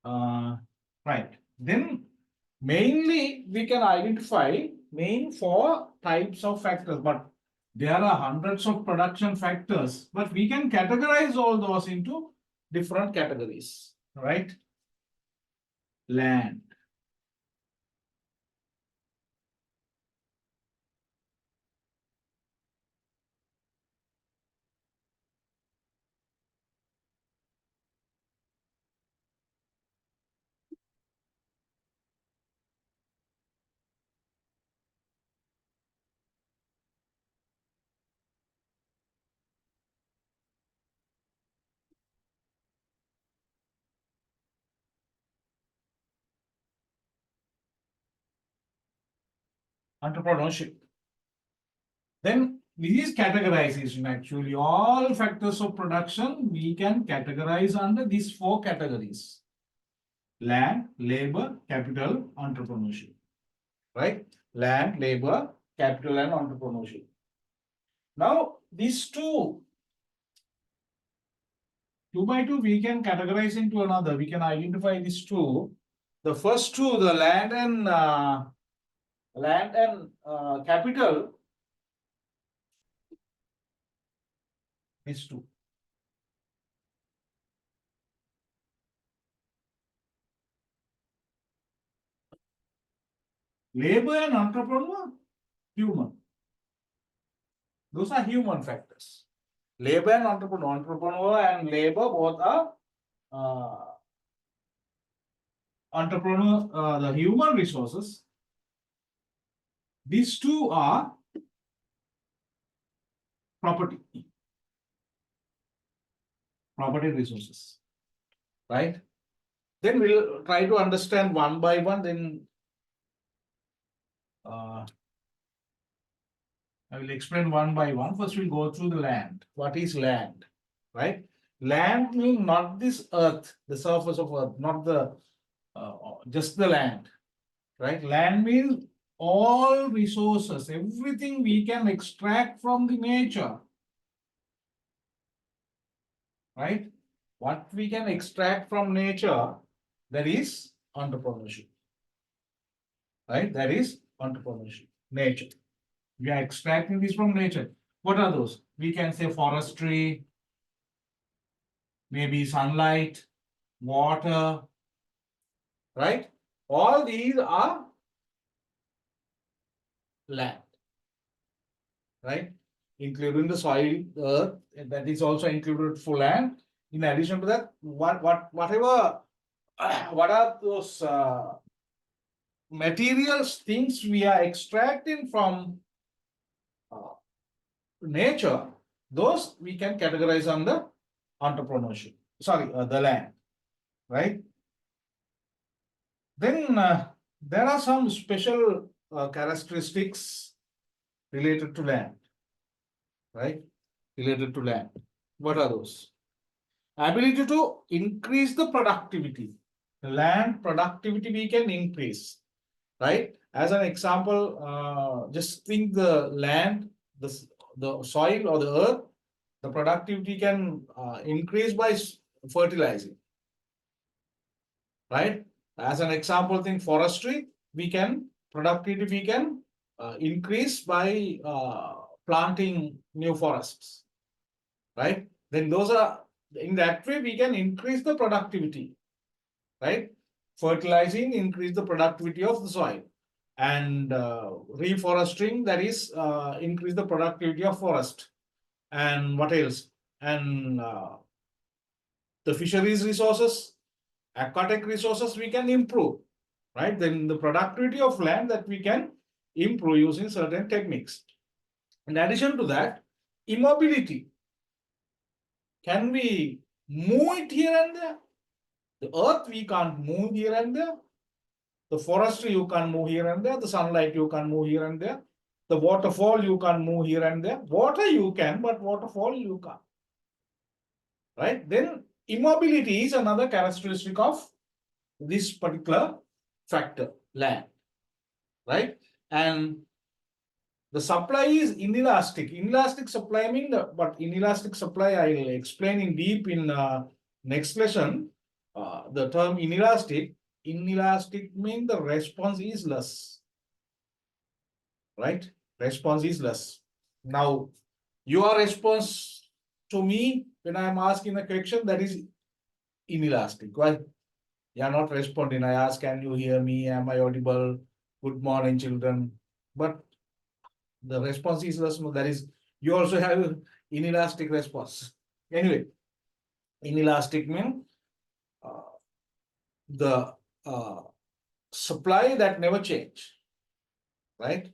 Right. Then mainly we can identify main four types of factors, but there are hundreds of production factors, but we can categorize all those into different categories, right? Land. Entrepreneurship. Then this is categorization actually. All factors of production we can categorize under these four categories: land, labor, capital, entrepreneurship. Right? Land, labor, capital, and entrepreneurship. Now, these two by two, we can categorize into another. We can identify these two. The first two, the land and capital, these two. Labor and entrepreneur, human. Those are human factors. Labor and entrepreneur and labor both are entrepreneur, the human resources. These two are property resources, right? Then we'll try to understand one by one. Then I will explain one by one. First, we'll go through the land. What is land, right? Land means not this earth, the surface of earth, not the just the land, right? Land means all resources, everything we can extract from the nature, right? What we can extract from nature, that is entrepreneurship, right? That is entrepreneurship, nature. We are extracting this from nature. What are those? We can say forestry, maybe sunlight, water, right? All these are land, right? Including the soil, earth, that is also included for land. In addition to that, whatever, what are those materials, things we are extracting from nature, those we can categorize under entrepreneurship. Sorry, the land, right? Then there are some special characteristics related to land, right? Related to land. What are those? Ability to increase the productivity. The land productivity we can increase, right? As an example, just think the land, the soil or the earth, the productivity can increase by fertilizing, right? As an example, think forestry, productivity we can increase by planting new forests, right? Then those are, in that way we can increase the productivity, right? Fertilizing, increase the productivity of the soil, and reforesting, that is increase the productivity of forest. And what else? And the fisheries resources, aquatic resources we can improve, right? Then the productivity of land that we can improve using certain techniques. In addition to that, immobility. Can we move it here and there? The earth we can't move here and there. The forestry you can move here and there. The sunlight you can move here and there. The waterfall you can move here and there. Water you can, but waterfall you can't. Right? Then immobility is another characteristic of this particular factor, land. Right? And the supply is inelastic. Inelastic supply means, but inelastic supply I will explain in deep in next lesson. the term inelastic means the response is less, right? Response is less. Now, your response to me when I'm asking a question, that is inelastic. Why? You are not responding. I ask, can you hear me? Am I audible? Good morning, children. But the response is less. That is, you also have inelastic response. Anyway, inelastic means the supply that never change, right?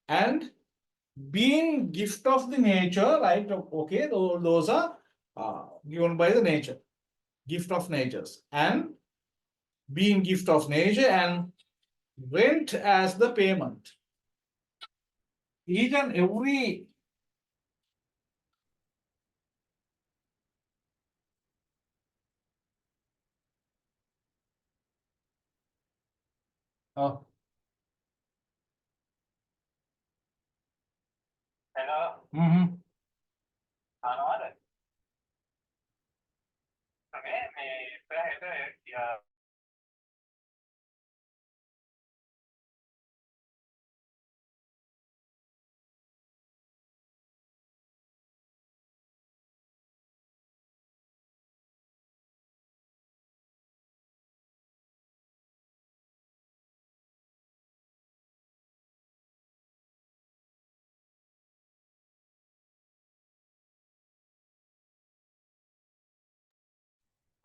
And being gift of the nature, right? Okay, those are given by the nature, gift of natures, and being gift of nature and rent as the payment. Each and every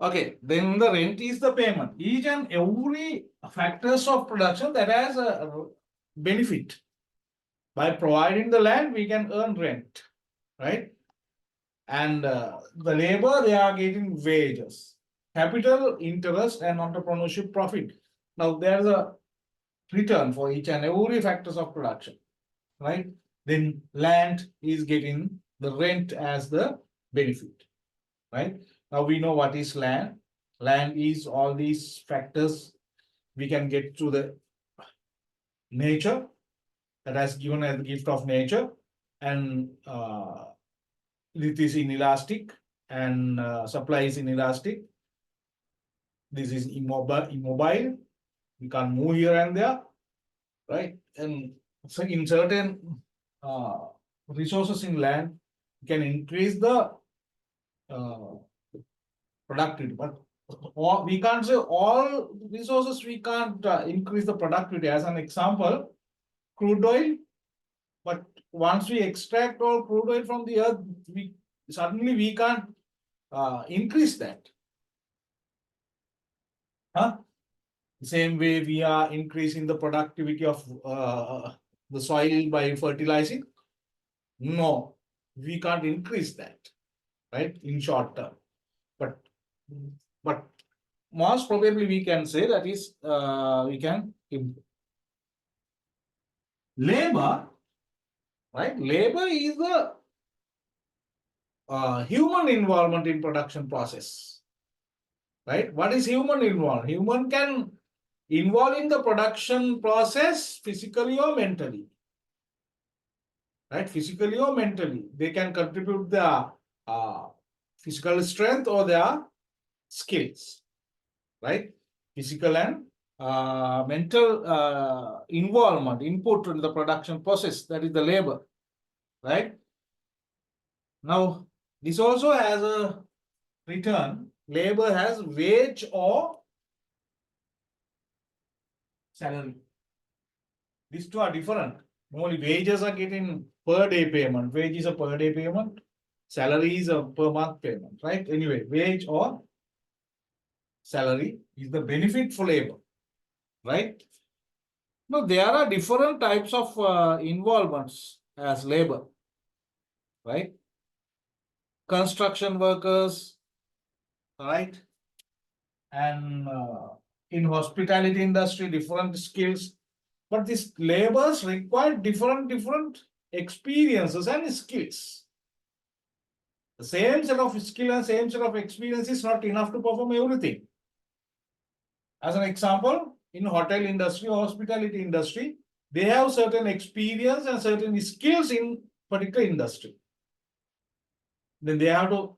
okay, then the rent is the payment. Each and every factors of production that has a benefit. By providing the land, we can earn rent, right? And the labor, they are getting wages, capital, interest, and entrepreneurship profit. Now, there's a return for each and every factors of production, right? Then land is getting the rent as the benefit, right? Now we know what is land. Land is all these factors we can get to the nature that has given as the gift of nature, and it is inelastic, and supply is inelastic. This is immobile. We can't move here and there, right? And so in certain resources in land, can increase the productivity, but we can't say all resources we can't increase the productivity. As an example, crude oil. But once we extract all crude oil from the earth, we can't increase that. Huh? The same way we are increasing the productivity of the soil by fertilizing. No, we can't increase that, right? In short term, but most probably we can say that is we can improve. Labor, right? Labor is the human involvement in production process, right? What is human involvement? Human can involve in the production process physically or mentally, right? Physically or mentally, they can contribute their physical strength or their skills, right? Physical and mental involvement, input in the production process, that is the labor, right? Now, this also has a return. Labor has wage or salary. These two are different. Only wages are getting per day payment. Wage is a per day payment. Salary is a per month payment, right? Anyway, wage or salary is the benefit for labor, right? Now, there are different types of involvements as labor, right? Construction workers, right? And in hospitality industry, different skills. But these labors require different experiences and skills. The same set of skill and same set of experience is not enough to perform everything. As an example, in hotel industry or hospitality industry, they have certain experience and certain skills in particular industry. Then they have to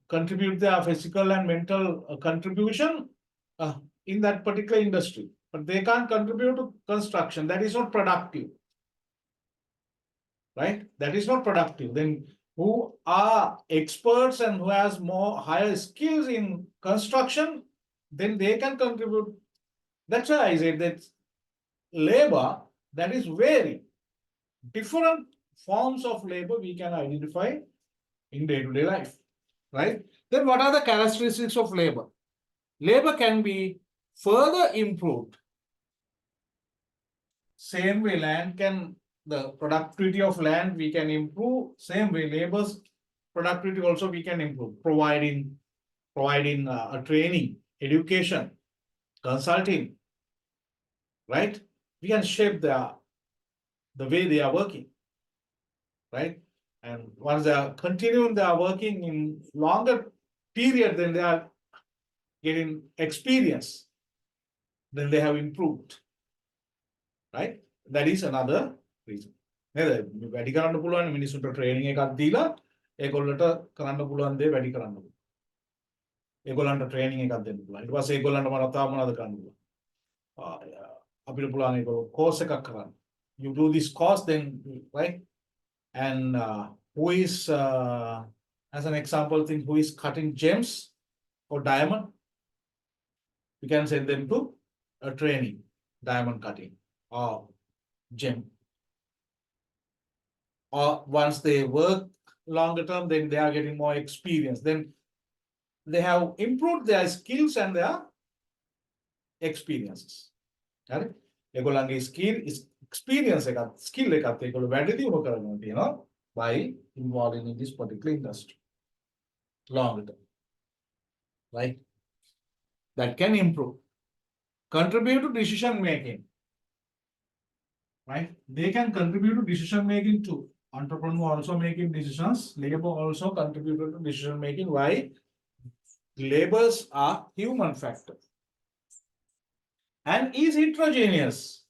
contribute their physical and mental contribution in that particular industry, but they can't contribute to construction. That is not productive, right? That is not productive. Then who are experts and who has more higher skills in construction, then they can contribute. That's why I said that labor that is very different forms of labor we can identify in day-to-day life, right? Then what are the characteristics of labor? Labor can be further improved. Same way the productivity of land we can improve. Same way labor's productivity also we can improve, providing a training, education, consulting, right? We can shape the way they are working, right? And once they are continuing, they are working in longer period, then they are getting experience, then they have improved, right? That is another reason. වැඩි කරන්න පුළුවන් මිනිස්සුන්ට training එකක් දීලා ඒගොල්ලන්ට කරන්න පුළුවන් දේ වැඩි කරන්න පුළුවන්. ඒගොල්ලන්ට ට්‍රේනින් එකක් දෙන්න පුළුවන්. ඊට පස්සේ ඒගොල්ලන්ට මොනවද කරන්න පුළුවන්. අපිට පුළුවන් ඒගොල්ලෝ කෝස් එකක් කරන්න. You do this course, then, right? And who is, as an example thing, who is cutting gems or diamond, we can send them to a training, diamond cutting or gem. Or once they work longer term, then they are getting more experience. Then they have improved their skills and their experiences. Right? ඒගොල්ලන්ගේ experience එකත් skill එකත් ඒගොල්ලෝ වැඩි දියුණු කරනවා තියෙනවා by involving in this particular industry longer term, right? That can improve, contribute to decision making, right? They can contribute to decision making too. Entrepreneur also making decisions, labor also contributed to decision making. Why? Labors are human factor and is heterogeneous.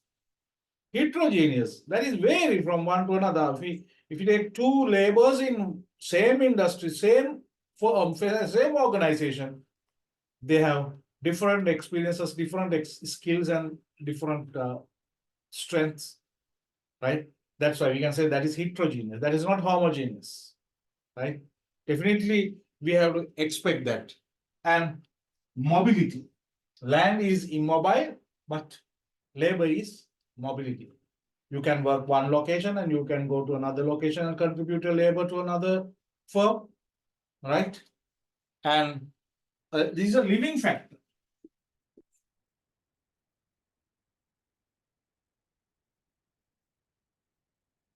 That is vary from one to another. If you take two laborers in same industry, same organization, they have different experiences, different skills, and different strengths, right? That's why we can say that is heterogeneous. That is not homogeneous, right? Definitely, we have to expect that. And mobility. Land is immobile, but labor is mobility. You can work one location and you can go to another location and contribute your labor to another firm, right? And this is a living factor.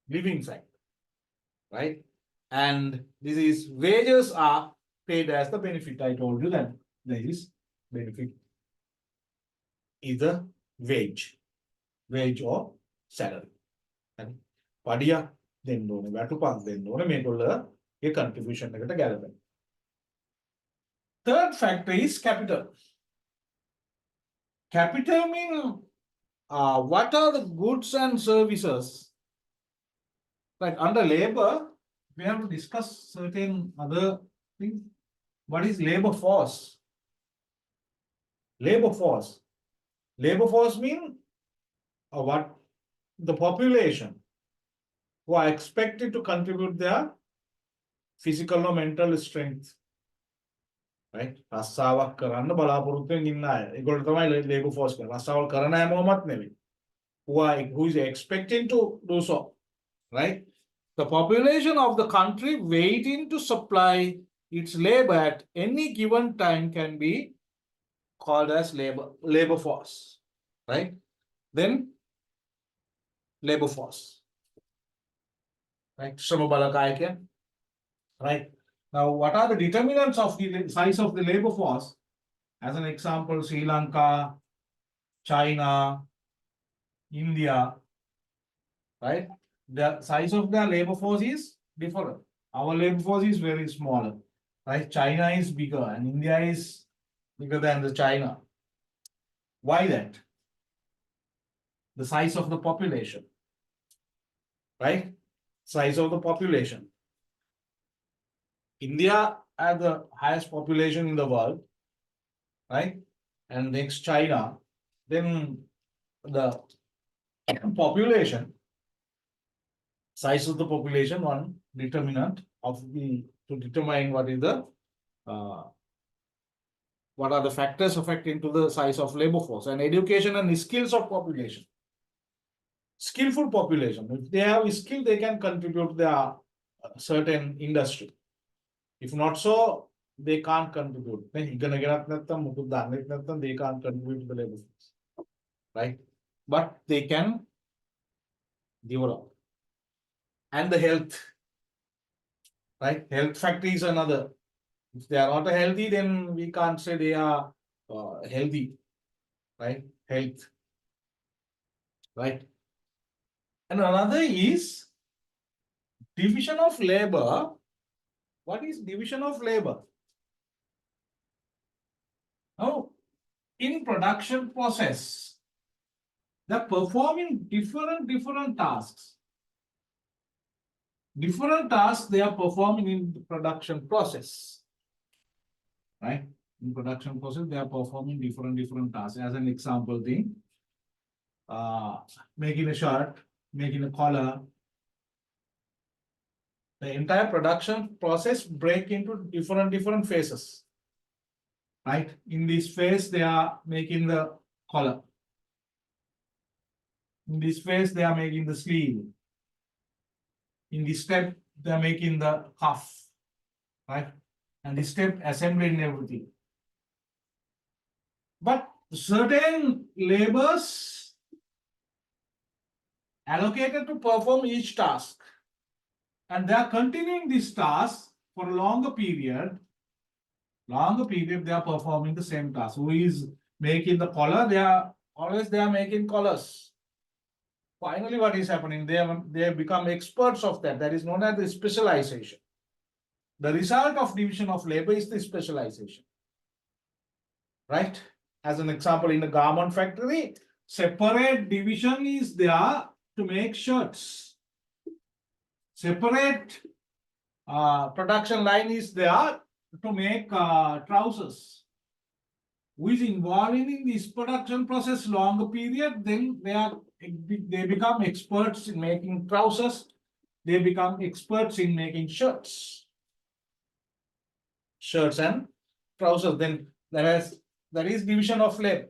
Living factor, right? And this is wages are paid as the benefit. I told you that there is benefit, either wage or salary. And පඩියක් දෙන්න ඕනේ, වැටුපක් දෙන්න ඕනේ මේගොල්ලෝගේ contribution එකට ගැලපෙන්න. Third factor is capital. Capital means what are the goods and services? Like under labor, we have to discuss certain other things. What is labor force? Labor force. Labor force means what the population who are expected to contribute their physical or mental strength, right? රස්සාවක් කරන්න බලාපොරොත්තුෙන් ඉන්න අය. ඒගොල්ලෝ තමයි labor force කියන්නේ. රස්සාවල් කරන හැමෝමත් නෙවෙයි. Who is expecting to do so, right? The population of the country waiting to supply its labor at any given time can be called as labor force, right? Then labor force, right? Shramu balakaya, right? Now, what are the determinants of the size of the labor force? As an example, Sri Lanka, China, India, right? The size of the labor force is different. Our labor force is very smaller, right? China is bigger and India is bigger than the China. Why that? The size of the population, right? Size of the population. India has the highest population in the world, right? And next China, then the population, size of the population, one determinant of the to determine uh, what are the factors affecting to the size of labor force, and education and skills of population. Skillful population, if they have skill, they can contribute to their certain industry. If not so, they can't contribute. Then they can't contribute to the labor force, right? But they can develop. And the health, right? Health factor is another. If they are not healthy, then we can't say they are healthy, right? Health, right? And another is division of labor. What is division of labor? Now, in production process, they're performing different tasks. Different tasks they are performing in the production process, right? In production process, they are performing different tasks. As an example, making a shirt, making a collar. The entire production process break into different phases, right? In this phase, they are making the collar. In this phase, they are making the sleeve. In this step, they are making the cuff, right? And this step assembling everything. But certain labors allocated to perform each task, and they are continuing this task for a longer period. They are performing the same task. Who is making the collar? They are making collars. Finally, what is happening? They have become experts of that. That is known as the specialization. The result of division of labor is the specialization, right? As an example, in the garment factory, separate division is there to make shirts. Separate production line is there to make trousers. Who is involved in this production process longer period, then they become experts in making trousers. They become experts in making shirts and trousers. Then there is division of labor.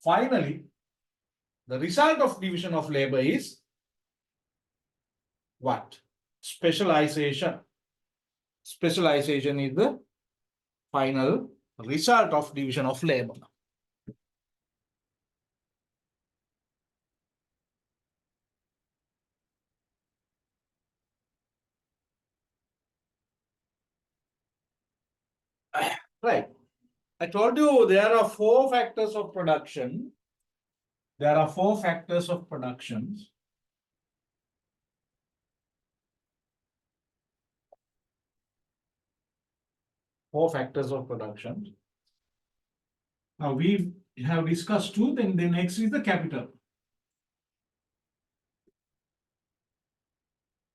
Finally, the result of division of labor is what? Specialization. Specialization is the final result of division of labor. Right. I told you there are 4 factors of production. There are 4 factors of production. Four factors of production. Now we have discussed 2, then the next is the capital.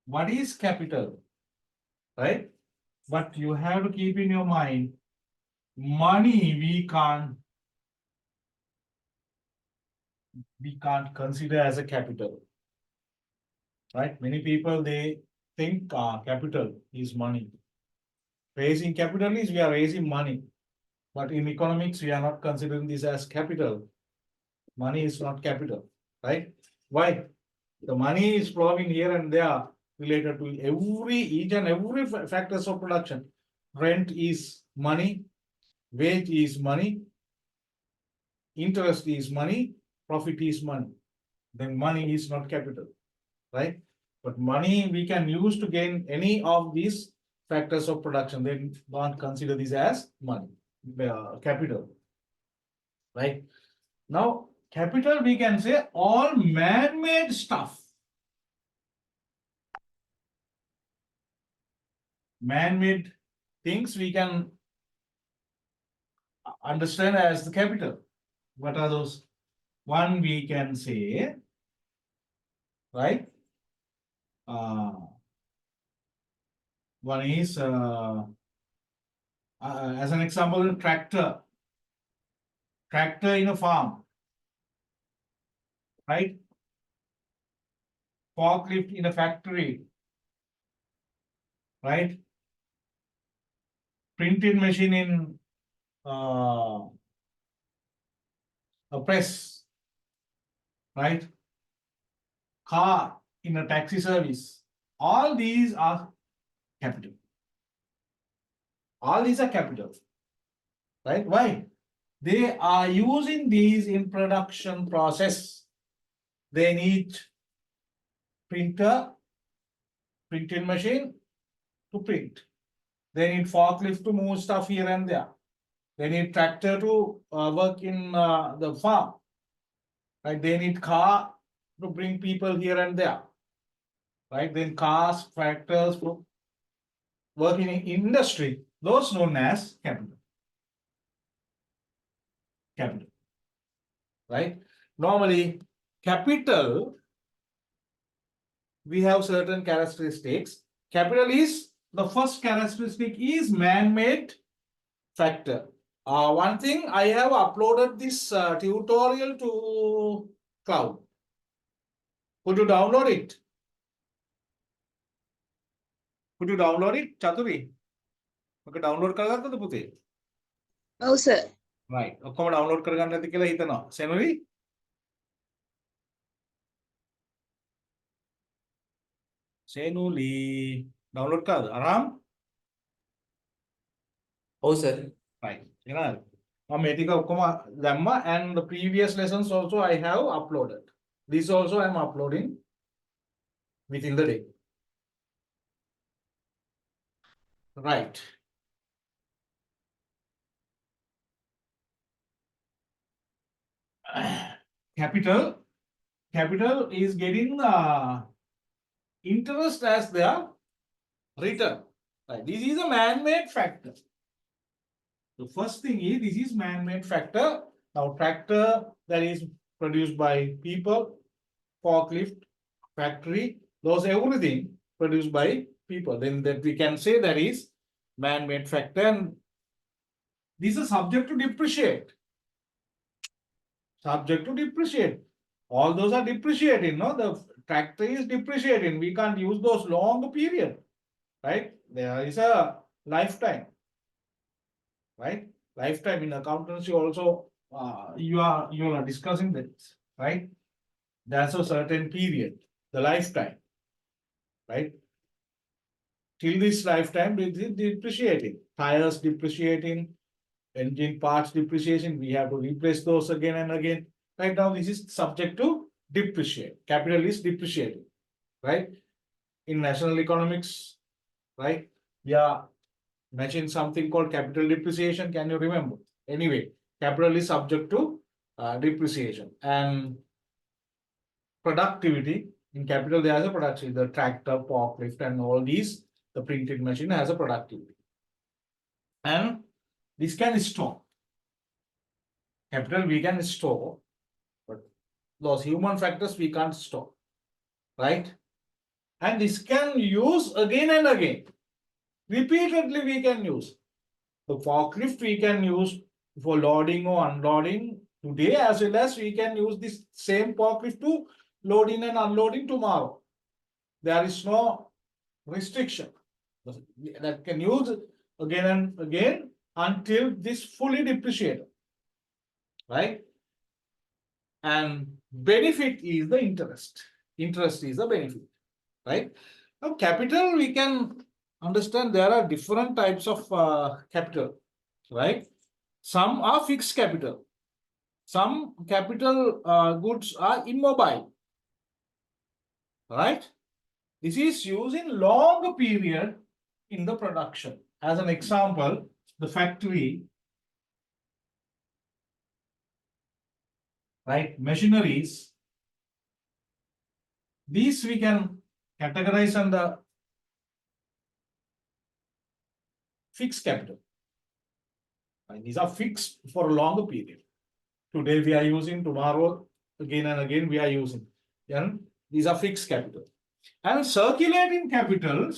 What is capital? Right? But you have to keep in your mind, money we can't consider as a capital. Right? Many people they think capital is money. Raising capital is we are raising money. But in economics, we are not considering this as capital. Money is not capital, right? Why? The money is flowing here and there related to each and every factors of production. Rent is money, wage is money, interest is money, profit is money. Then money is not capital, right? But money we can use to gain any of these factors of production. Then don't consider this as money, capital, right? Now, capital we can say all man-made stuff. Man-made things we can understand as the capital. What are those? One we can say, right? One is As an example, tractor in a farm, right? Forklift in a factory, right? Printing machine in a press, right? Car in a taxi service. All these are capital. All these are capital, right? Why? They are using these in production process. They need printer, printing machine to print. They need forklift to move stuff here and there. They need tractor to work in the farm. Right? They need car to bring people here and there. Right? Then cars, tractors to work in industry. Those known as capital. Capital. Right? Normally, capital, we have certain characteristics. Capital is, the first characteristic is man-made factor. One thing, I have uploaded this tutorial to cloud. Could you download it? Could you download it, Chaturi? Okay, download කරගත්තද පුතේ? ඔව් sir. Right. ඔක්කොම download කරගන්න ඇති කියලා හිතනවා. සෙනුරි? සෙනුලි download කරාද? අරාම්? ඔව් sir. Right. එහෙනම් මම මේ ටික ඔක්කොම දැම්මා and the previous lessons also I have uploaded. This also I am uploading within the day. Right. Capital is getting interest as their return. Right. This is a man-made factor. The first thing is, this is man-made factor. Now, tractor that is produced by people, forklift, factory, those everything produced by people. Then that we can say that is man-made factor. And this is subject to depreciate. Subject to depreciate. All those are depreciating, no? The tractor is depreciating. We can't use those long period, right? There is a lifetime, right? Lifetime in accountancy also, you are discussing this, right? That's a certain period, the lifetime, right? Till this lifetime, it is depreciating. Tires depreciating, engine parts depreciation, we have to replace those again and again. Right now, this is subject to depreciate. Capital is depreciating, right? In national economics, right? We are mentioning something called capital depreciation. Can you remember? Anyway, capital is subject to depreciation. And productivity, in capital, there is a productivity. The tractor, forklift, and all these, the printing machine has a productivity. And this can store. Capital we can store, but those human factors we can't store, right? And this can use again and again. Repeatedly we can use. The forklift we can use for loading or unloading today, as well as we can use this same forklift to loading and unloading tomorrow. There is no restriction. That can use again and again until this fully depreciated, right? And benefit is the interest. Interest is the benefit, right? Now, capital, we can understand there are different types of capital, right? Some are fixed capital. Some capital goods are immobile, right? This is used in longer period in the production. As an example, the factory, right? Machineries. These we can categorize under fixed capital. And these are fixed for a longer period. Today we are using, tomorrow again and again we are using. And these are fixed capital. And circulating capital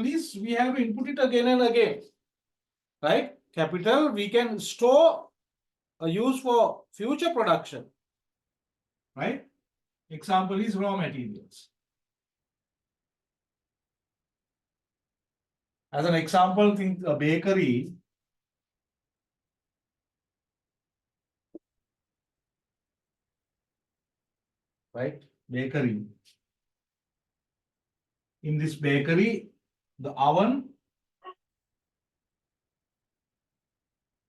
is we have to input it again and again. right? Capital we can store or use for future production, right? Example is raw materials. As an example, think a bakery. Right? Bakery. In this bakery, the oven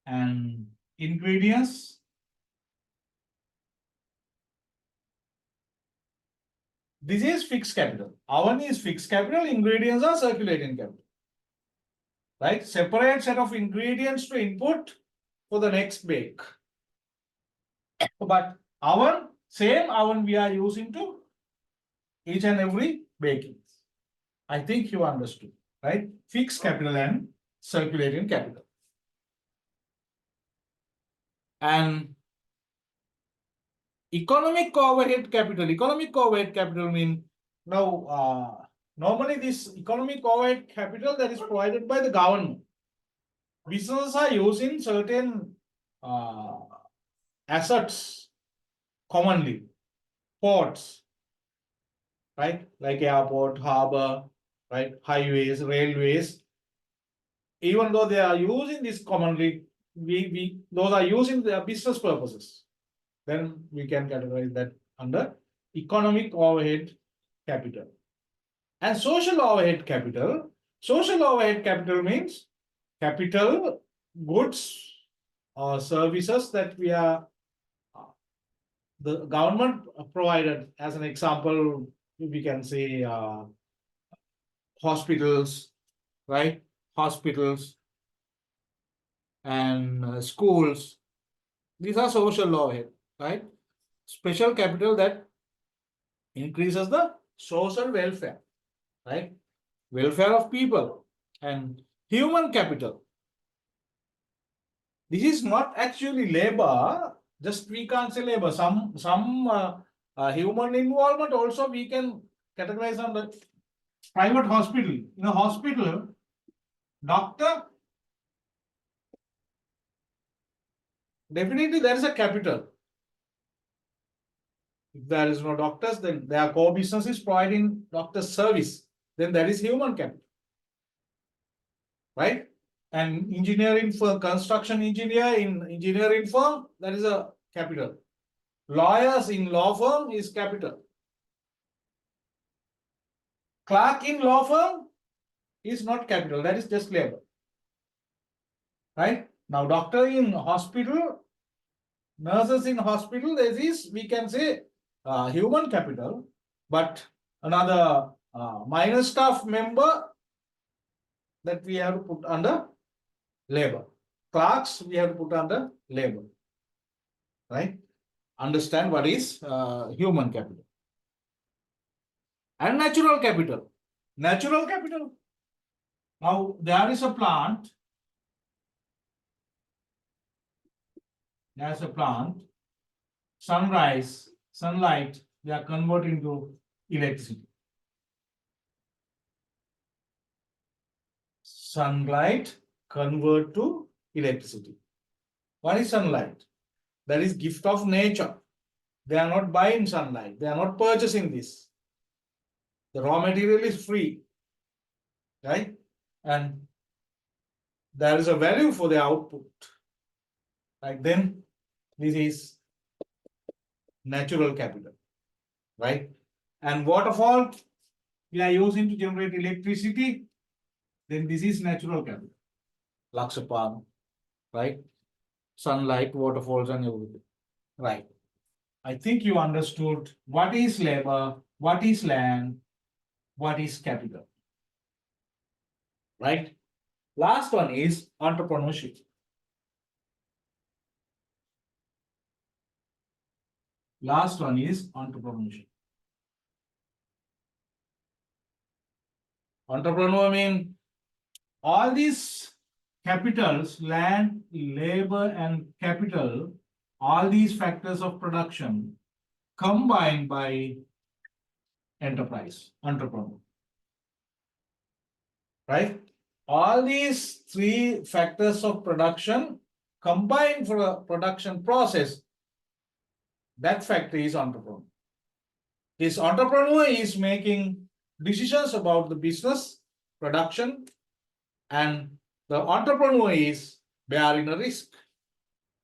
and ingredients. This is fixed capital. Oven is fixed capital, ingredients are circulating capital. Right? Separate set of ingredients to input for the next bake. But oven, same oven we are using to each and every baking. I think you understood, right? Fixed capital and circulating capital. And economic overhead capital mean now normally this economic overhead capital that is provided by the government. Businesses are using certain assets commonly, ports, right? Like airport, harbor, right? Highways, railways. Even though they are using this commonly, those are using their business purposes. Then we can categorize that under economic overhead capital. And social overhead capital. Social overhead capital means capital, goods, or services that we are the government provided. As an example, we can say hospitals, right? Hospitals and schools. These are social overhead, right? Special capital that increases the social welfare, right? Welfare of people and human capital. This is not actually labor, just we can't say labor. Some human involvement also we can categorize under private hospital. In a hospital, doctor, definitely there is a capital. If there is no doctors, then their core business is providing doctor service. Then that is human capital, right? And engineering for construction engineer in engineering firm, that is a capital. Lawyers in law firm is capital. Clerk in law firm is not capital, that is just labor. Right? Now, doctor in hospital, nurses in hospital, this is, we can say, human capital, but another minor staff member that we have to put under labor. Clerks, we have to put under labor. Right? Understand what is human capital. And natural capital. Natural capital. Now, there is a plant. There's a plant. Sunlight, they are converting to electricity. Sunlight convert to electricity. What is sunlight? That is gift of nature. They are not buying sunlight. They are not purchasing this. The raw material is free, right? And there is a value for the output. Like then, this is natural capital, right? And waterfall, we are using to generate electricity. Then this is natural capital. Lakshapam, right? Sunlight, waterfalls, and everything. Right. I think you understood what is labor, what is land, what is capital. Right? Last one is entrepreneurship. Last one is entrepreneurship. Entrepreneur means all these capitals, land, labor, and capital, all these factors of production combined by enterprise, entrepreneur. Right? all these three factors of production combined for a production process, that factor is entrepreneur. This entrepreneur is making decisions about the business, production, and the entrepreneur is bearing a risk,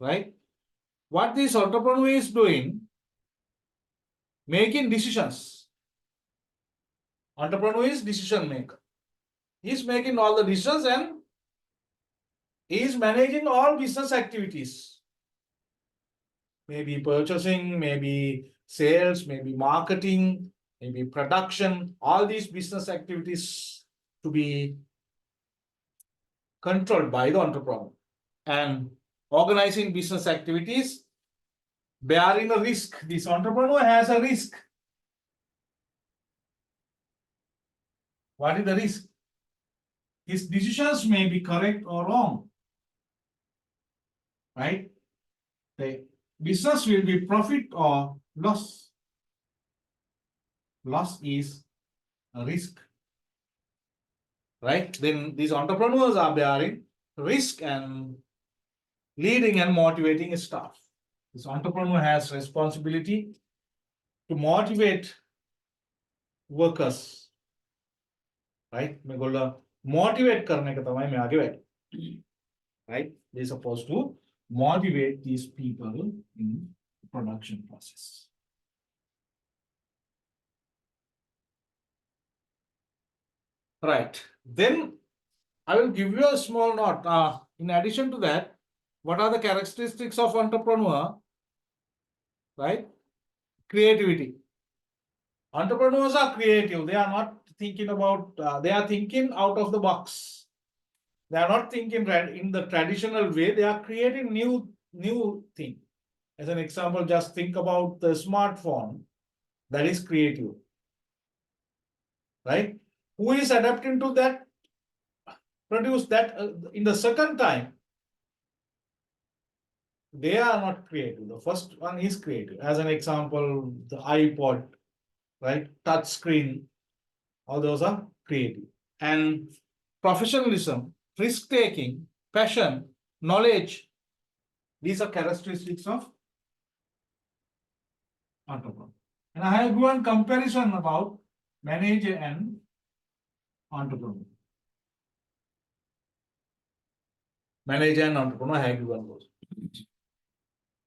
right? What this entrepreneur is doing, making decisions. Entrepreneur is decision maker. He's making all the decisions and he is managing all business activities. Maybe purchasing, maybe sales, maybe marketing, maybe production, all these business activities to be controlled by the entrepreneur. And organizing business activities, bearing a risk. This entrepreneur has a risk. What is the risk? His decisions may be correct or wrong, right? The business will be profit or loss. Loss is a risk, right? Then these entrepreneurs are bearing risk and leading and motivating staff. This entrepreneur has responsibility to motivate workers, right? Motivate करने का तमाम में आगे बैठ, right? They're supposed to motivate these people in the production process. Right. Then I will give you a small note. In addition to that, what are the characteristics of entrepreneur? Right? Creativity. Entrepreneurs are creative. They are not thinking about, they are thinking out of the box. They are not thinking in the traditional way. They are creating new thing. As an example, just think about the smartphone. That is creative. Right? Who is adapting to that? Produce that in the second time. They are not creative. The first one is creative. As an example, the iPod, right? Touch screen, all those are creative. And professionalism, risk taking, passion, knowledge, these are characteristics of entrepreneur. And I have given comparison about manager and entrepreneur. Manager and entrepreneur, I have given those.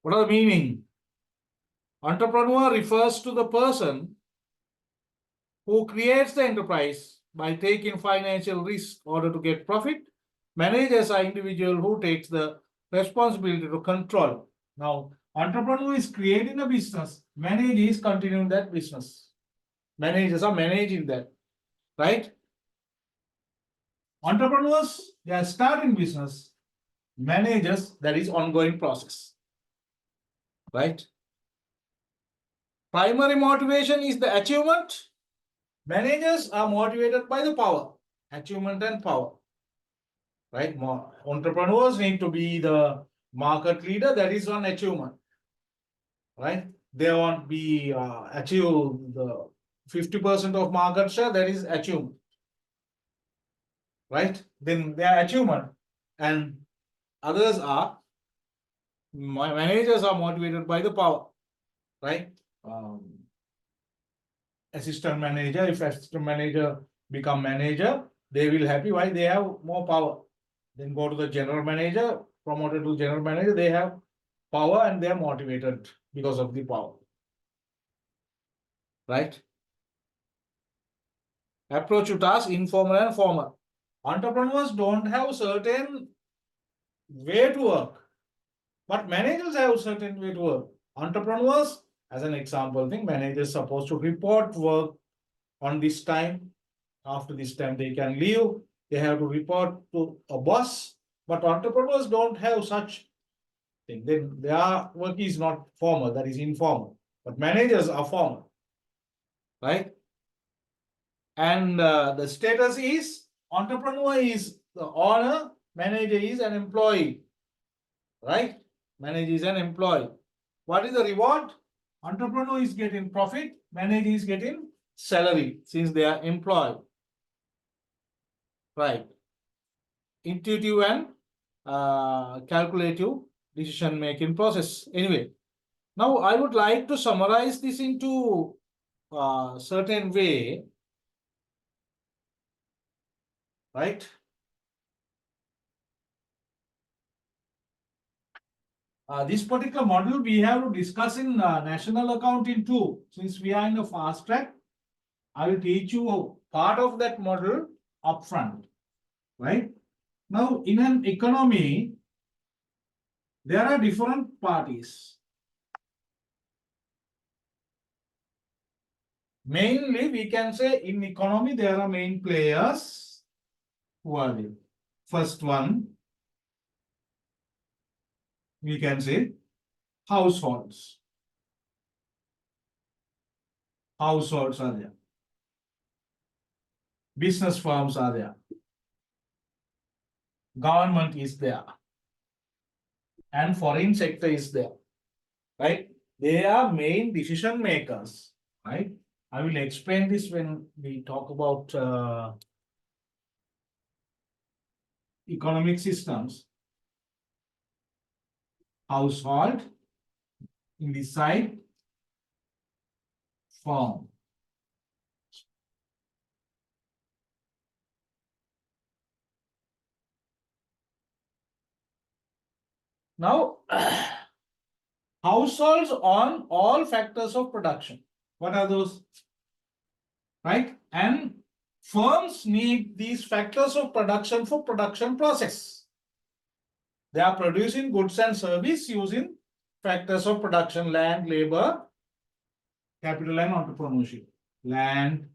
What are the meaning? Entrepreneur refers to the person who creates the enterprise by taking financial risk in order to get profit. Managers are individual who takes the responsibility to control. Now, entrepreneur is creating a business, manager is continuing that business. Managers are managing that, right? Entrepreneurs, they are starting business. Managers, that is ongoing process, right? Primary motivation is the achievement. Managers are motivated by the power, achievement and power, right? Entrepreneurs need to be the market leader. That is one achievement, right? They want be achieve the 50% of market share. That is achievement, right? Then their achievement, and others are managers are motivated by the power, right? Assistant manager, if assistant manager become manager, they will happy. Why? They have more power. Then go to the general manager, promoted to general manager, they have power and they are motivated because of the power, right? Approach to task, informal and formal. Entrepreneurs don't have certain way to work, but managers have certain way to work. Entrepreneurs, as an example thing, managers supposed to report work on this time. After this time, they can leave. They have to report to a boss. But entrepreneurs don't have such thing. Then their work is not formal, that is informal. But managers are formal, right? And the status is entrepreneur is the owner, manager is an employee, right? Manager is an employee. What is the reward? Entrepreneur is getting profit, manager is getting salary since they are employed, right? intuitive and calculative decision making process. Anyway, now I would like to summarize this into a certain way, right? This particular model we have to discuss in national accounting too. Since we are in a fast track, I will teach you part of that model upfront, right? Now, in an economy, there are different parties. Mainly, we can say in economy, there are main players. Who are they? First one, we can say households. Households are there. Business firms are there. Government is there. And foreign sector is there. Right? They are main decision makers. Right? I will explain this when we talk about economic systems. Household in this side, firm. Now, households on all factors of production. What are those? Right? And firms need these factors of production for production process. They are producing goods and service using factors of production: land, labor, capital, and entrepreneurship. Land,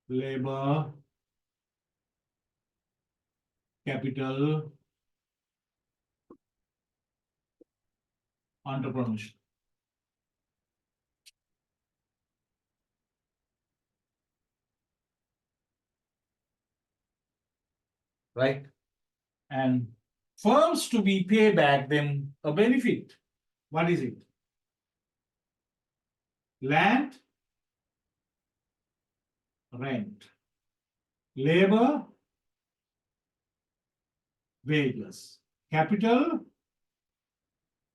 labor, capital, entrepreneurship. Right? And firms to be pay back them a benefit. What is it? Land, rent. Labor, wages. Capital,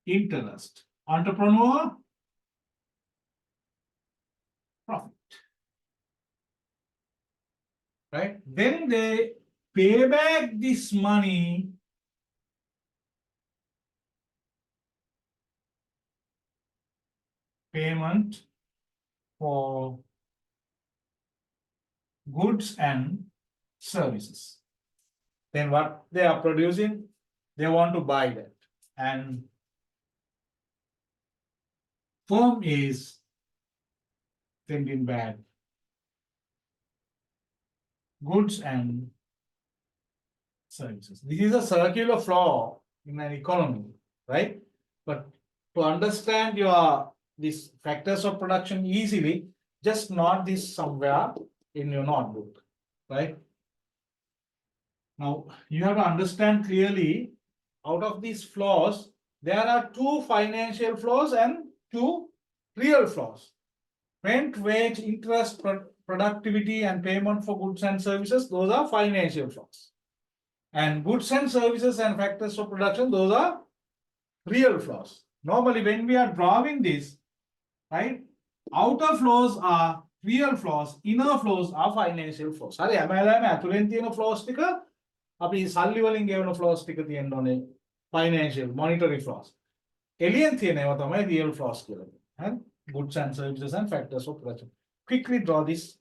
interest. Entrepreneur, profit. Right? Then they pay back this money payment for goods and services. Then what they are producing, they want to buy that. And firm is sending back goods and services. This is a circular flow in an economy, right? But to understand your these factors of production easily, just note this somewhere in your notebook, right? Now you have to understand clearly, out of these flows, there are two financial flows and two real flows. Rent, wage, interest, productivity, and payment for goods and services, those are financial flows. And goods and services and factors of production, those are real flows. Normally, when we are drawing this, right, outer flows are real flows, inner flows are financial flows. හරි හැමදාම ඇතුලෙන් තියෙන flows ටික අපි සල්ලි වලින් ගෙවන flows ටික තියෙන්න ඕනේ, financial monetary flows. එළියෙන් තියෙන ඒවා තමයි real flows කියලා කියන්නේ. Goods and services and factors of production. Quickly draw this.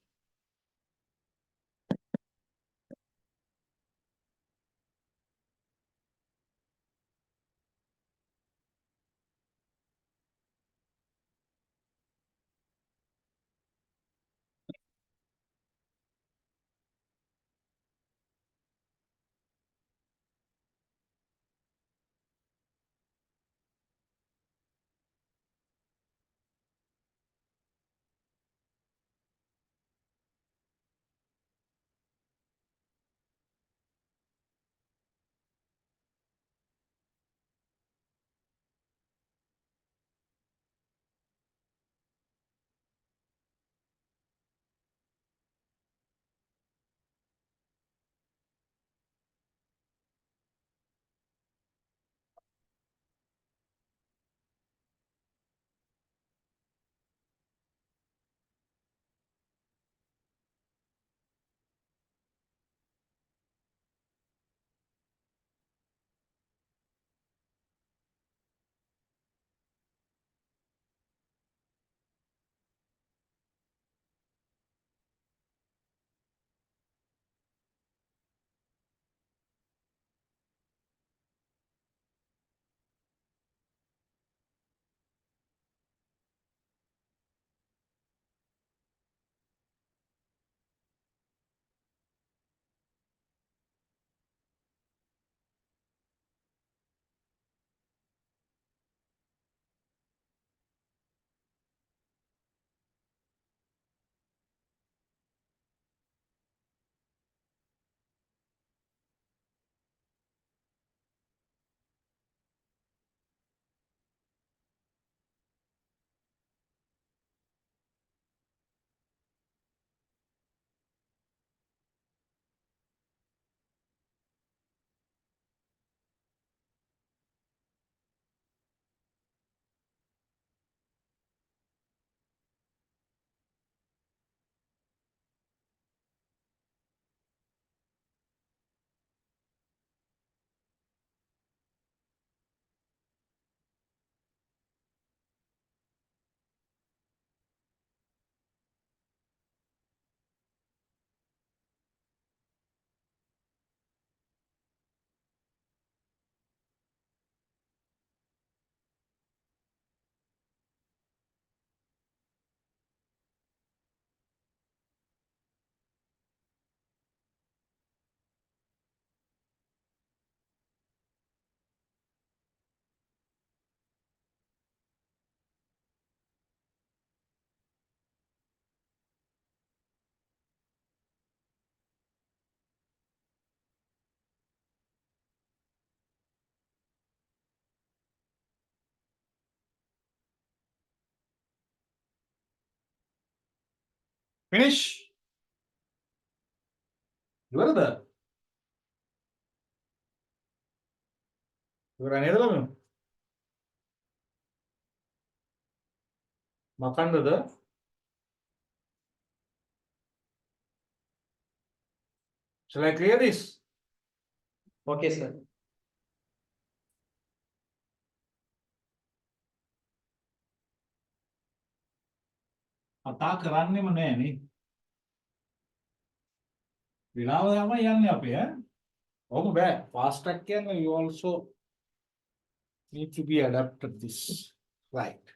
Finish. ඉවරද? ඉවර නේද ළමයෝ? මකන්නද? Shall I clear this? Okay, sir. කතා කරන්නෙම නෑ නේ. විලාව තමයි යන්නේ අපි ඈ. ඔහොම බෑ. Fast track කියන්නේ you also need to be adapted this. Right.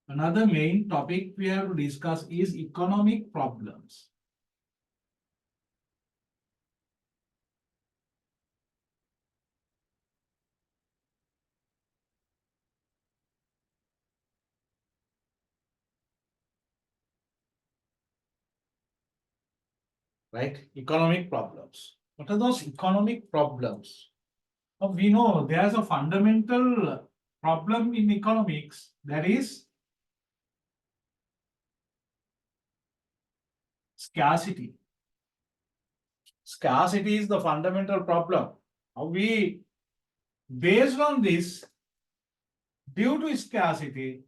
Another main topic we have to discuss is economic problems. Right? Economic problems. What are those economic problems? Now we know there's a fundamental problem in economics, that is scarcity. Scarcity is the fundamental problem. Now we, based on this, due to scarcity,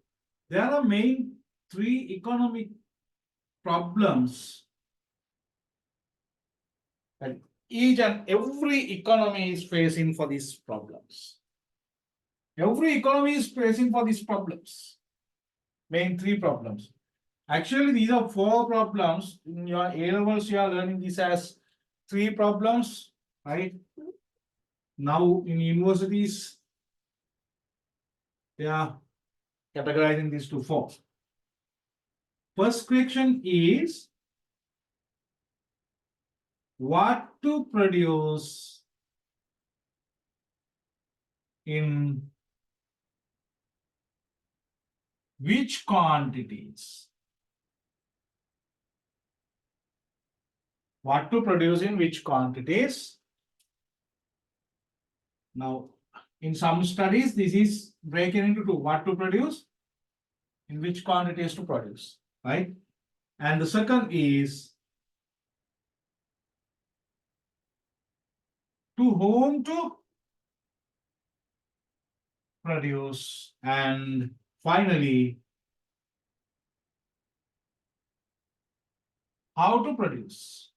there are main three economic problems that each and every economy is facing for these problems. Every economy is facing for these problems. Main three problems. Actually, these are four problems. In your A levels, you are learning this as three problems, right? Now in universities, they are categorizing these to four. First question is what to produce in which quantities? What to produce in which quantities? Now, in some studies, this is broken into two. What to produce, in which quantities to produce, right? And the second is to whom to produce, and finally, how to produce.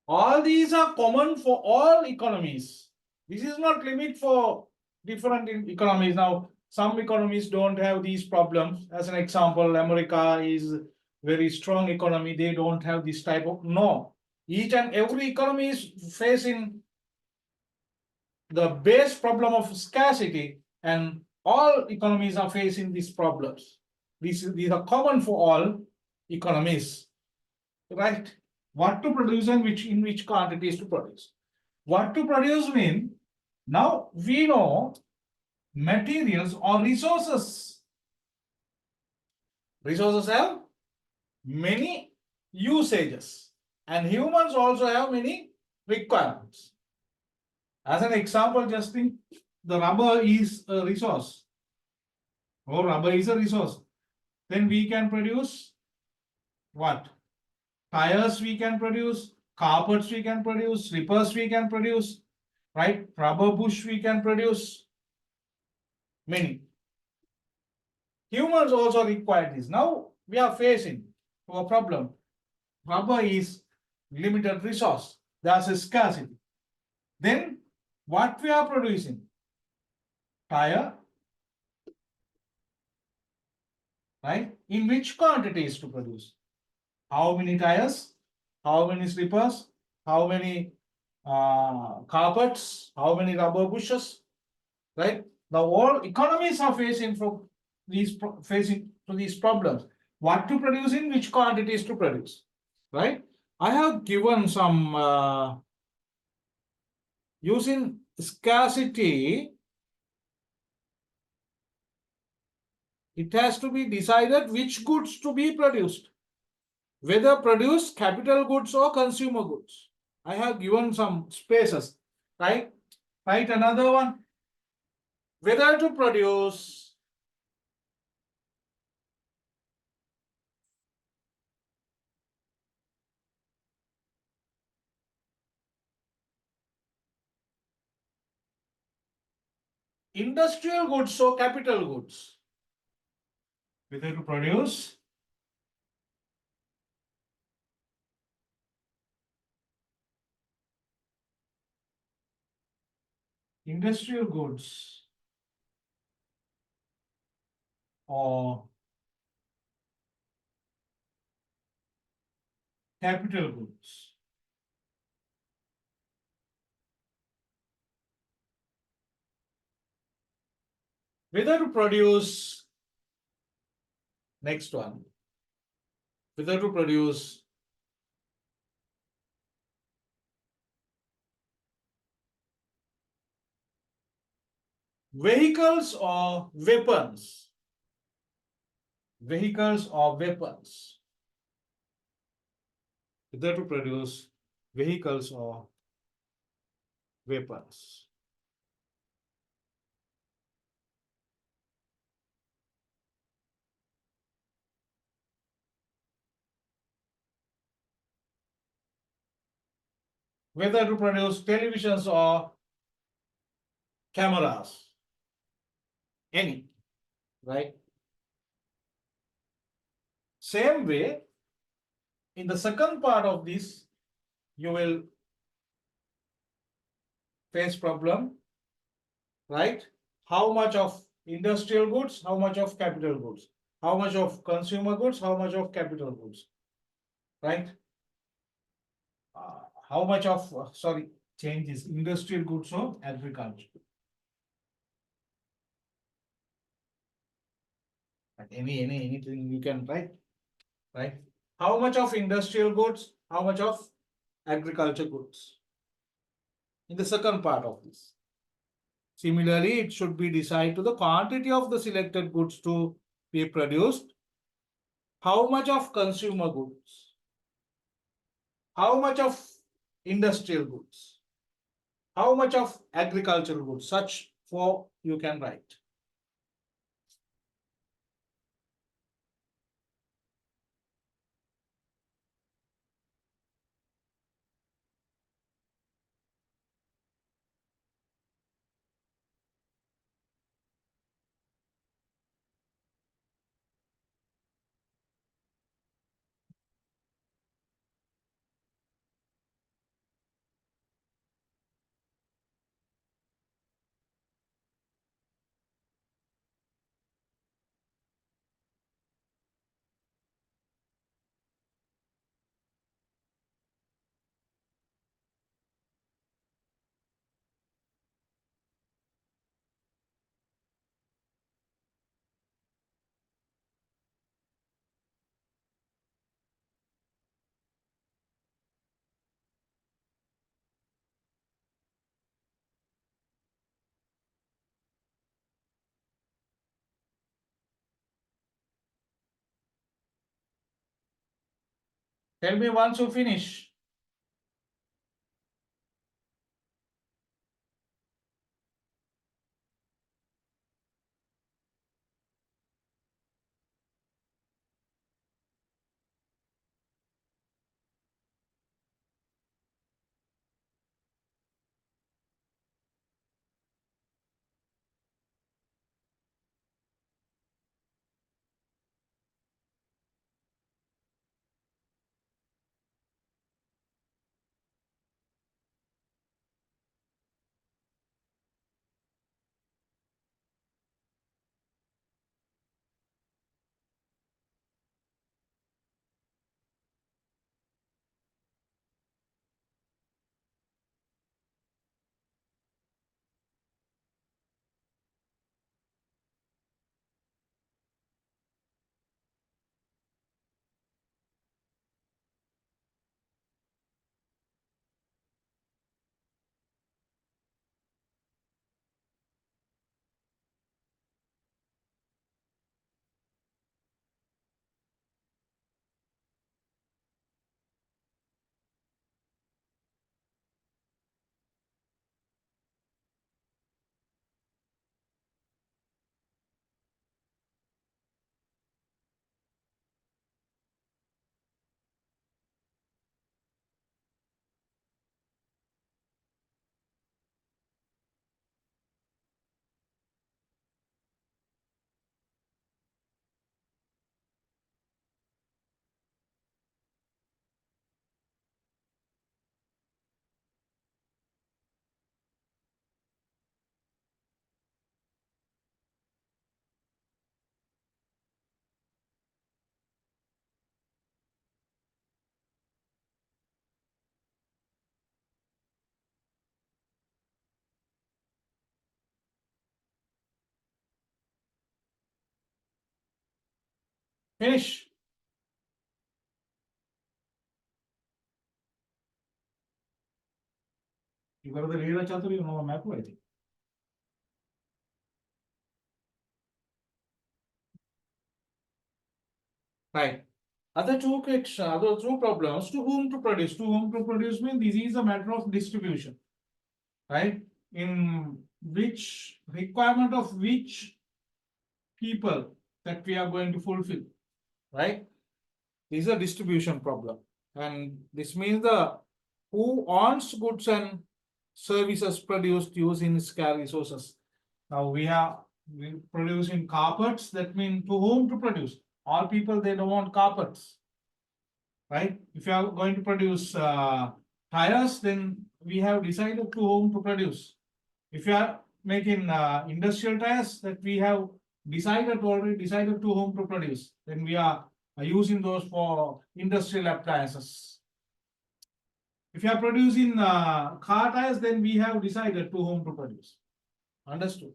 All these are common for all economies. This is not limit for different economies. Now, some economies don't have these problems. As an example, America is very strong economy. They don't have this type of, no. Each and every economy is facing the base problem of scarcity, and all economies are facing these problems. These are common for all economies, right? What to produce and in which quantities to produce. What to produce mean, now we know materials or resources. Resources have many usages, and humans also have many requirements. As an example, just think the rubber is a resource, or rubber is a resource. Then we can produce what? Tires we can produce, carpets we can produce, slippers we can produce, right? Rubber bush we can produce, many. Humans also require this. Now we are facing a problem. Rubber is limited resource. There's a scarcity. Then what we are producing? Tire, right? In which quantities to produce? How many tires? How many slippers? How many carpets? How many rubber bushes? Right? Now all economies are facing these problems. What to produce in which quantities to produce? Right? I have given some using scarcity. It has to be decided which goods to be produced, whether produce capital goods or consumer goods. I have given some spaces, right? Write another one. Whether to produce industrial goods or capital goods? Whether to produce industrial goods or capital goods. Whether to produce, next one, whether to produce vehicles or weapons. Vehicles or weapons. Whether to produce vehicles or weapons. Whether to produce televisions or cameras. Any, right? Same way, in the second part of this, you will face problem, right? How much of industrial goods, how much of capital goods, how much of consumer goods, how much of capital goods, right? How much of, sorry, change is industrial goods or agriculture. Anything you can write, right? How much of industrial goods, how much of agriculture goods? In the second part of this. Similarly, it should be decided to the quantity of the selected goods to be produced. How much of consumer goods? How much of industrial goods? How much of agricultural goods? Such four you can write. Tell me once you finish. Finish. You got the reader chapter, you know a map, I think. Right. Other two problems, to whom to produce. To whom to produce means this is a matter of distribution. Right? In which requirement of which people that we are going to fulfill. Right? This is a distribution problem. And this means the who owns goods and services produced using scarce resources. Now we produce in carpets, that means to whom to produce? All people, they don't want carpets. Right? If you are going to produce tires, then we have decided to whom to produce. If you are making industrial tires, that we have already decided to whom to produce, then we are using those for industrial appliances. If you are producing car tires, then we have decided to whom to produce. Understood?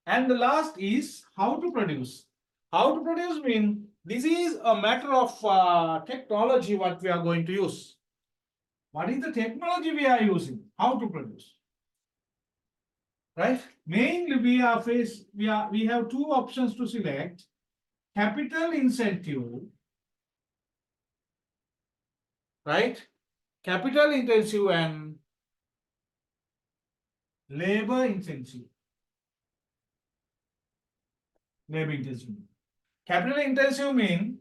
And the last is how to produce. How to produce means this is a matter of technology what we are going to use. What is the technology we are using? How to produce? Right? Mainly we have two options to select: capital incentive, right? Capital intensive and labor intensive. Labor intensive. Capital intensive mean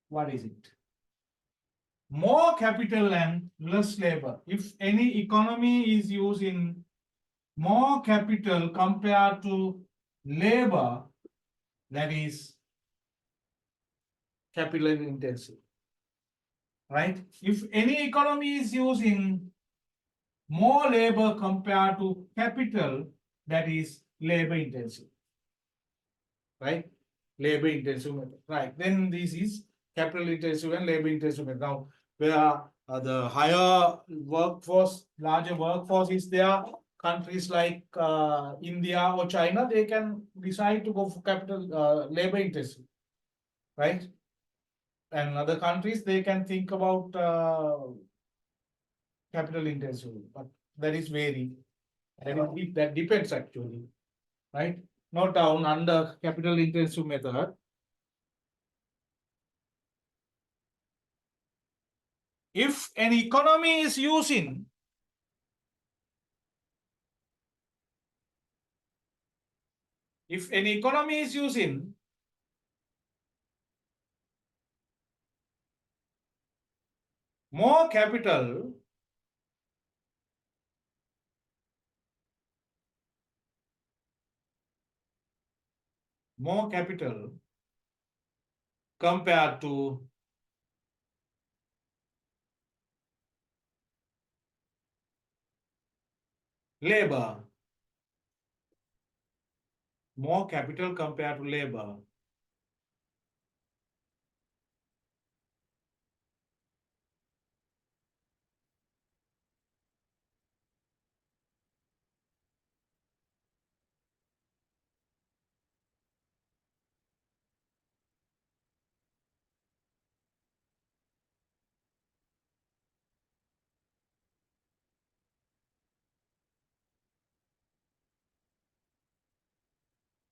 what is it? More capital and less labor. If any economy is using more capital compared to labor, that is capital intensive. Right? If any economy is using more labor compared to capital, that is labor intensive. Right? Labor intensive method. Right? Then this is capital intensive and labor intensive method. Now, where the higher workforce, larger workforce is there, countries like India or China, they can decide to go for capital labor intensive. Right? And other countries, they can think about capital intensive, but that is vary. That depends actually, right? Note down under capital intensive method. If an economy is using more capital compared to labor, more capital compared to labor,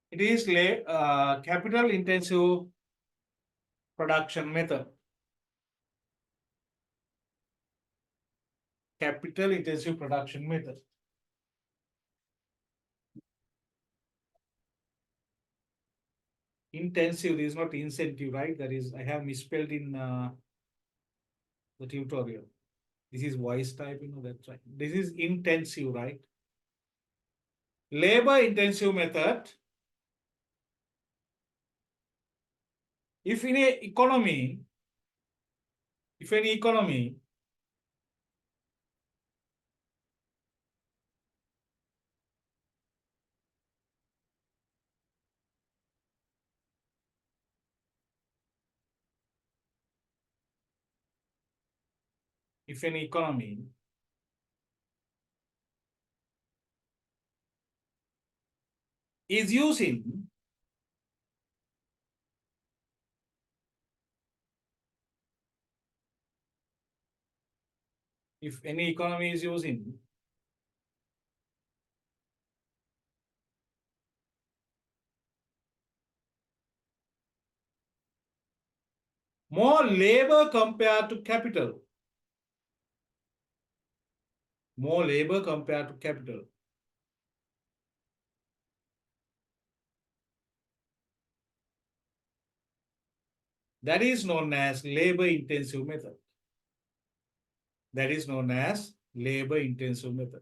it is capital intensive production method. Capital intensive production method. Intensive is not incentive, right? That is, I have misspelled in the tutorial. This is voice type, that's right. This is intensive, right? Labor intensive method. If in a economy, if an economy if an economy is using if any economy is using more labor compared to capital, more labor compared to capital, that is known as labor intensive method. That is known as labor intensive method.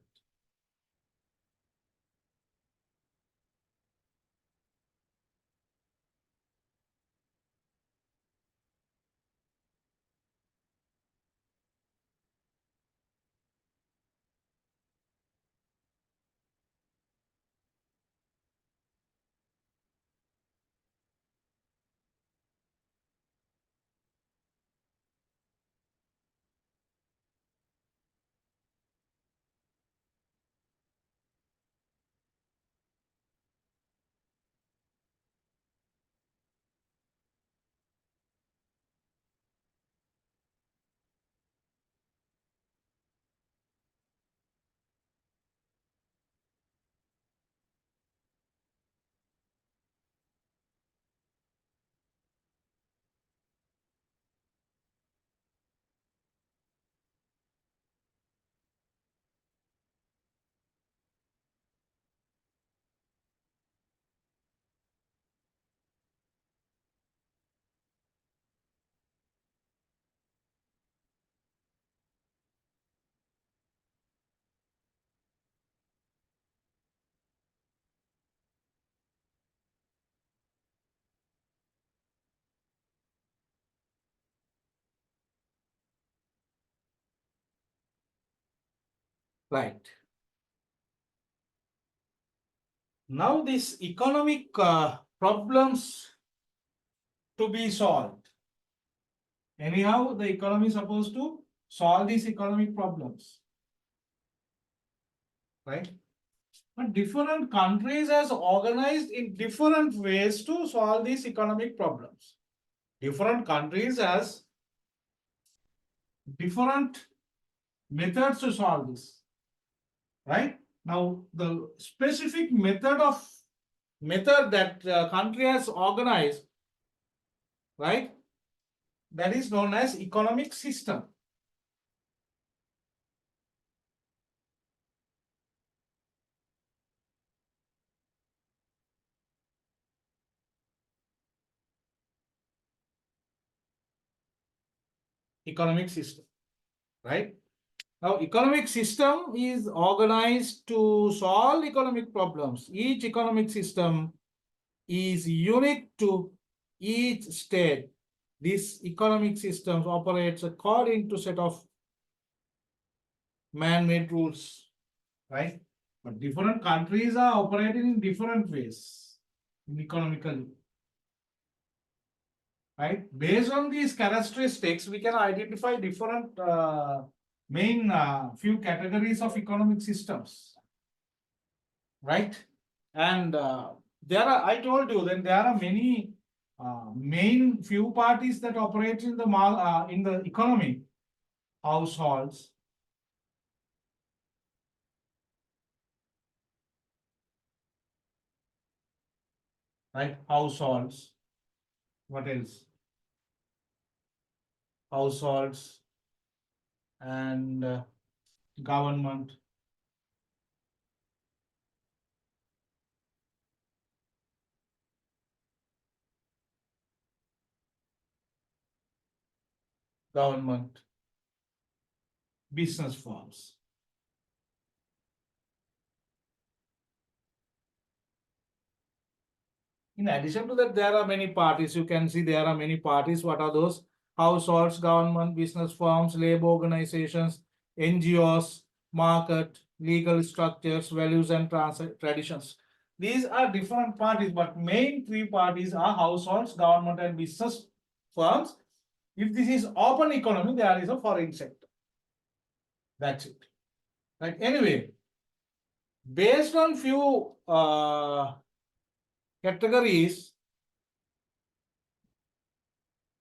Right. Now these economic problems to be solved. Anyhow, the economy is supposed to solve these economic problems. Right? But different countries has organized in different ways to solve these economic problems. Different countries has different methods to solve this. Right? Now, the specific method that country has organized, right? That is known as economic system. Economic system, right? Now, economic system is organized to solve economic problems. Each economic system is unique to each state. This economic system operates according to set of man-made rules, right? But different countries are operating in different ways in economically. Right? Based on these characteristics, we can identify different main few categories of economic systems. Right? And I told you that there are many main few parties that operate in the economy. Households, right? Households. What else? Households and government. Government, business firms. In addition to that, there are many parties. You can see there are many parties. What are those? Households, government, business firms, labor organizations, NGOs, market, legal structures, values, and traditions. These are different parties, but main three parties are households, government, and business firms. If this is open economy, there is a foreign sector. That's it. Right. Anyway, based on few categories,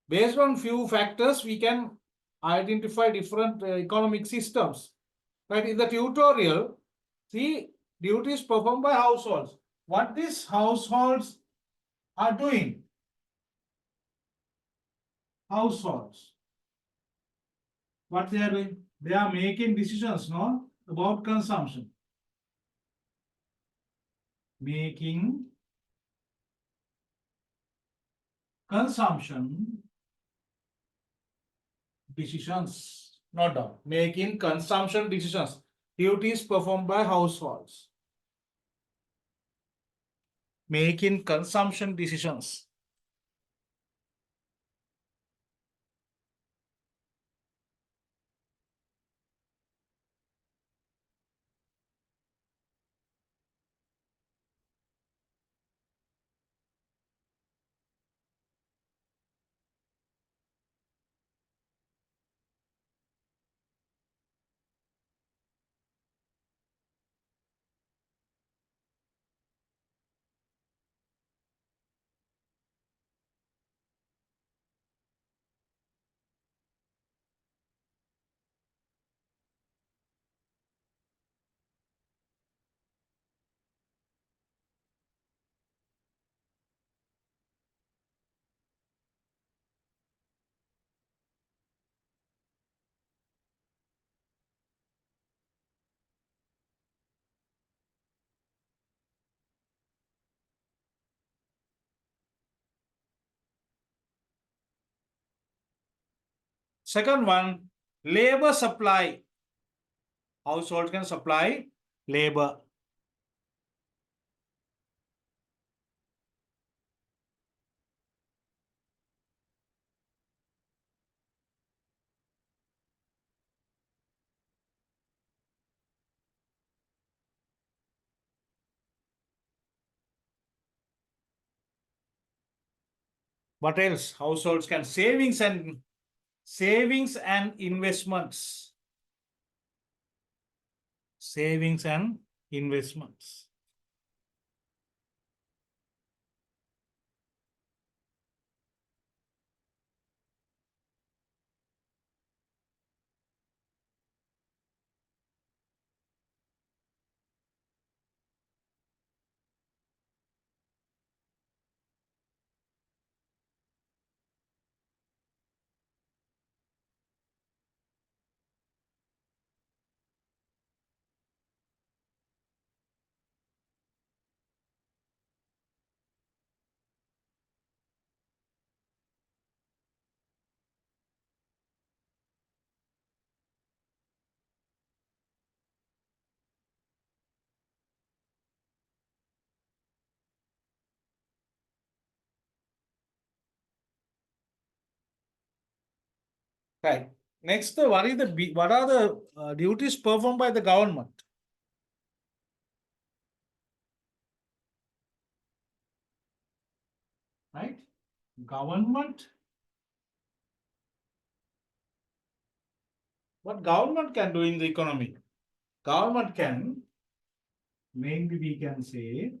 based on few factors, we can identify different economic systems. Right, in the tutorial, see, duties performed by households. What these households are doing? Households. What they are doing? They are making decisions, no, about consumption. Making consumption decisions. Not down. Making consumption decisions. Duties performed by households. Making consumption decisions. Second one, labor supply. Household can supply labor. What else? Households can savings and investments. Savings and investments. Right. Next, what are the duties performed by the government? Right? Government. What government can do in the economy? Government can, mainly we can say,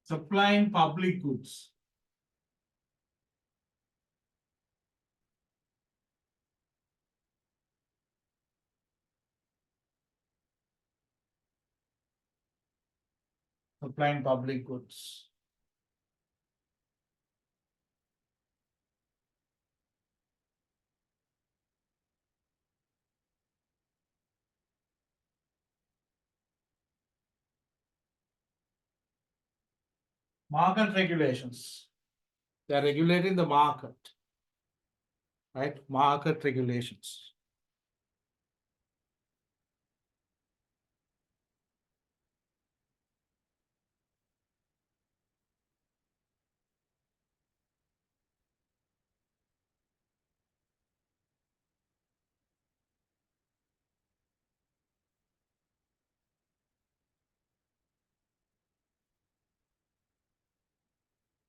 supplying public goods. Supplying public goods. Market regulations. They are regulating the market. Right? Market regulations.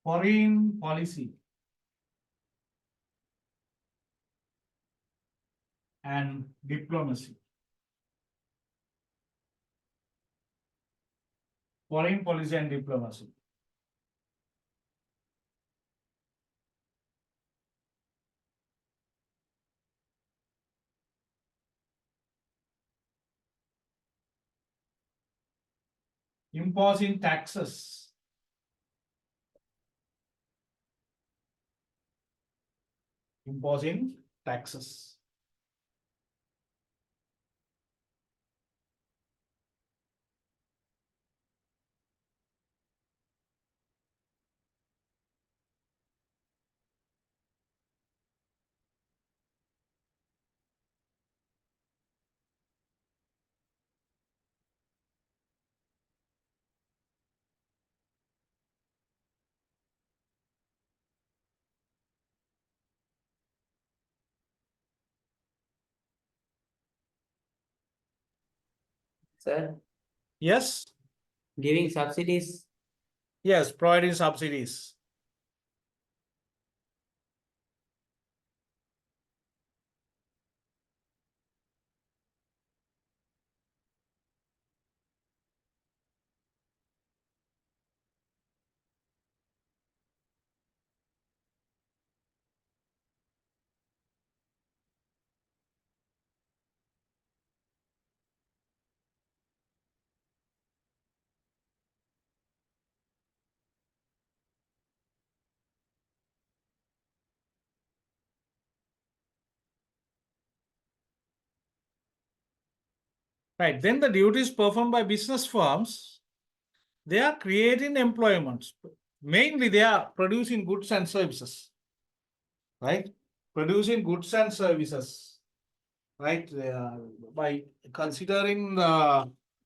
foreign policy and diplomacy. Foreign policy and diplomacy. Imposing taxes. Imposing taxes. Sir, Yes. giving subsidies. Yes, providing subsidies. Right. Then the duties performed by business firms, they are creating employment. Mainly they are producing goods and services. Right? Producing goods and services. Right? By considering the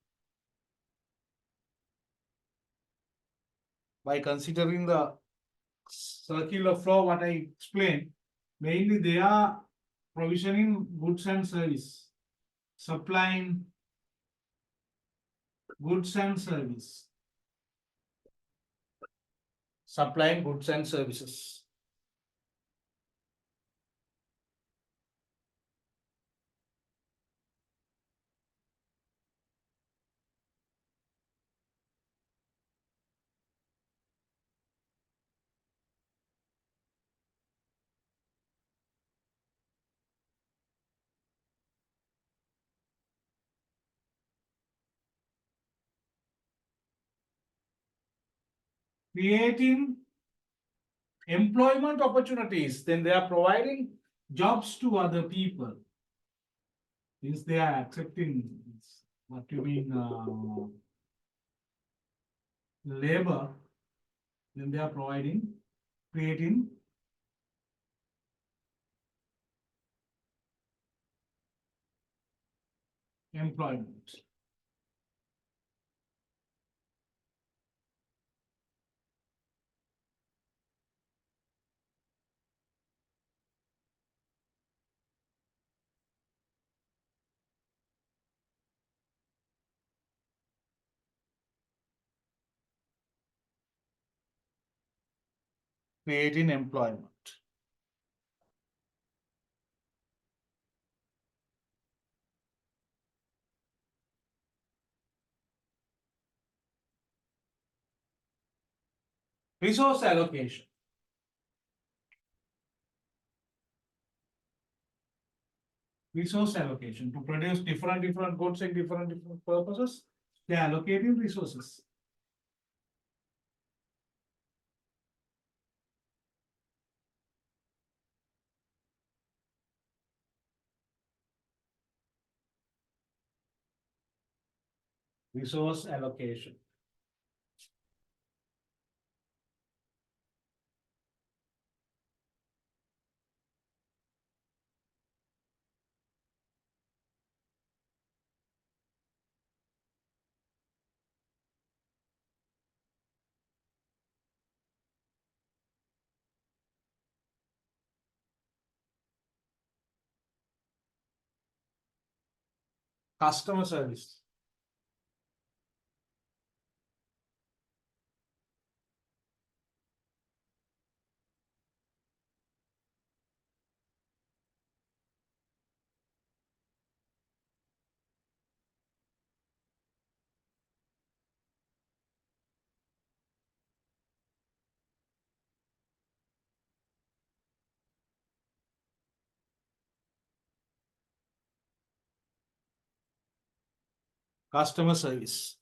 circular flow, what I explained, mainly they are provisioning goods and service, supplying goods and service, supplying goods and services. Creating employment opportunities, then they are providing jobs to other people. Since they are accepting what you mean labor, then they are creating employment. Creating employment. Resource allocation. Resource allocation to produce different goods and different purposes. They are allocating resources. Resource allocation. Customer service. customer service.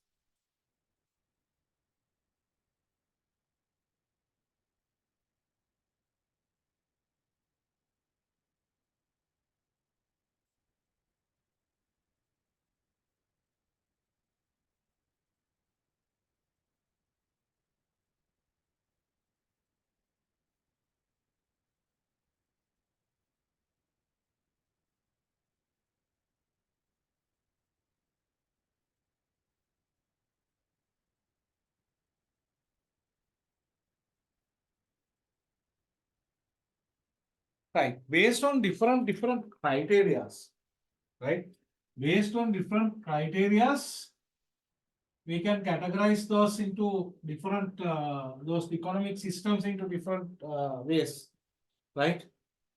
Right, based on different criterias, right? Based on different criterias, we can categorize those into different those economic systems into different ways, right?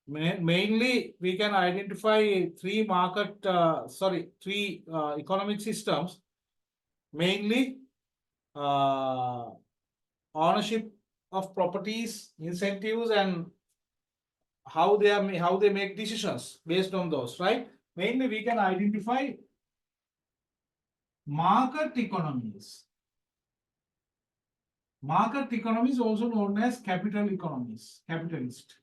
Mainly, we can identify three economic systems. Mainly, ownership of properties, incentives, and how they make decisions based on those, right? Mainly, we can identify market economies. Market economies also known as capital economies, capitalist,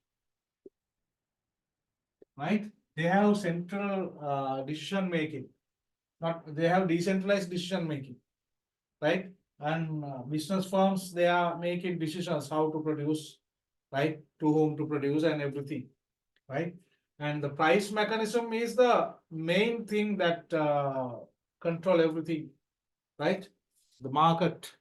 right? They have central decision making, not they have decentralized decision making, right? And business firms, they are making decisions how to produce, right? To whom to produce and everything, right? And the price mechanism is the main thing that control everything, right? The market,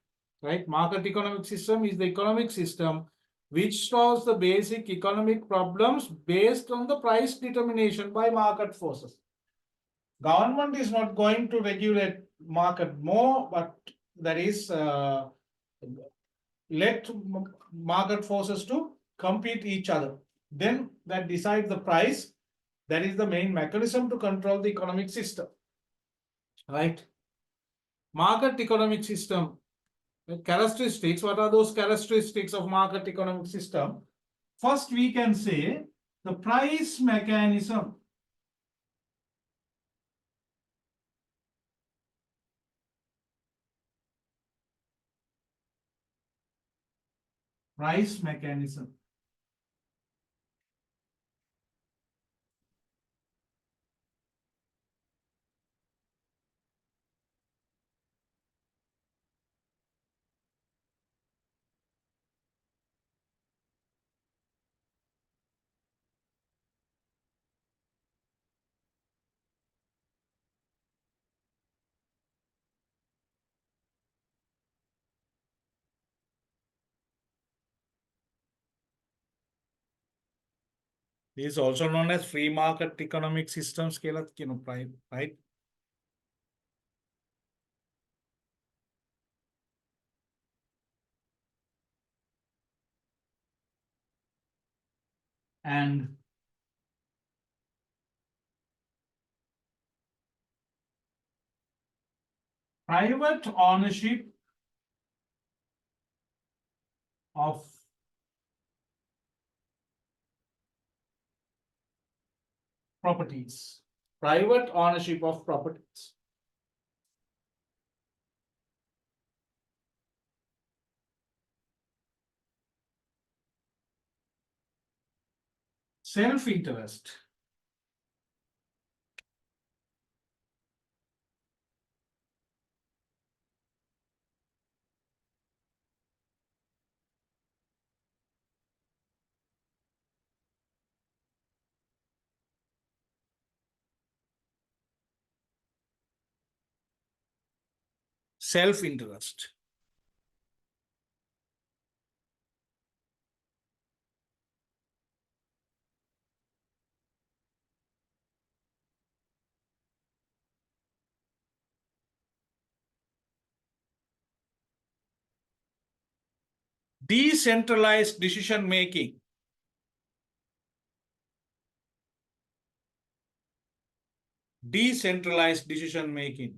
right? Market economic system is the economic system which solves the basic economic problems based on the price determination by market forces. Government is not going to regulate market more, but that is let market forces to compete each other. Then that decides the price. That is the main mechanism to control the economic system, right? Market economic system characteristics. What are those characteristics of market economic system? First, we can say the price mechanism. Price mechanism. This is also known as free market economic system scale, right? And private ownership of properties. Private ownership of properties. Self-interest. Self-interest. Decentralized decision making. Decentralized decision making.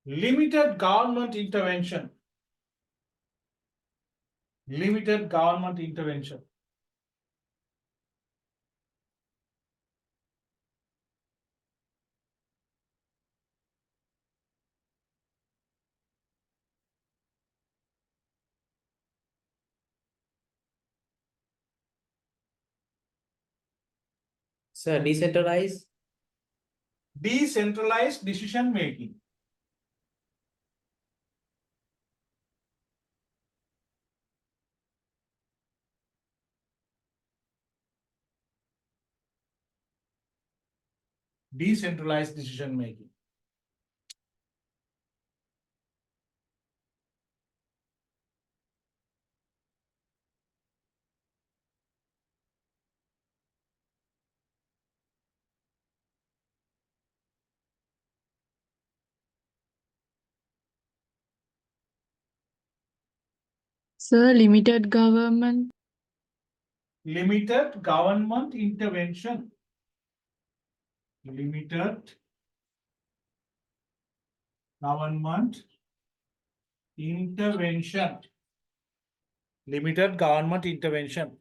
Limited government intervention. Limited government intervention. Sir, decentralized. Decentralized decision making. Decentralized decision making. Sir, limited government. Limited government intervention. Limited government intervention. Limited government intervention.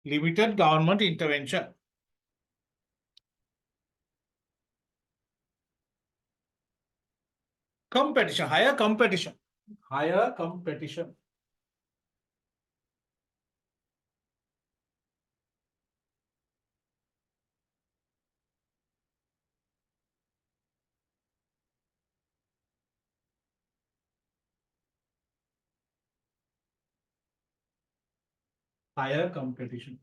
Limited government intervention. Competition, higher competition. Higher competition. Higher competition.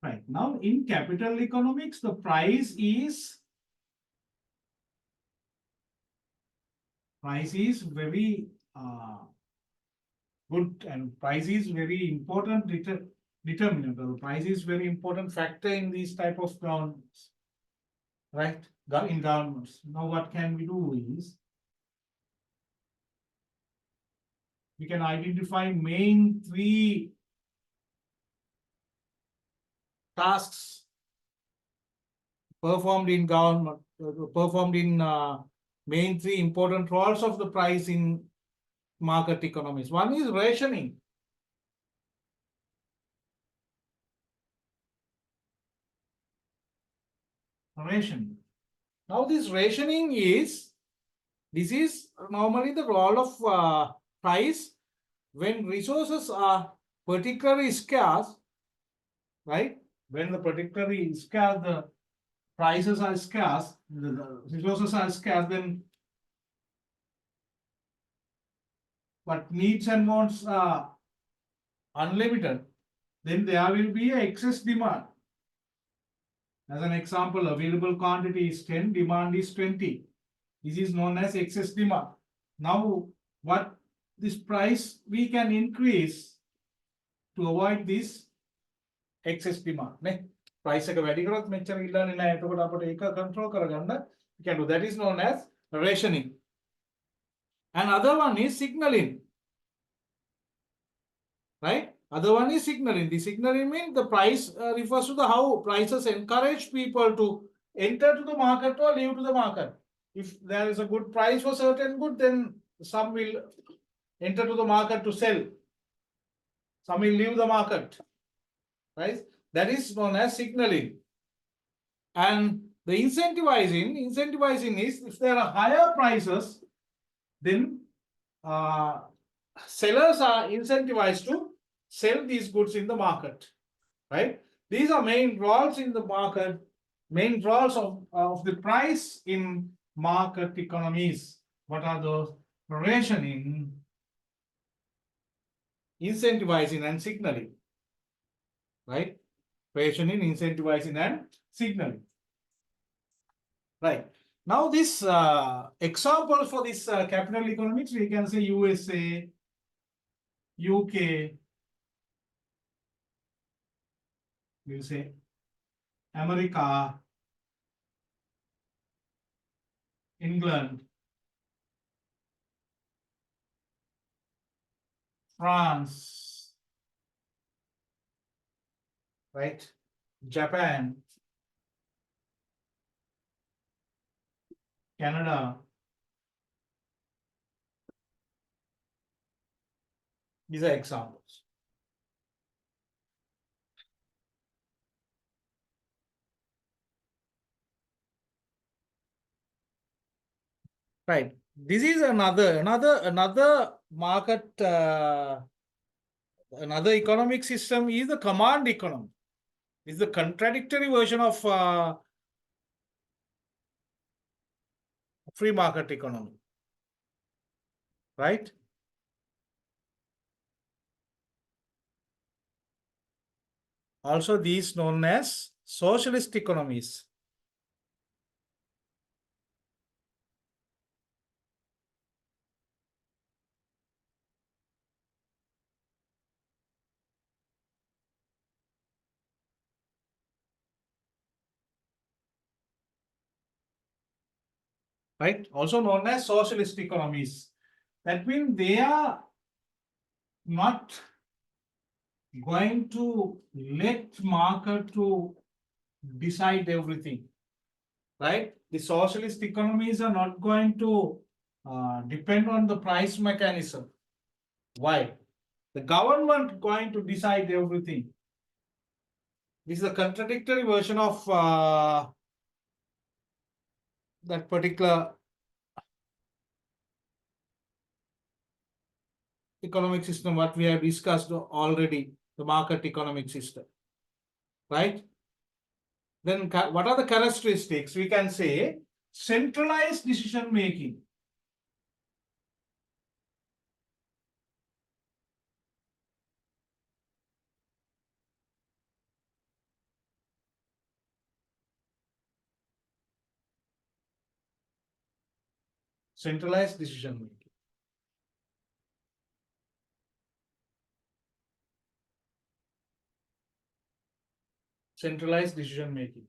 Right. Now in capital economics, the price is very good, and price is very important determinant. The price is very important factor in these type of governments. Right? In governments. Now what can we do is we can identify main three tasks performed in government, performed in main three important roles of the price in market economies. One is rationing. Rationing. Now this rationing is, this is normally the role of price when resources are particularly scarce, right? When the particularly scarce, the prices are scarce, the resources are scarce, then but needs and wants are unlimited, then there will be a excess demand. As an example, available quantity is 10, demand is 20. This is known as excess demand. Now, what this price we can increase to avoid this excess demand. Price එක වැඩි කරොත් මෙච්චර ඉල්ලන්නේ නැහැ. එතකොට අපිට ඒක control කරගන්න we can do. That is known as rationing. And other one is signaling. Right? Other one is signaling. The signaling means the price refers to the how prices encourage people to enter to the market or leave to the market. If there is a good price for certain good, then some will enter to the market to sell. Some will leave the market. Right? That is known as signaling. And The incentivizing is if there are higher prices, then sellers are incentivized to sell these goods in the market, right? These are main roles in the market, main roles of the price in market economies. What are those? Rationing, incentivizing and signaling, right? Rationing, incentivizing and signaling. Right. Now this example for this capital economics, we can say USA, UK, we'll say America, England, France, right? Japan, Canada. These are examples. Right. This is another market, another economic system is the command economy. This is the contradictory version of free market economy, right? Also, these known as socialist economies. Right? Also known as socialist economies. That means they are not going to let market to decide everything. Right? The socialist economies are not going to depend on the price mechanism. Why? The government going to decide everything. This is a contradictory version of that particular economic system what we have discussed already, the market economic system, right? Then what are the characteristics? We can say centralized decision making. Centralized decision making. Centralized decision making.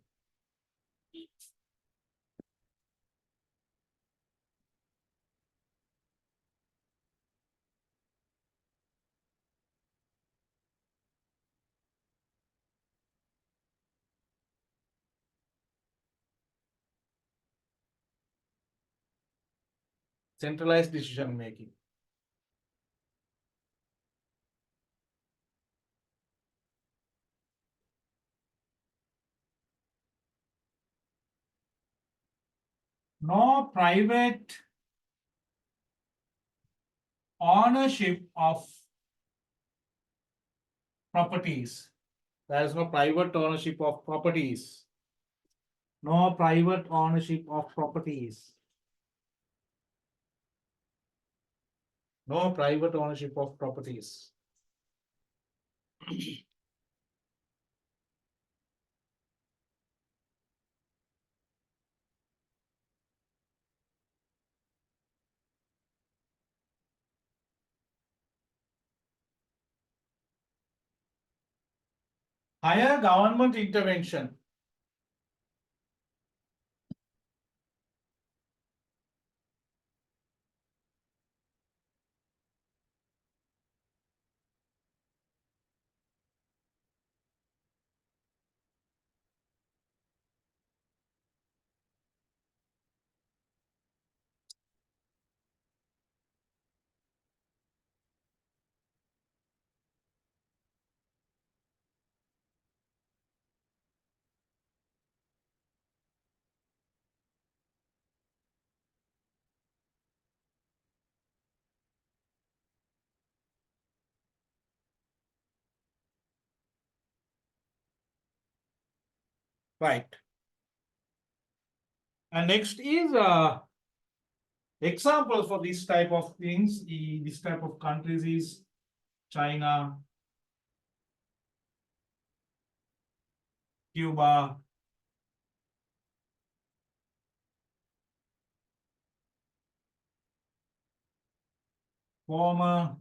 Centralized decision making. No private ownership of properties. There is no private ownership of properties. No private ownership of properties. No private ownership of properties. Higher government intervention. Right. And next is examples for this type of things. This type of countries is China, Cuba, former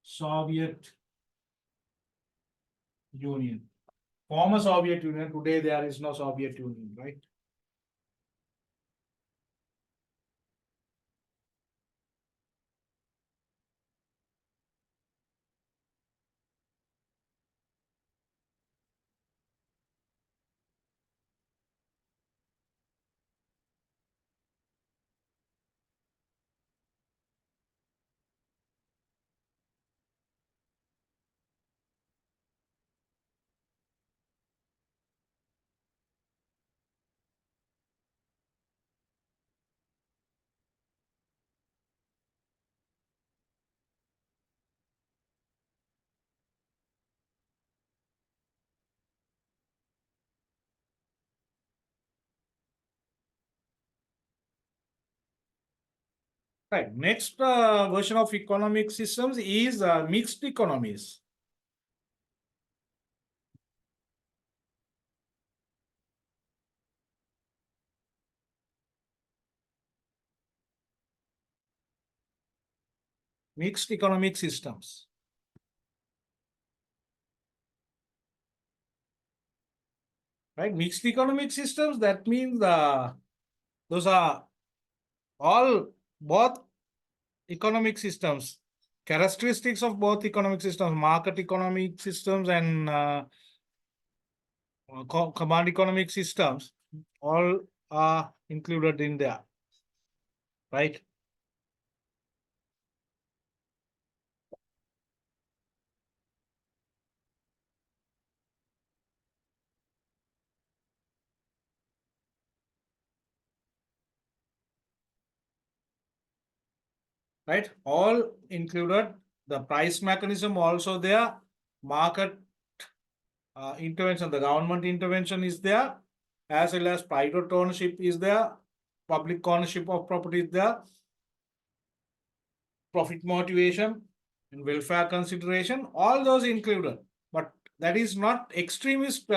Soviet Union. Former Soviet Union, today there is no Soviet Union, right? Right. Next version of economic systems is mixed economies. Mixed economic systems. Right. Mixed economic systems, that means those are all both economic systems, characteristics of both economic systems, market economic systems and command economic systems, all are included in there, right? Right, all included. The price mechanism also there, market intervention, the government intervention is there, as well as private ownership is there, public ownership of property is there, profit motivation and welfare consideration, all those included. But that is not extremist,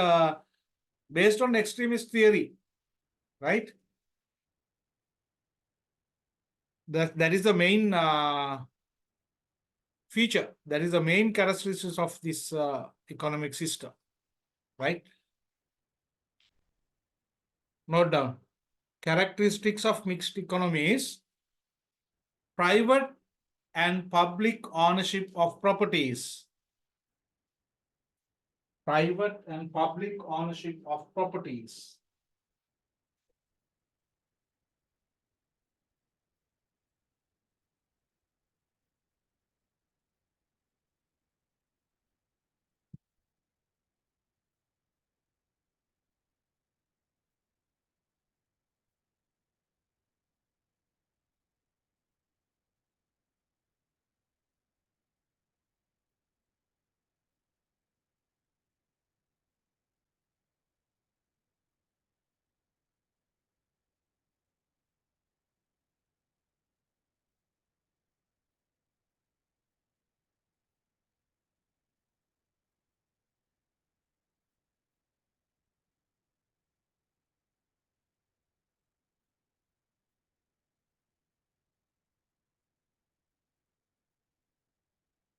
based on extremist theory, right? That is the main feature. That is the main characteristics of this economic system, right? Note down. Characteristics of mixed economies: private and public ownership of properties. Private and public ownership of properties.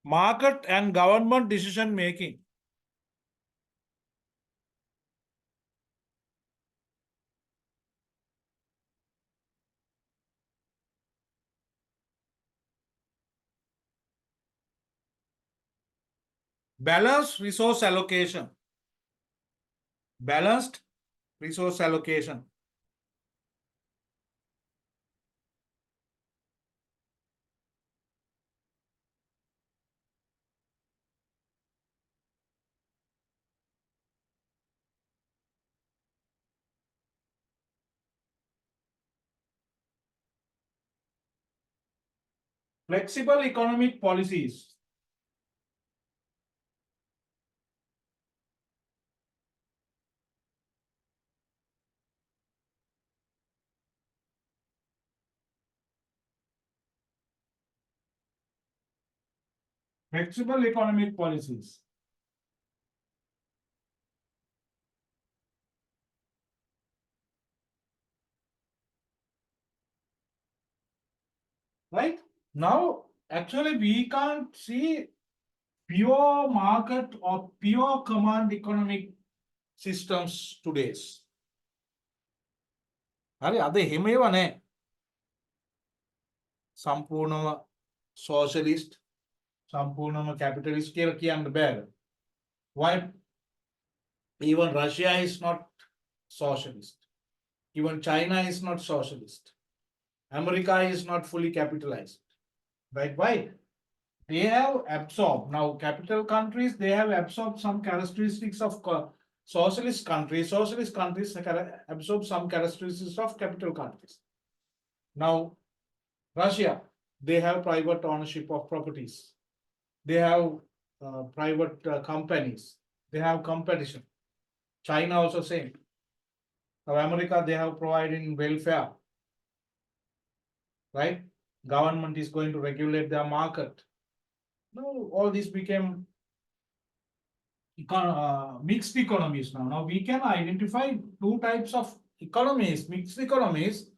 Market and government decision making. Balanced resource allocation. Balanced resource allocation. Flexible economic policies. Flexible economic policies. Right? Now, actually, we can't see pure market or pure command economic systems today's. හරි අද එහෙම ඒවා නැහැ. සම්පූර්ණව socialist, සම්පූර්ණව capitalist කියලා කියන්න බෑ. Why? Even Russia is not socialist. Even China is not socialist. America is not fully capitalized. Right? Why? They have absorbed, now capital countries, they have absorbed some characteristics of socialist countries. Socialist countries absorb some characteristics of capital countries. Now, Russia, they have private ownership of properties. They have private companies. They have competition. China also same. Now, America, they have providing welfare. Right? Government is going to regulate their market. Now, all this became mixed economies now. Now we can identify two types of economies, mixed economies,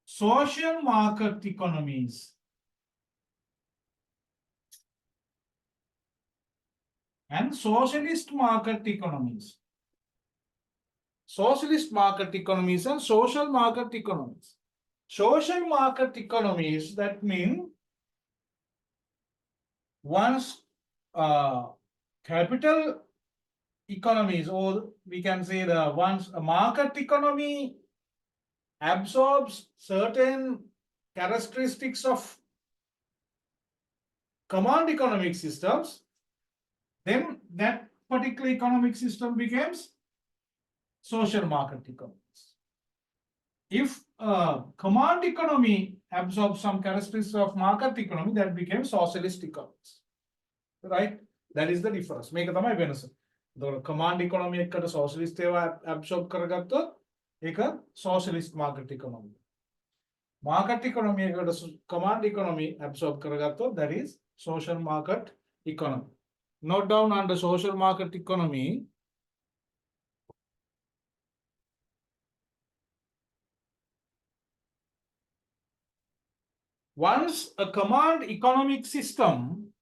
social market economies. And socialist market economies. Socialist market economies and social market economies. Social market economies, that mean once capital economies, or we can say the once a market economy absorbs certain characteristics of command economic systems, then that particular economic system becomes social market economies. If command economy absorbs some characteristics of market economy, that becomes socialist economies. Right? That is the difference. මේක තමයි වෙනස. එතකොට command economy එකට socialist ඒවා absorb කරගත්තොත් ඒක socialist market economy. Market economy එකට command economy absorb කරගත්තොත් that is social market economy. Note down under social market economy. Once a command economic system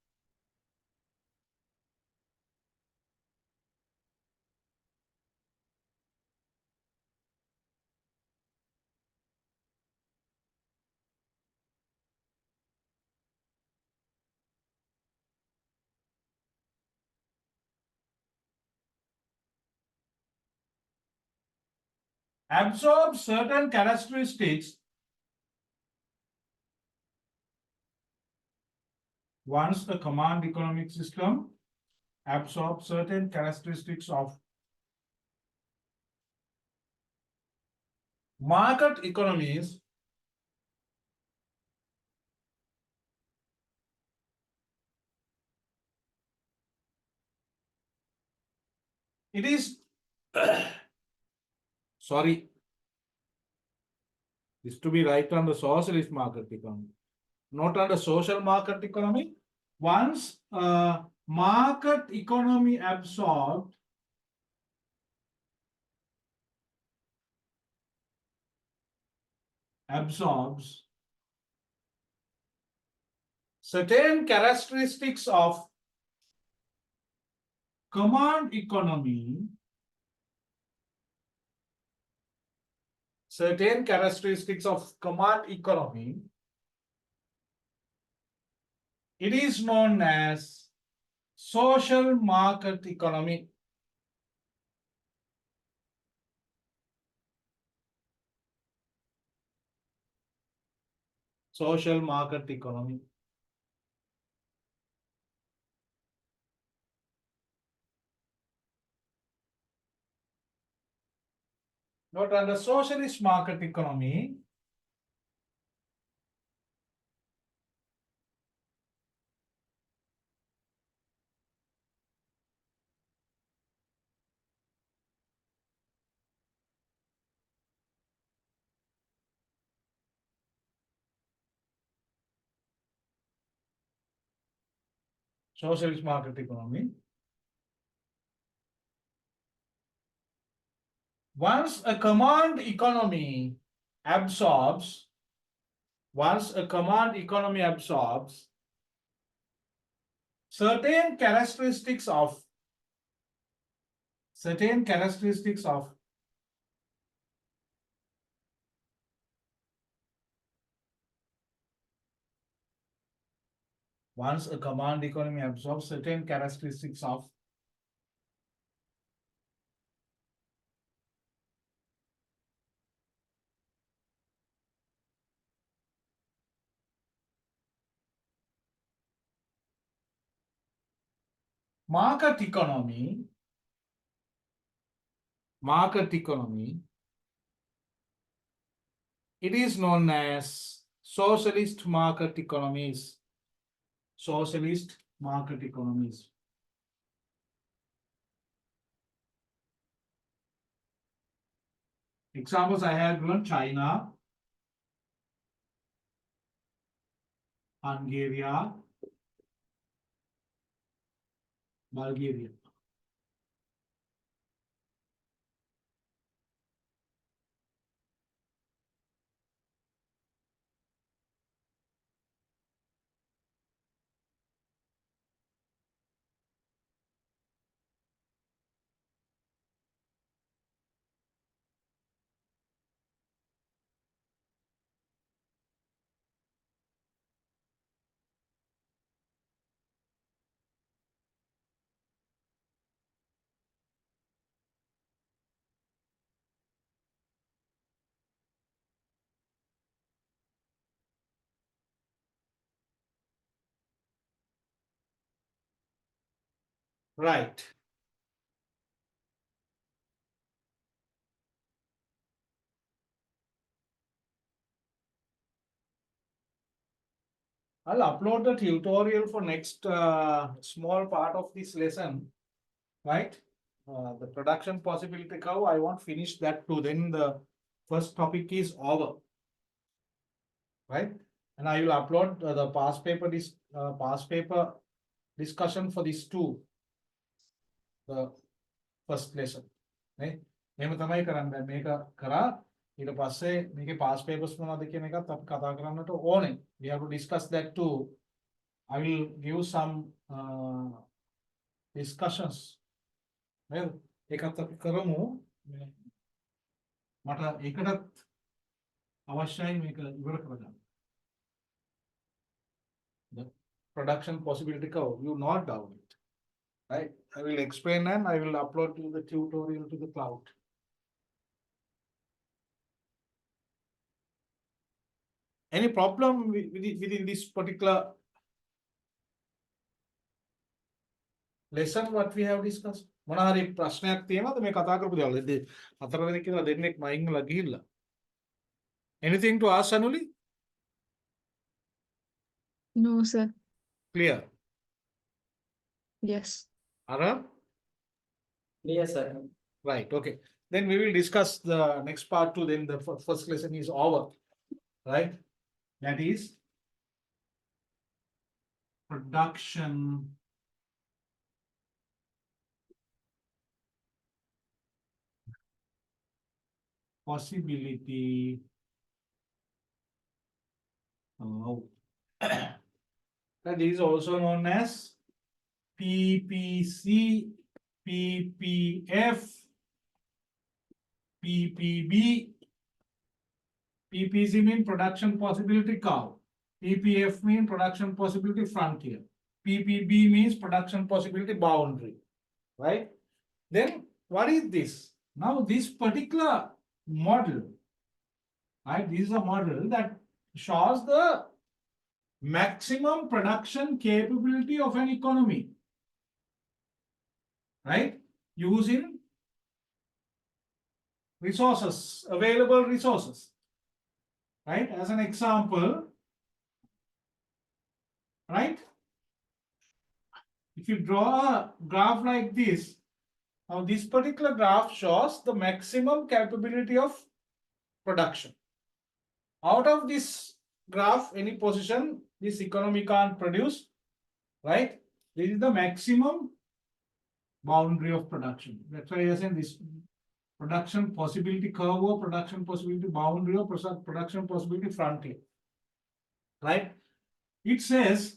absorbs certain characteristics, once the command economic system absorbs certain characteristics of market economies, it is sorry, this to be right on the socialist market economy, not on the social market economy. Once market economy absorbs certain characteristics of command economy, certain characteristics of command economy, it is known as social market economy. Social market economy. Note under socialist market economy, Socialist market economy. Once a command economy absorbs certain characteristics of market economy, it is known as socialist market economies. Socialist market economies. Examples I have given: China, Hungary, Bulgaria. Right. I'll upload the tutorial for next small part of this lesson, right? The production possibility curve, I won't finish that too. Then the first topic is over, right? And I will upload the past paper discussion for this too, the first lesson. Right? එහෙම තමයි කරන්න මේක කරා ඊට පස්සේ මේකේ past papers මොනවද කියන එකත් අපි කතා කරන්නට ඕනේ. We have to discuss that too. I will give some discussions. නේද? ඒකත් අපි කරමු. මට ඒකටත් අවශ්‍යයි මේක ඉවර කරගන්න. The production possibility curve, you note down it. Right? I will explain and I will upload to the tutorial to the cloud. Any problem within this particular lesson what we have discussed? මොන හරි ප්‍රශ්නයක් තියෙනවද මේ කතා කරපු දේවල්? හතරවෙනි කියලා දෙන්නෙක් මයින් වල ගිහිල්ලා. Anything to ask, Anuli? No, sir. Clear? Yes. Ara? Yes, sir. Right, okay. Then we will discuss the next part too. Then the first lesson is over, right? That is production possibility. That is also known as PPC, PPF, PPB. PPC means production possibility curve. PPF means production possibility frontier. PPB means production possibility boundary. Right? Then what is this? Now this particular model, right? This is a model that shows the maximum production capability of an economy, right? Using resources, available resources, right? As an example, right? If you draw a graph like this, now this particular graph shows the maximum capability of production. Out of this graph, any position, this economy can't produce, right? This is the maximum boundary of production. That's why I saying this production possibility curve or production possibility boundary or production possibility frontier. Right? It says,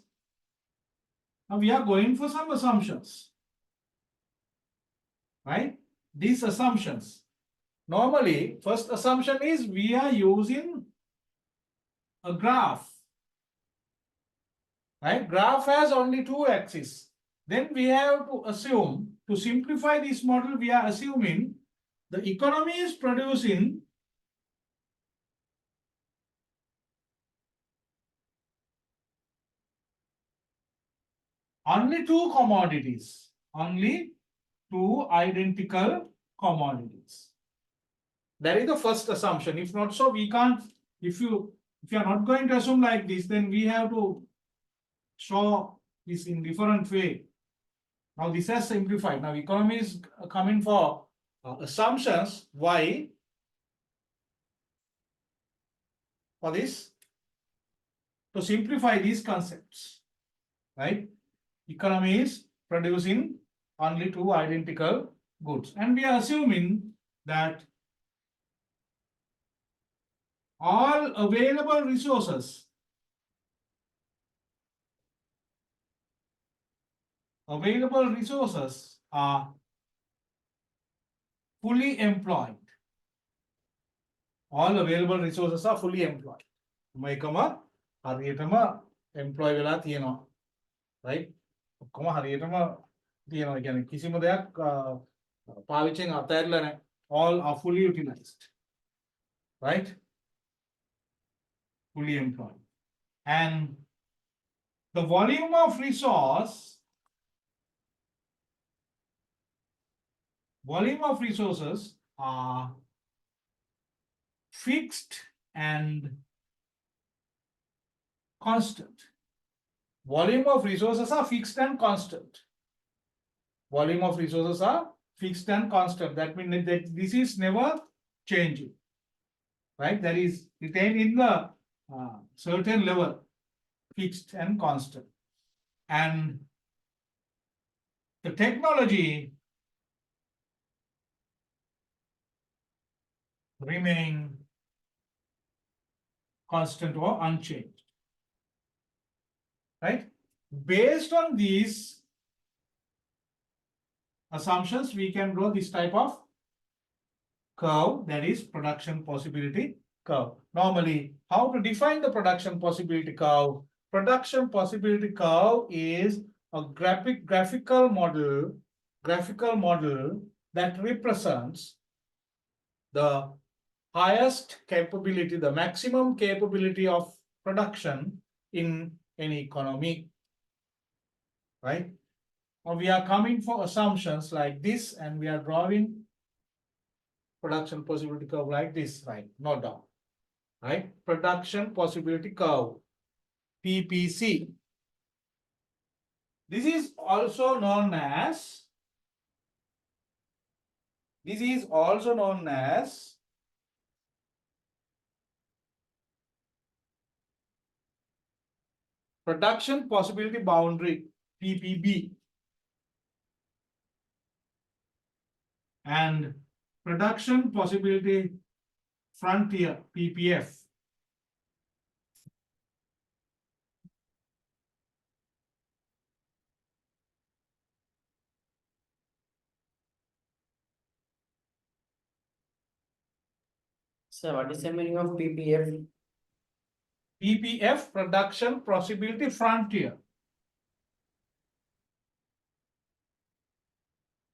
now we are going for some assumptions. Right? These assumptions. Normally, first assumption is we are using a graph. Right? Graph has only two axes. Then we have to assume, to simplify this model, we are assuming the economy is producing only two commodities, only two identical commodities. That is the first assumption. If not so, we can't, if you are not going to assume like this, then we have to show this in different way. Now this has simplified. Now economy is coming for assumptions. Why? For this, to simplify these concepts, right? Economy is producing only two identical goods, and we are assuming that all available resources are fully employed. All available resources are fully employed. මේකම හරියටම employ වෙලා තියෙනවා. Right? ඔක්කොම හරියටම තියෙනවා. කියන්නේ කිසිම දෙයක් පාවිච්චියෙන් අතහැරලා නැහැ. All are fully utilized. Right? Fully employed. And the volume of resources are fixed and constant. Volume of resources are fixed and constant. Volume of resources are fixed and constant. That means that this is never changing. Right? That is retained in the certain level, fixed and constant. And the technology remain constant or unchanged. Right? Based on these assumptions, we can draw this type of curve, that is production possibility curve. Normally, how to define the production possibility curve? Production possibility curve is a graphical model that represents the highest capability, the maximum capability of production in any economy. Right? Now we are coming for assumptions like this, and we are drawing production possibility curve like this, right? No doubt. Right? Production possibility curve, PPC. This is also known as production possibility boundary, PPB, and production possibility frontier, PPF. Sir, what is the meaning of PPF? PPF, production possibility frontier.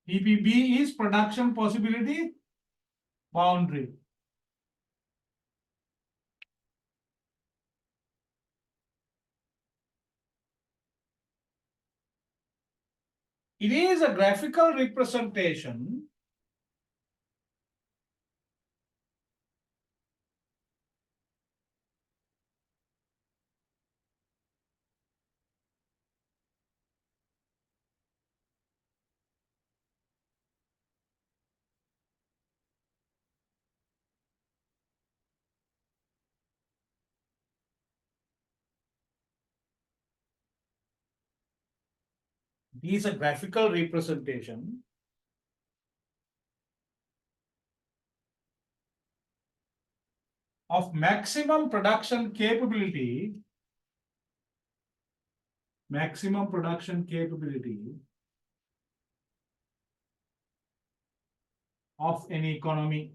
PPB is production possibility boundary. It is a graphical representation It is a graphical representation of maximum production capability of an economy.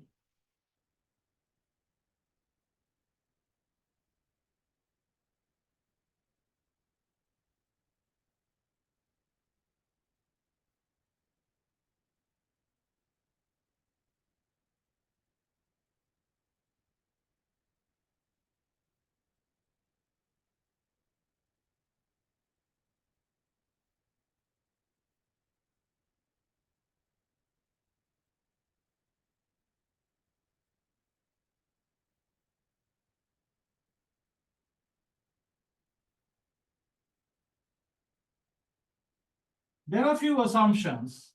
There are few assumptions.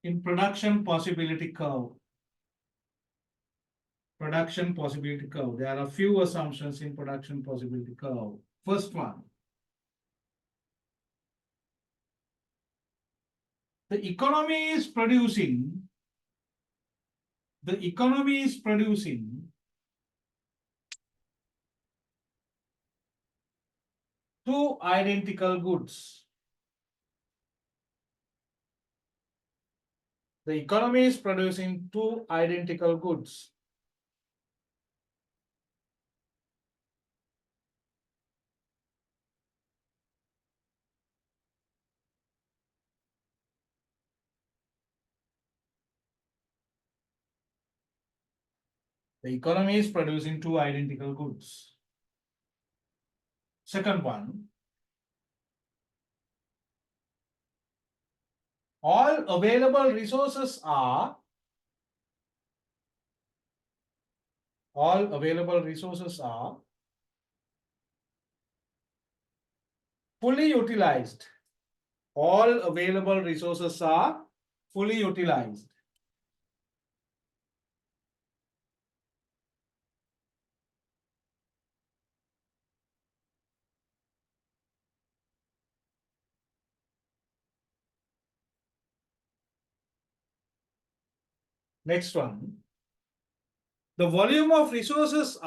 In production possibility curve. There are few assumptions in production possibility curve. First one. The economy is producing two identical goods. The economy is producing two identical goods. The economy is producing two identical goods. Second one, all available resources are fully utilized. All available resources are fully utilized. Next one, the volume of resources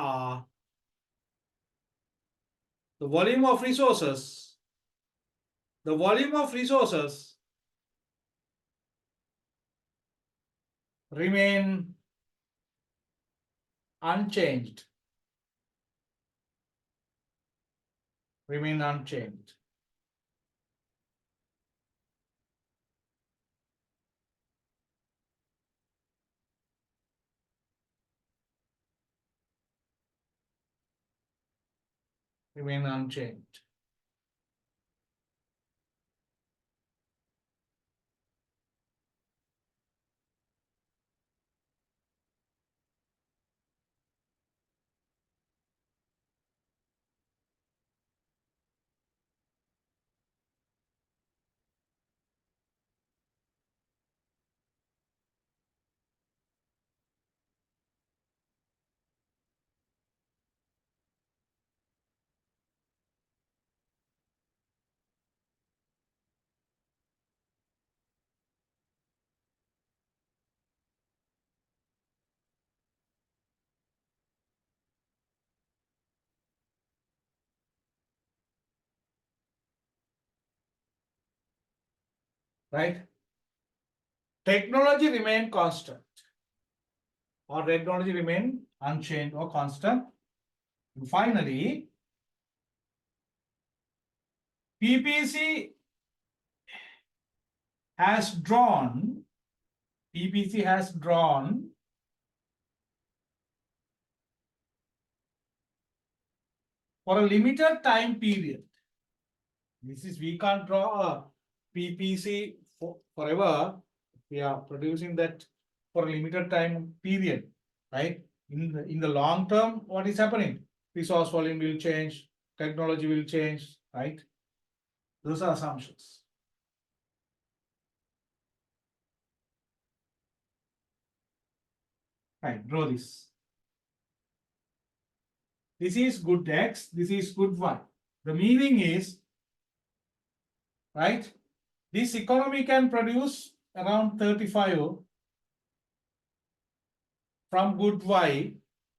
remain unchanged. Right? Technology remain constant, or technology remain unchanged or constant. And finally, PPC has drawn for a limited time period. This is, we can't draw a PPC forever. We are producing that for a limited time period, right? In the long term, what is happening? Resource volume will change, technology will change, right? Those are assumptions. Right, draw this. This is good X, this is good Y. The meaning is, right, this economy can produce around 35 from good Y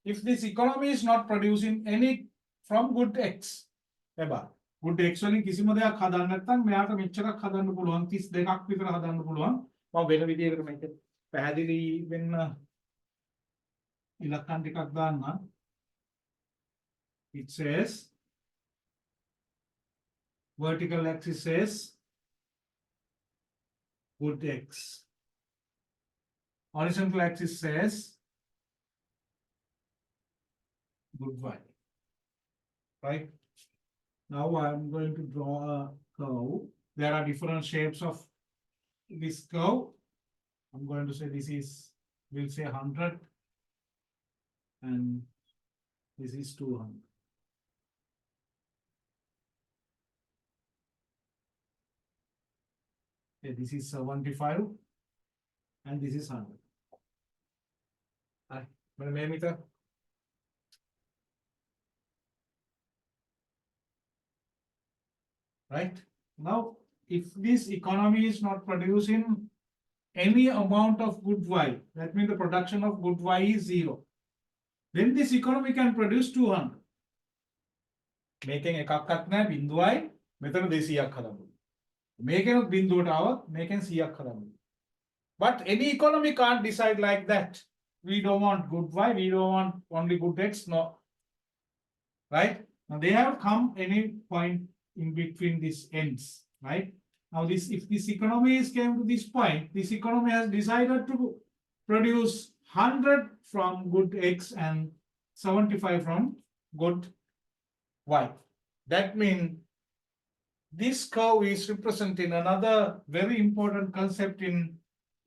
if this economy is not producing any from good X. එබා good X වලින් කිසිම දෙයක් හදන්න නැත්නම් මෙයාට මෙච්චරක් හදන්න පුළුවන් 32ක් විතර හදන්න පුළුවන්. මම වෙන විදිහකට මේක පැහැදිලි වෙන්න ඉලක්කම් ටිකක් දාන්න. It says vertical axis says good X. Horizontal axis says good Y. Right? Now I'm going to draw a curve. There are different shapes of this curve. I'm going to say this is, we'll say 100 and this is 200. Okay, this is 75 and this is 100. Millimeter. Right? Now, if this economy is not producing any amount of good Y, that means the production of good Y is 0. Then this economy can produce 200. Making එකක්වත් නැහැ බිඳුවයි මෙතන 200ක් හදමු. මේකෙනුත් බිඳුවට આવොත් මේකෙන් 100ක් හදමු. But any economy can't decide like that. We don't want good Y, we don't want only good X, no. Right? Now they have come any point in between these ends, right? Now this, if this economy is came to this point, this economy has decided to produce 100 from good X and 75 from good Y. That means this curve is representing another very important concept in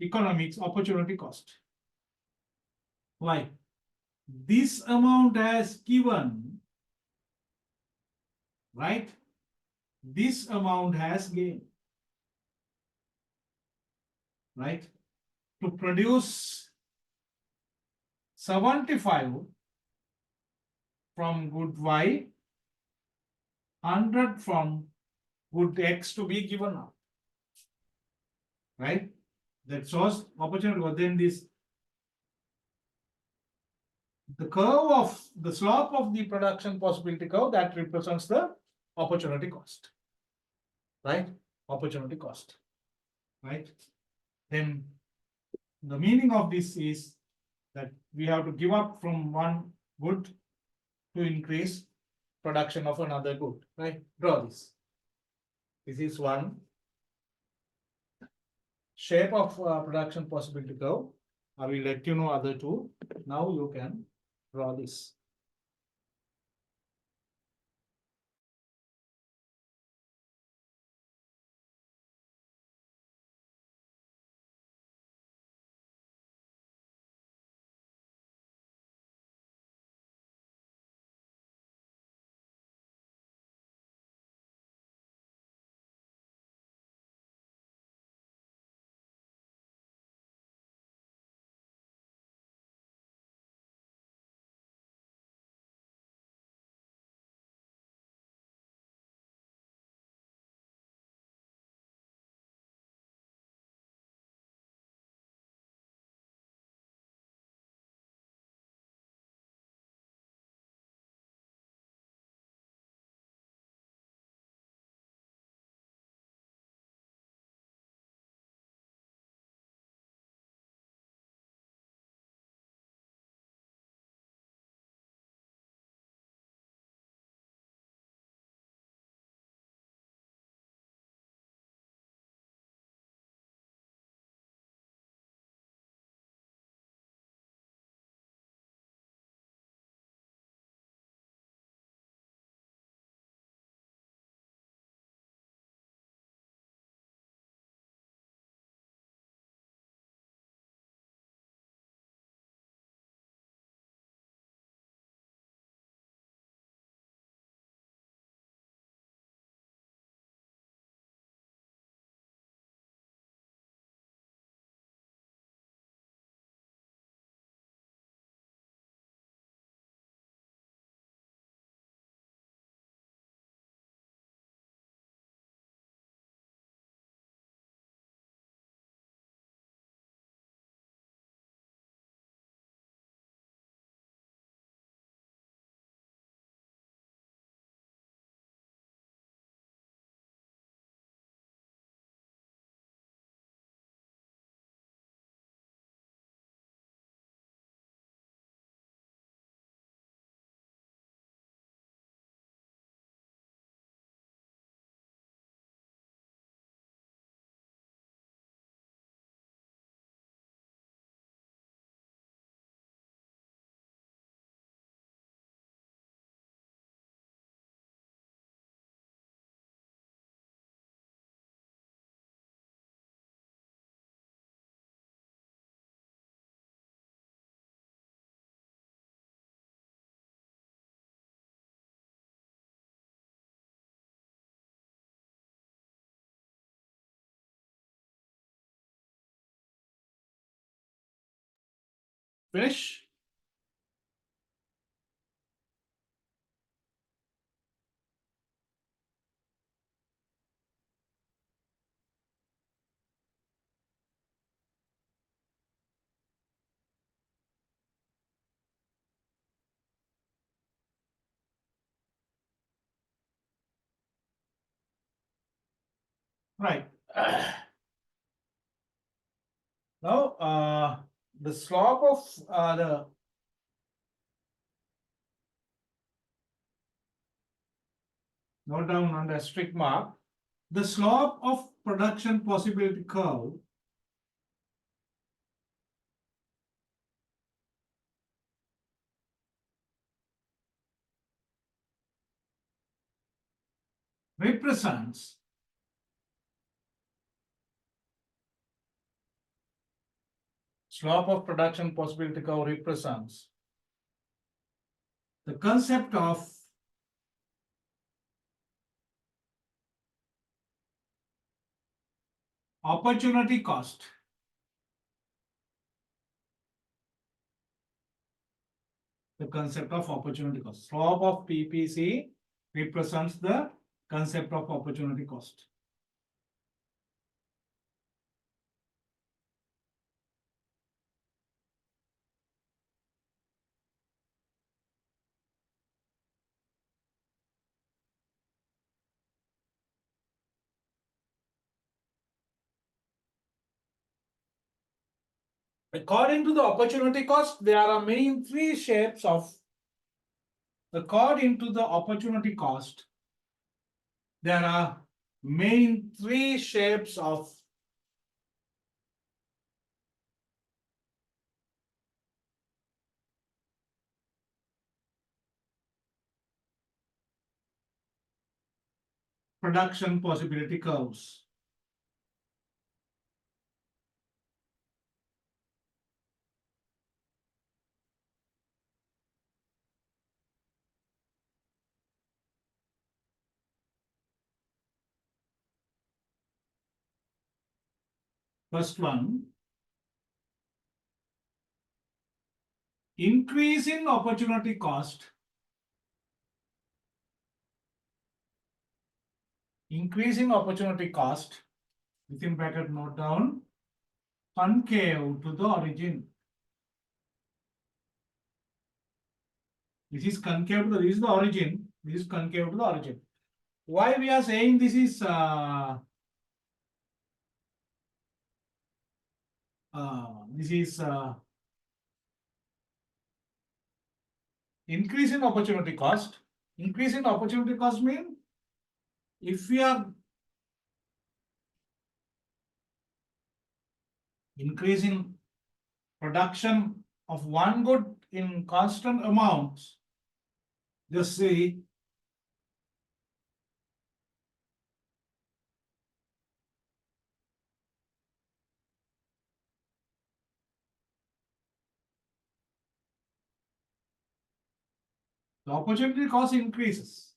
economics, opportunity cost. Why? This amount has given, right? This amount has gained, right? To produce 75 from good Y, 100 from good X to be given out, right? That shows opportunity. But then this, the curve of the slope of the production possibility curve, that represents the opportunity cost, right? Opportunity cost, right? Then the meaning of this is that we have to give up from one good to increase production of another good, right? Draw this. This is one shape of production possibility curve. I will let you know other two. Now you can draw this. Finish? Right. Now, the slope of the note down on the strict mark. The slope of production possibility curve represents slope of production possibility curve represents the concept of opportunity cost. The concept of opportunity cost. Slope of PPC represents the concept of opportunity cost. According to the opportunity cost, there are main three shapes of. According to the opportunity cost, there are main three shapes of production possibility curves. First one, increase in opportunity cost. Increase in opportunity cost, within bracket note down, concave to the origin. This is concave to the, this is the origin, this is concave to the origin. Why we are saying this is increase in opportunity cost. Increase in opportunity cost mean if we are increasing production of one good in constant amounts, just see the opportunity cost increases.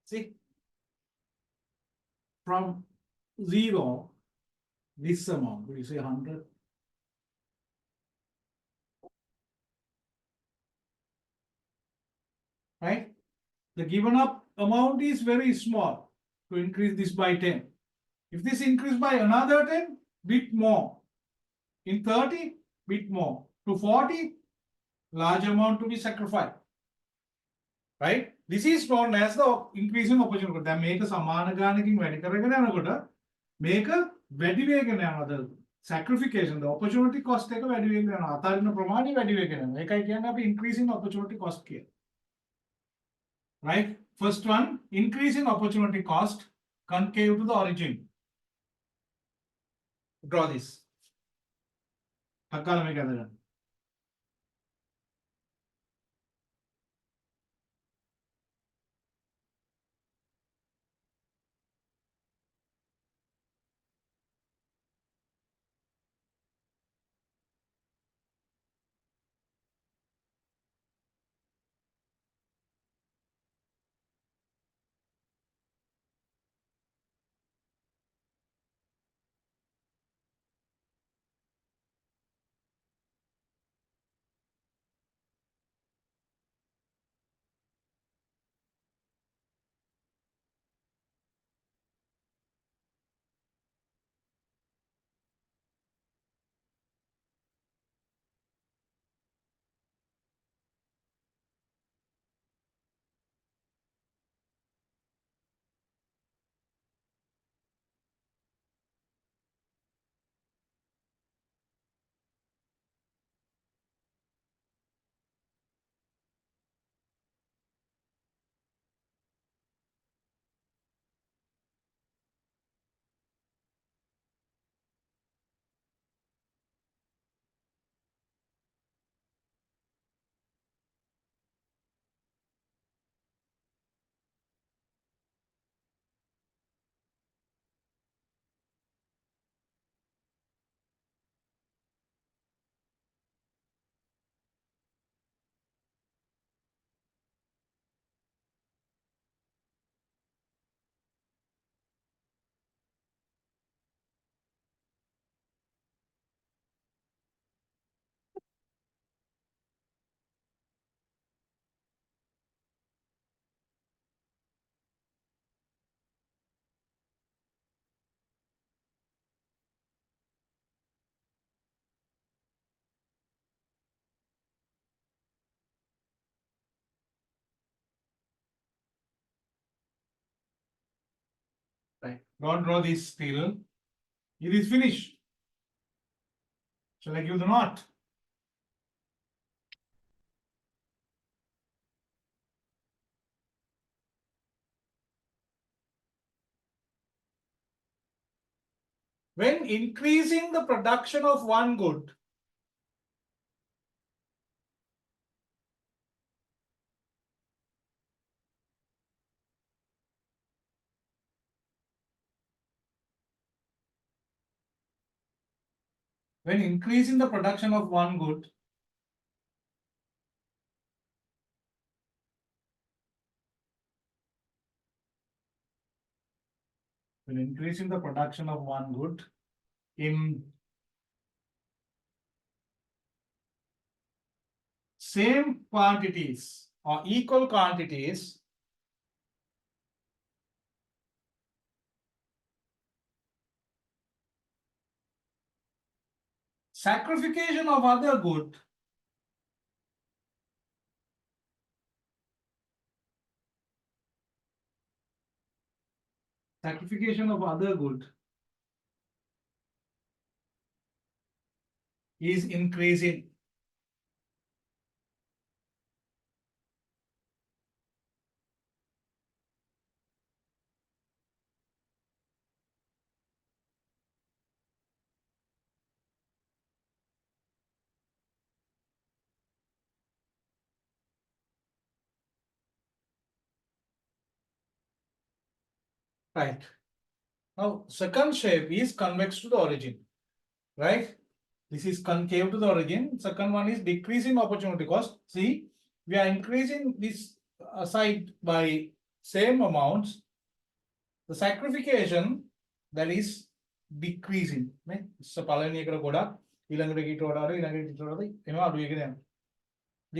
See, from zero, this amount, we say 100. Right? The given up amount is very small to increase this by 10. If this increase by another 10, bit more. In 30, bit more. To 40, large amount to be sacrificed. Right? This is known as the increase in opportunity. That make a samana ganakin වැඩි කරගෙන යනකොට මේක වැඩි වෙගෙන යනවා. Sacrification, the opportunity cost එක වැඩි වෙගෙන යනවා. අතාරින ප්‍රමාණය වැඩි වෙගෙන යනවා. ඒකයි කියන්නේ අපි increase in opportunity cost කියලා. Right? First one, increase in opportunity cost concave to the origin. Draw this. Hakala මේක අදගන්න. Right. Don't draw this still. It is finished. Shall I give the note? When increasing the production of one good, when increasing the production of one good, when increasing the production of one good in same quantities or equal quantities, sacrification of other good is increasing. Right. Now, second shape is convex to the origin, right? This is concave to the origin. Second one is decreasing opportunity cost. See, we are increasing this side by same amounts. The sacrification that is decreasing. This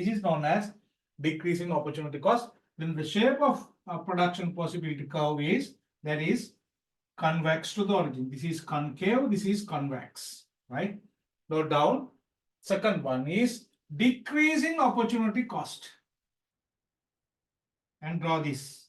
is known as decreasing opportunity cost. Then the shape of production possibility curve is that is convex to the origin. This is concave, this is convex, right? Note down. Second one is decreasing opportunity cost. And draw this.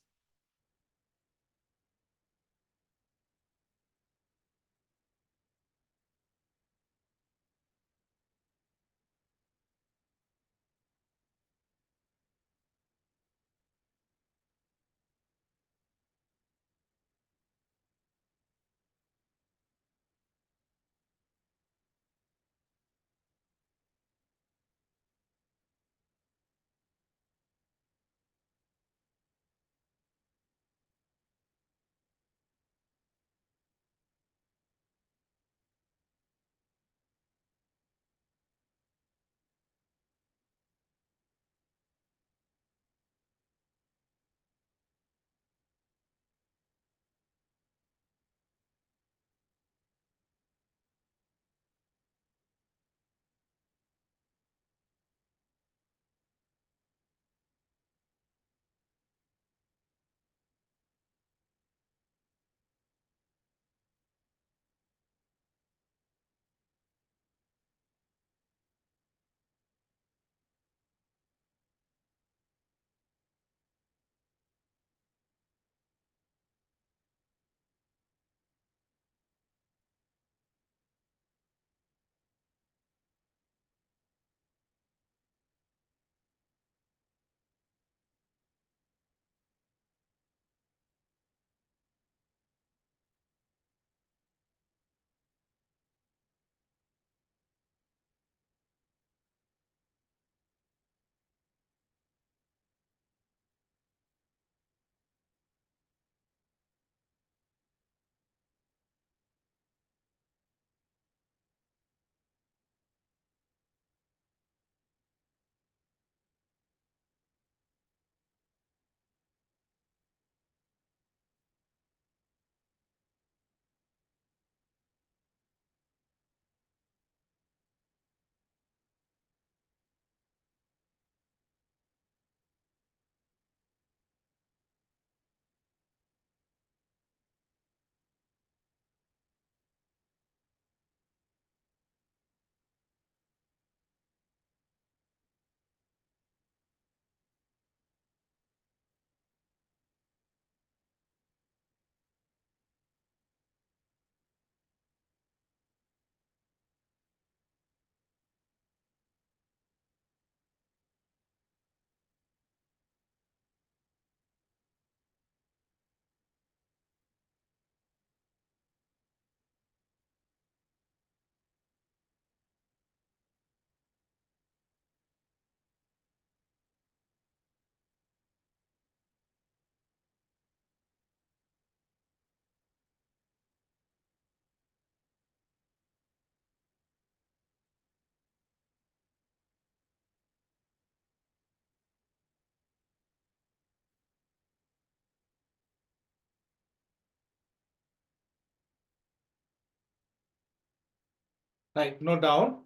Right, note down.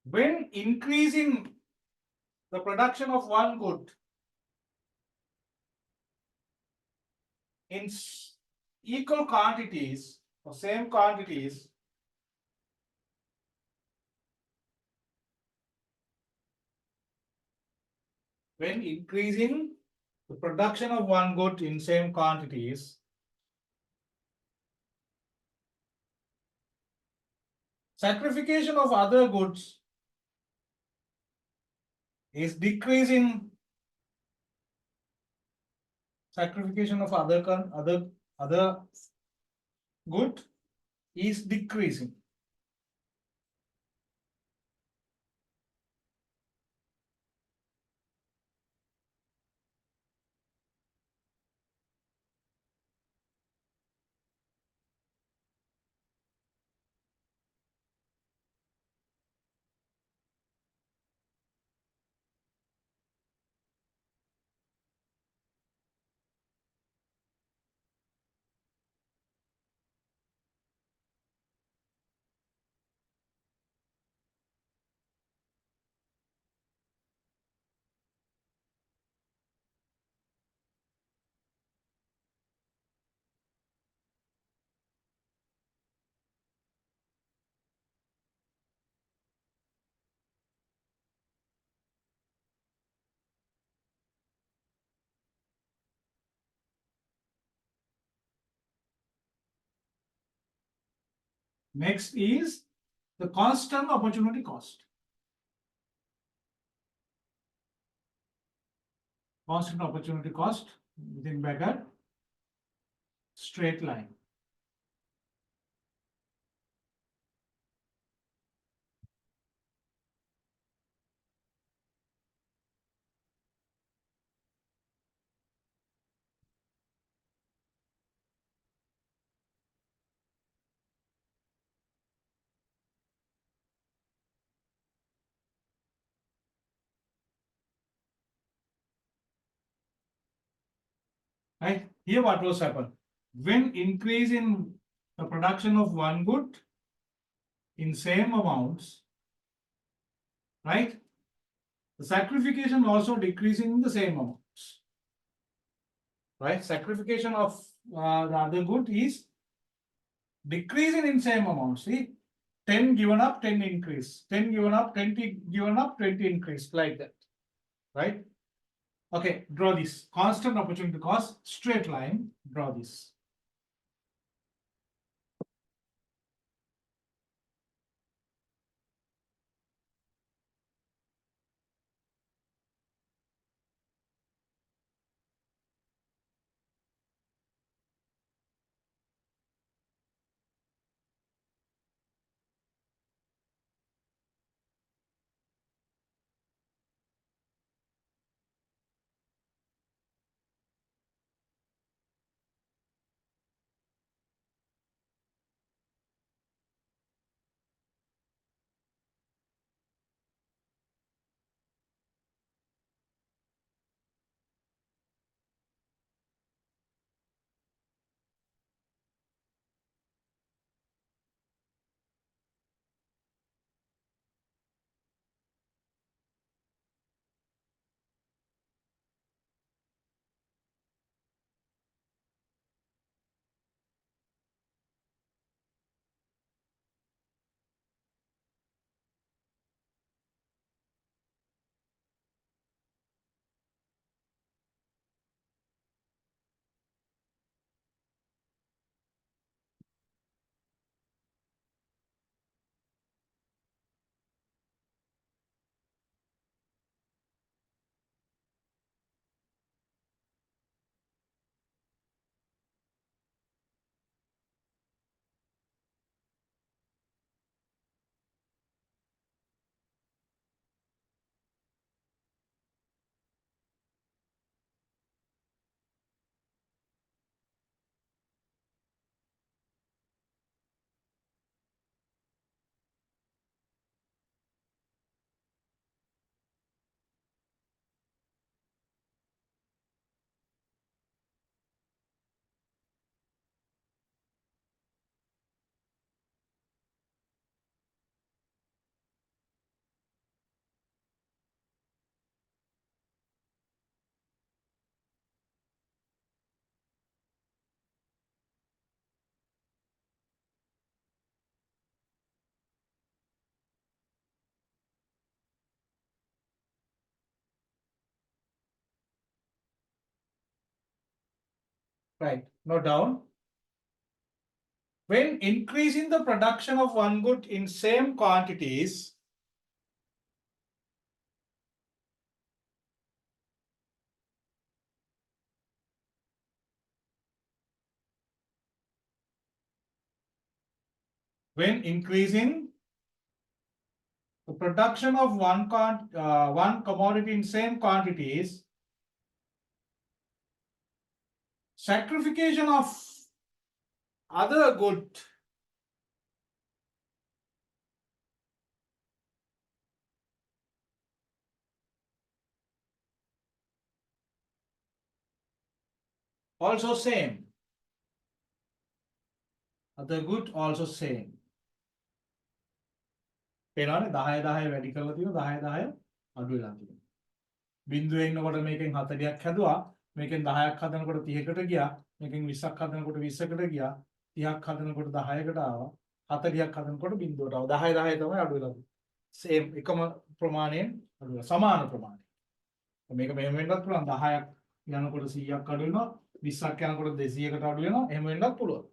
When increasing the production of one good in equal quantities or same quantities, when increasing the production of one good in same quantities, sacrification of other goods is decreasing. Sacrification of other good is decreasing. Next is the constant opportunity cost. Constant opportunity cost within bracket, straight line. Right? Here what was happened? When increase in the production of one good in same amounts, right? The sacrification also decreasing in the same amounts. Right? Sacrification of the other good is decreasing in same amount. See, 10 given up, 10 increase. 10 given up, 20 given up, 20 increase, like that. Right? Okay, draw this. Constant opportunity cost, straight line, draw this. Right, note down. When increasing the production of one good in same quantities, when increasing the production of one commodity in same quantities, sacrification of other good also same. Other good also same. පේනවනේ 10 10 වැඩි කරලා තියෙනවා 10 10 අඩු වෙලා තියෙනවා. බිඳුවේ ඉන්නකොට මේකෙන් 40ක් හැදුවා, මේකෙන් 10ක් හදනකොට 30කට ගියා, මේකෙන් 20ක් හදනකොට 20කට ගියා, 30ක් හදනකොට 10කට ආවා, 40ක් හදනකොට බිඳුවට ආවා. 10 10 තමයි අඩු වෙලා තියෙන්නේ. සේම් එකම ප්‍රමාණයෙන් අඩු වෙලා සමාන ප්‍රමාණය. මේක මෙහෙම වෙන්නත් පුළුවන් 10ක් යනකොට 100ක් අඩු වෙනවා, 20ක් යනකොට 200කට අඩු වෙනවා, එහෙම වෙන්නත් පුළුවන්.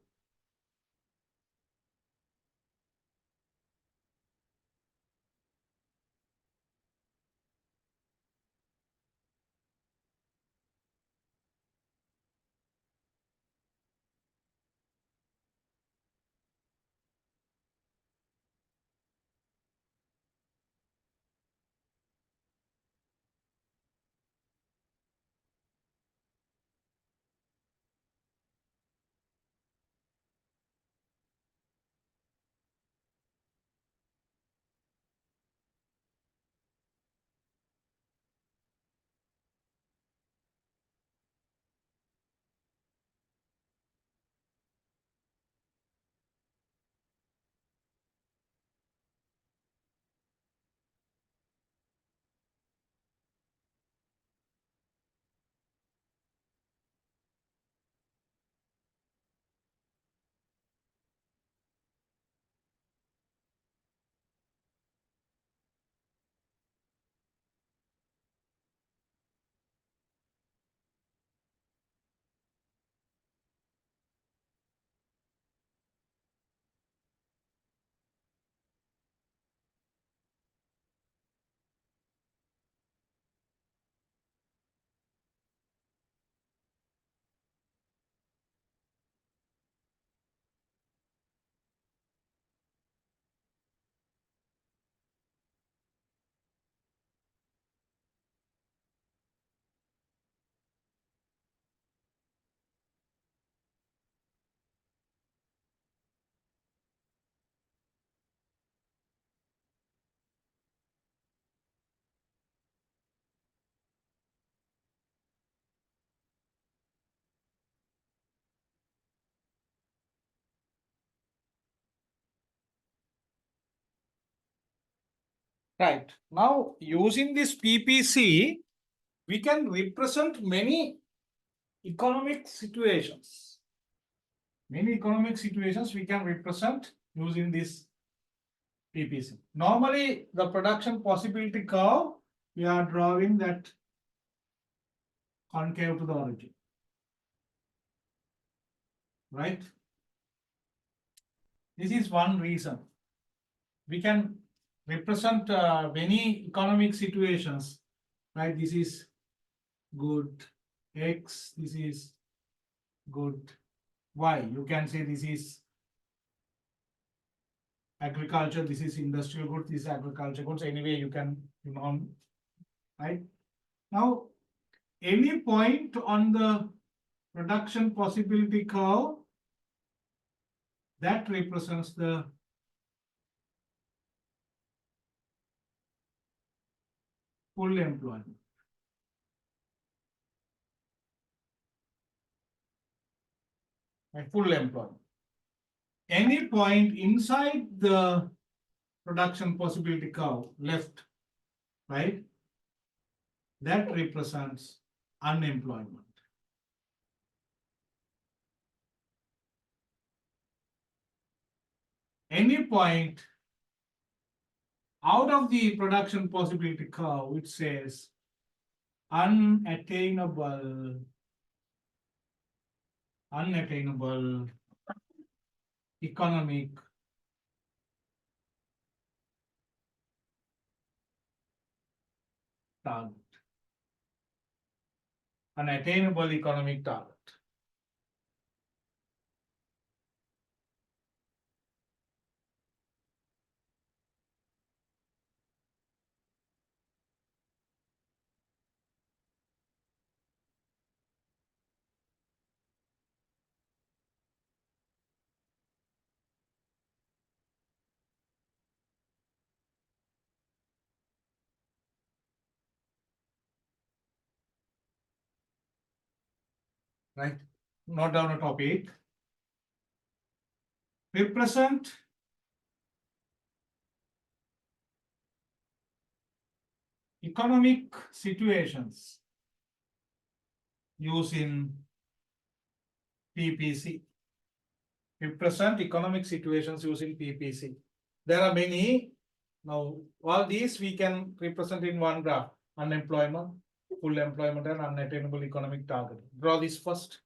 Right. Now, using this PPC, we can represent many economic situations. Many economic situations we can represent using this PPC. Normally, the production possibility curve, we are drawing that concave to the origin. Right? This is one reason. We can represent many economic situations, right? This is good X, this is good Y. You can say this is agriculture, this is industrial goods, this is agriculture goods. Anyway, you can, right? Now, any point on the production possibility curve that represents the full employment. Full employment. Any point inside the production possibility curve, left, right, that represents unemployment. Any point out of the production possibility curve, which says unattainable unattainable economic target. Unattainable economic target. Right? Note down a topic. Represent economic situations used in PPC. Represent economic situations used in PPC. There are many. Now, all these we can represent in one graph. Unemployment, full employment, and unattainable economic target. Draw this first.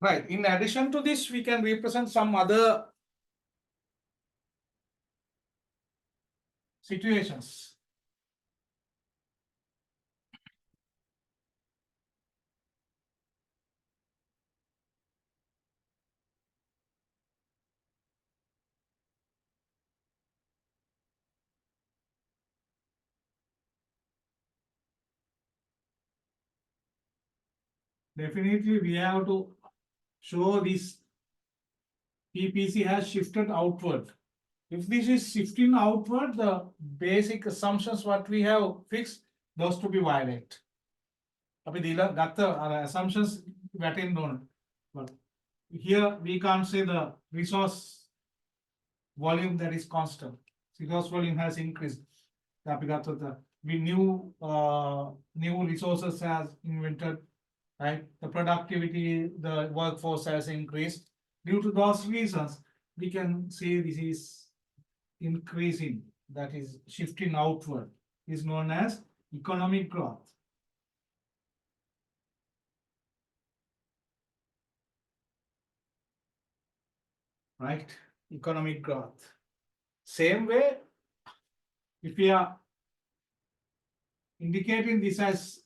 Right. In addition to this, we can represent some other situations. Definitely, we have to show this PPC has shifted outward. If this is shifting outward, the basic assumptions what we have fixed, those to be violated. අපි දීලා ගත්ත assumptions වැටෙන්න ඕන. But here we can't say the resource volume that is constant. Resource volume has increased. අපි ගත්තොත් we new resources has invented, right? The productivity, the workforce has increased. Due to those reasons, we can say this is increasing, that is shifting outward, is known as economic growth. Right? Economic growth. Same way, if we are indicating this as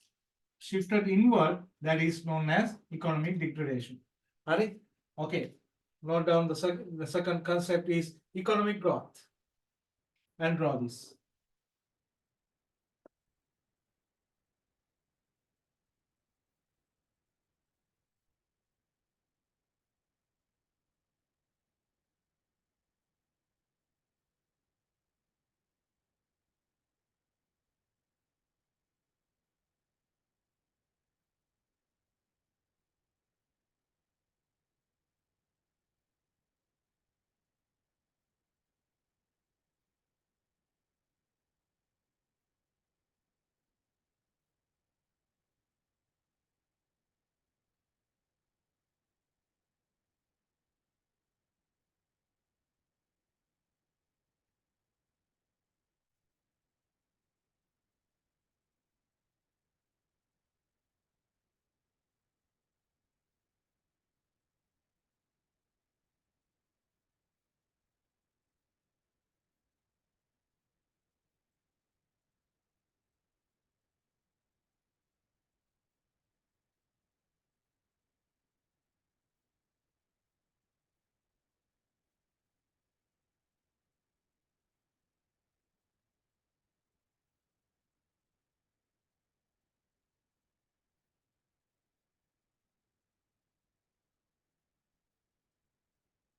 shifted inward, that is known as economic degradation. Right? Okay. Note down the second concept is economic growth. And draw this.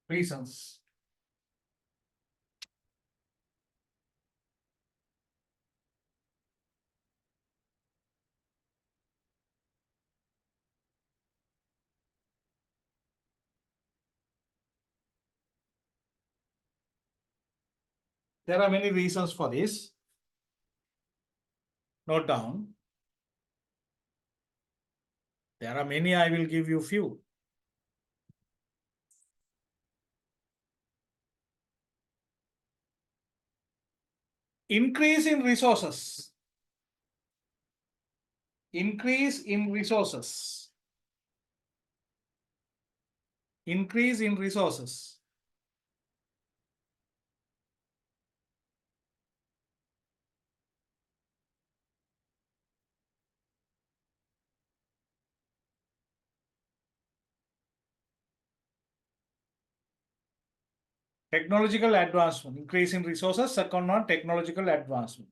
Reasons. There are many reasons for this. Note down. There are many, I will give you few. Increase in resources. Increase in resources. Increase in resources. Technological advancement. Increase in resources. Second one, technological advancement.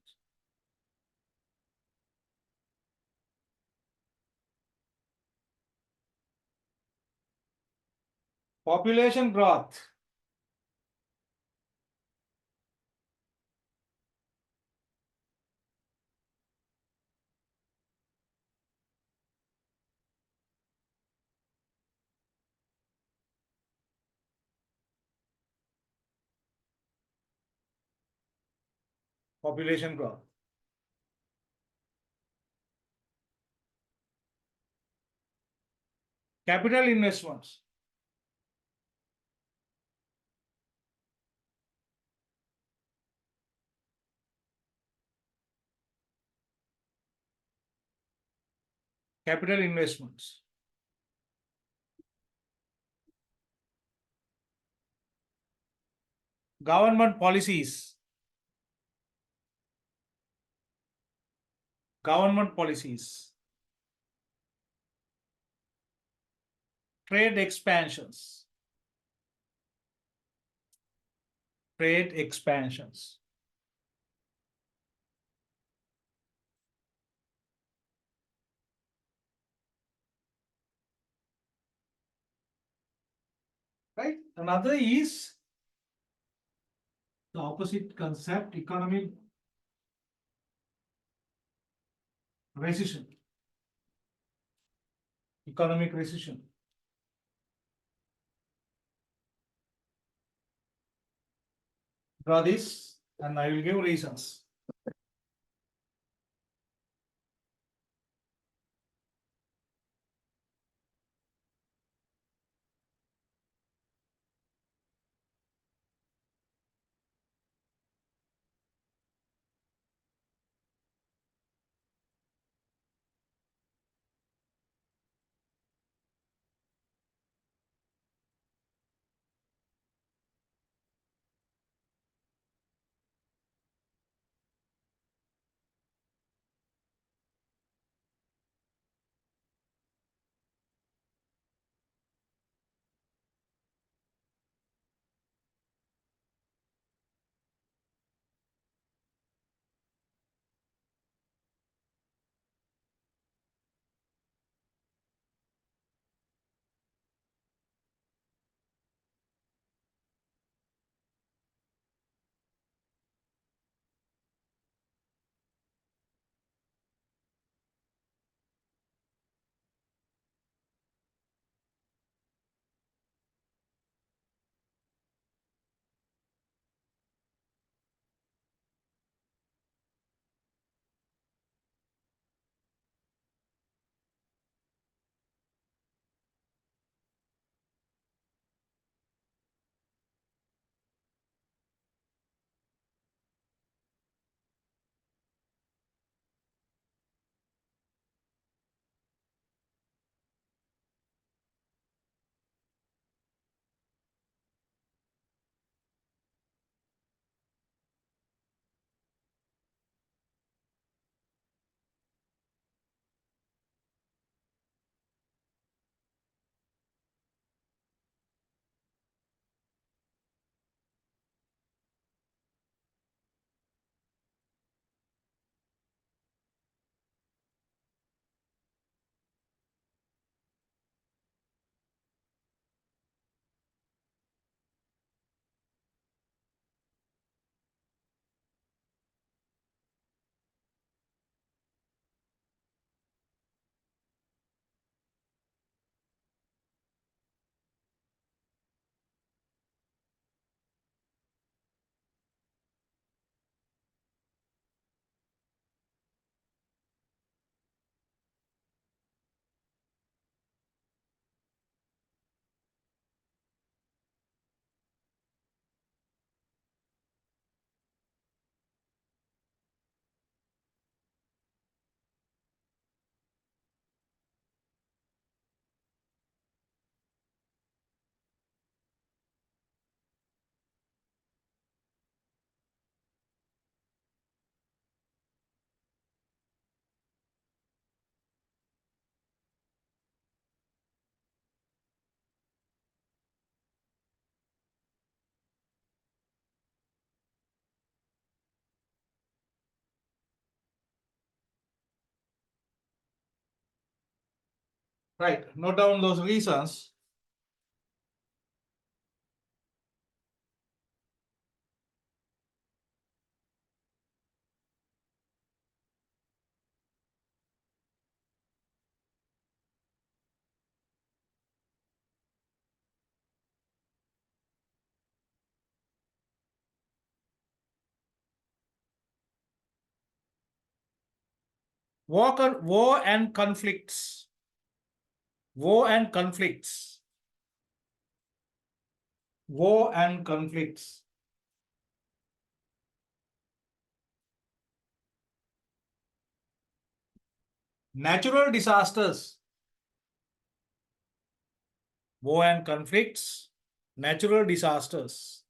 Population growth. Population growth. Capital investments. Capital investments. government policies. Government policies. Trade expansions. Trade expansions. Right? Another is the opposite concept, economic recession. Economic recession. Draw this and I will give reasons. Right, note down those reasons. War and conflicts. War and conflicts. War and conflicts. Natural disasters. War and conflicts. Natural disasters.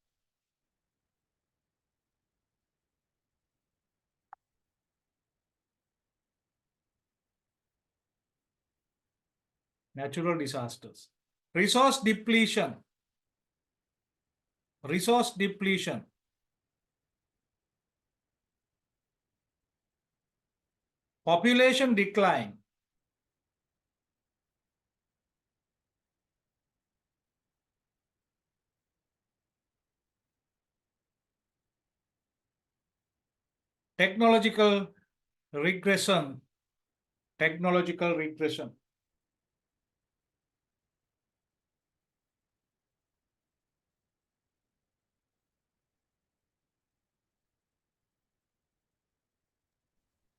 Natural disasters. Resource depletion. Resource depletion. Population decline. Technological regression. Technological regression.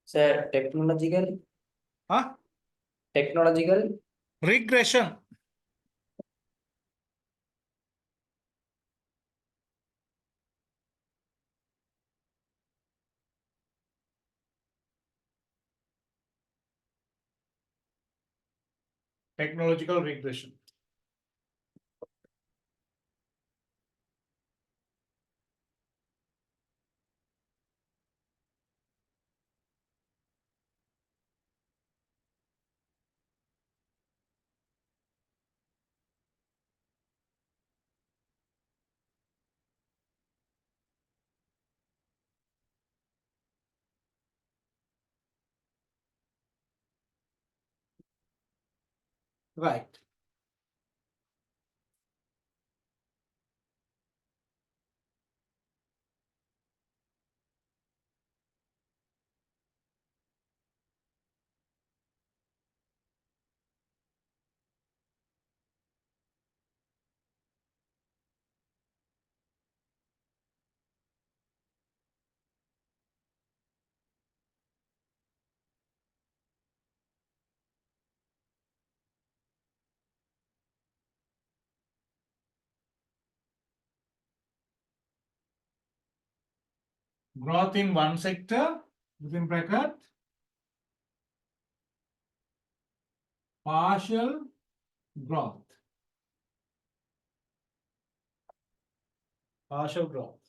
Sir, technological, Huh? technological, Regression. Technological regression. Right. Growth in one sector, within bracket, partial growth. Partial growth.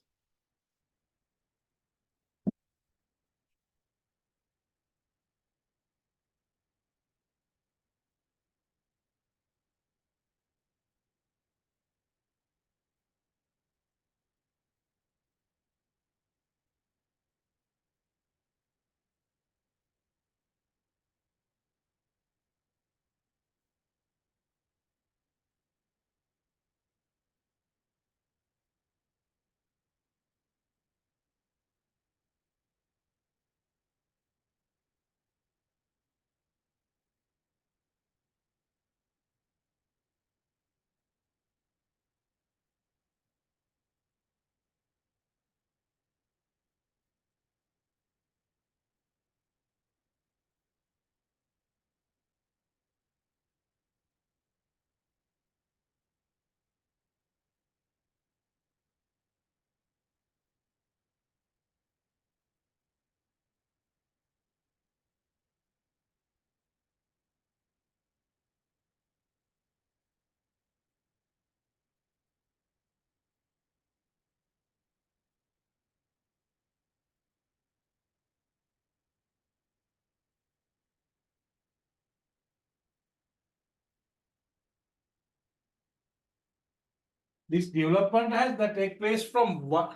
This development has that take place from what?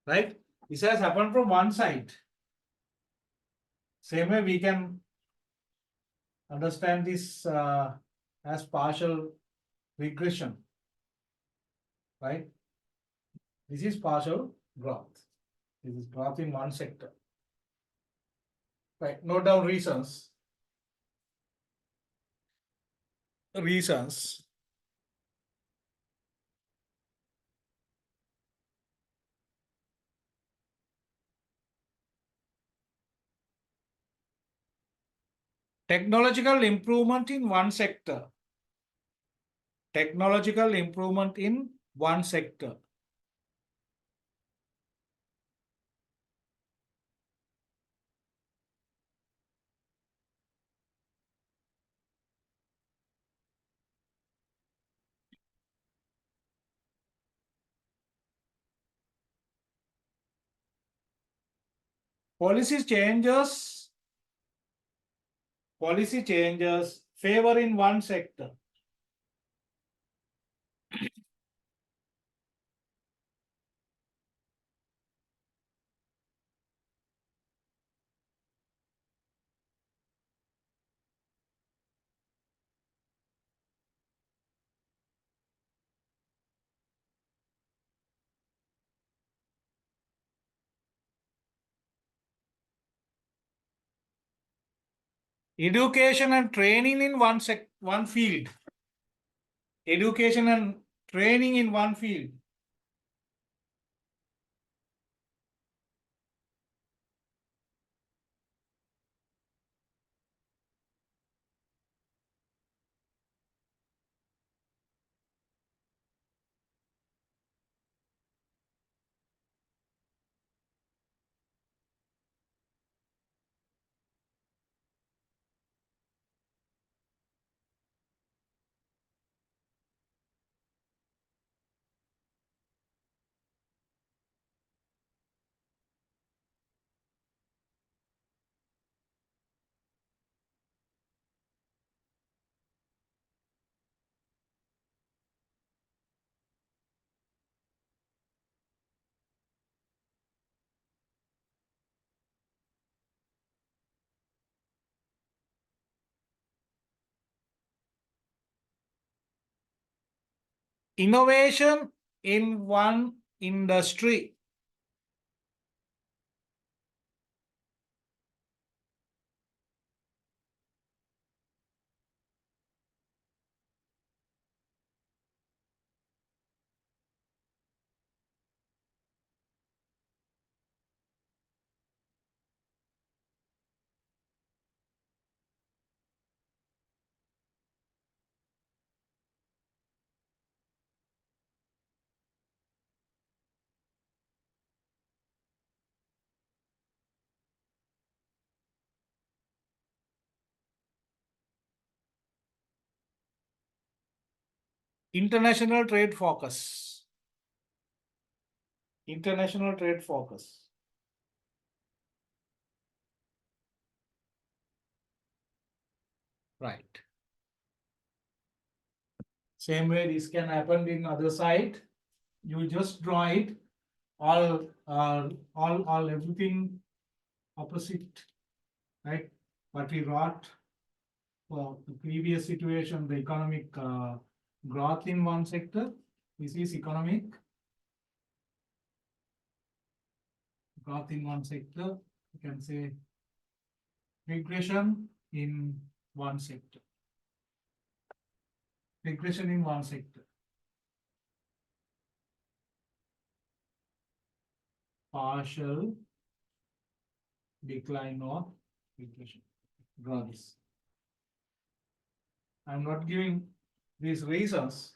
Right? This has happened from one side. Same way we can understand this as partial regression. Right? This is partial growth. This is growth in one sector. Right? Note down reasons. Reasons. Technological improvement in one sector. Technological improvement in one sector. Policy changes favor in one sector. Education and training in one field. Education and training in one field. Innovation in one industry. International trade focus. International trade focus. Right. Same way this can happen in other side. You just draw it all everything opposite, right? But we wrote for the previous situation, the economic growth in one sector. This is economic growth in one sector. You can say regression in one sector. Regression in one sector. Partial decline or regression. Draw this. I'm not giving these reasons.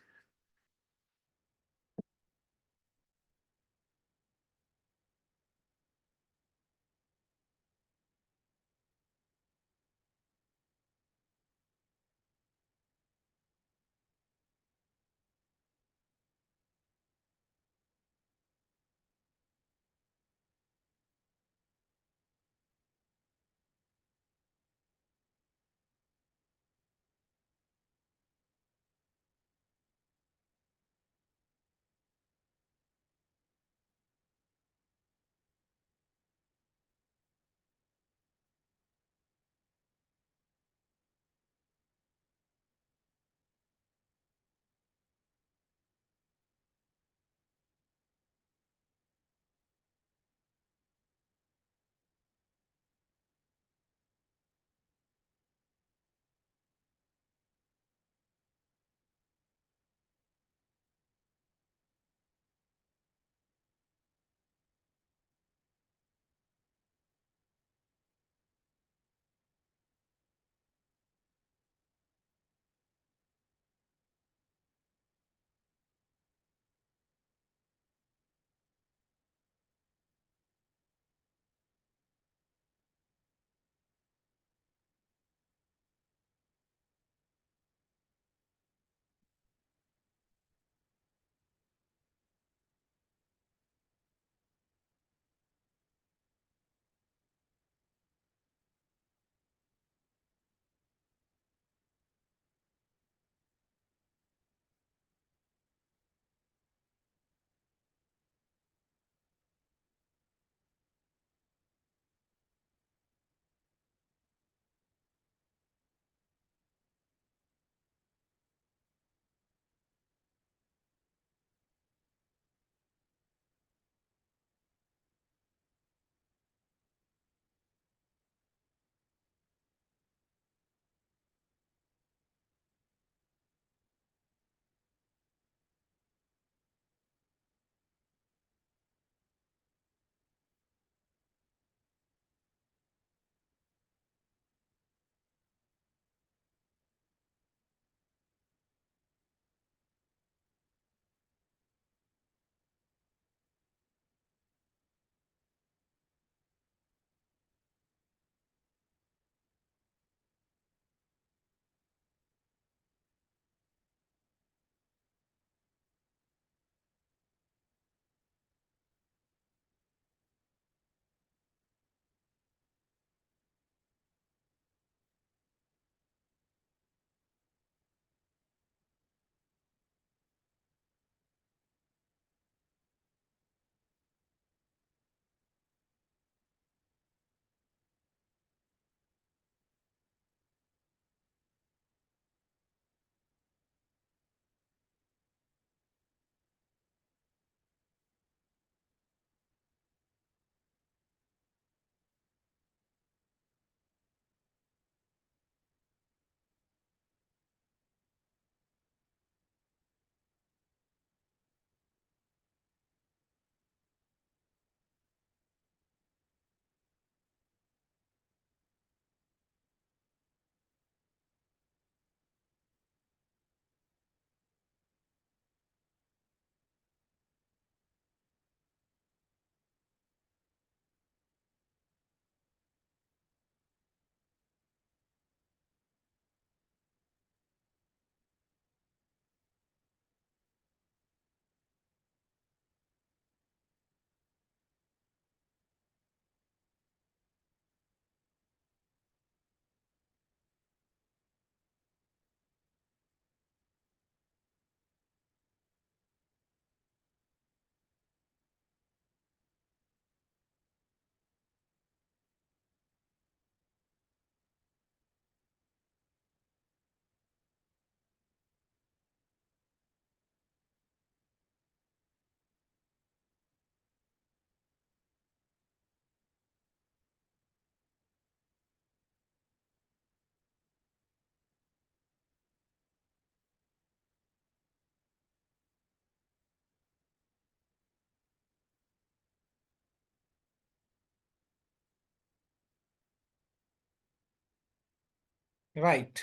Right.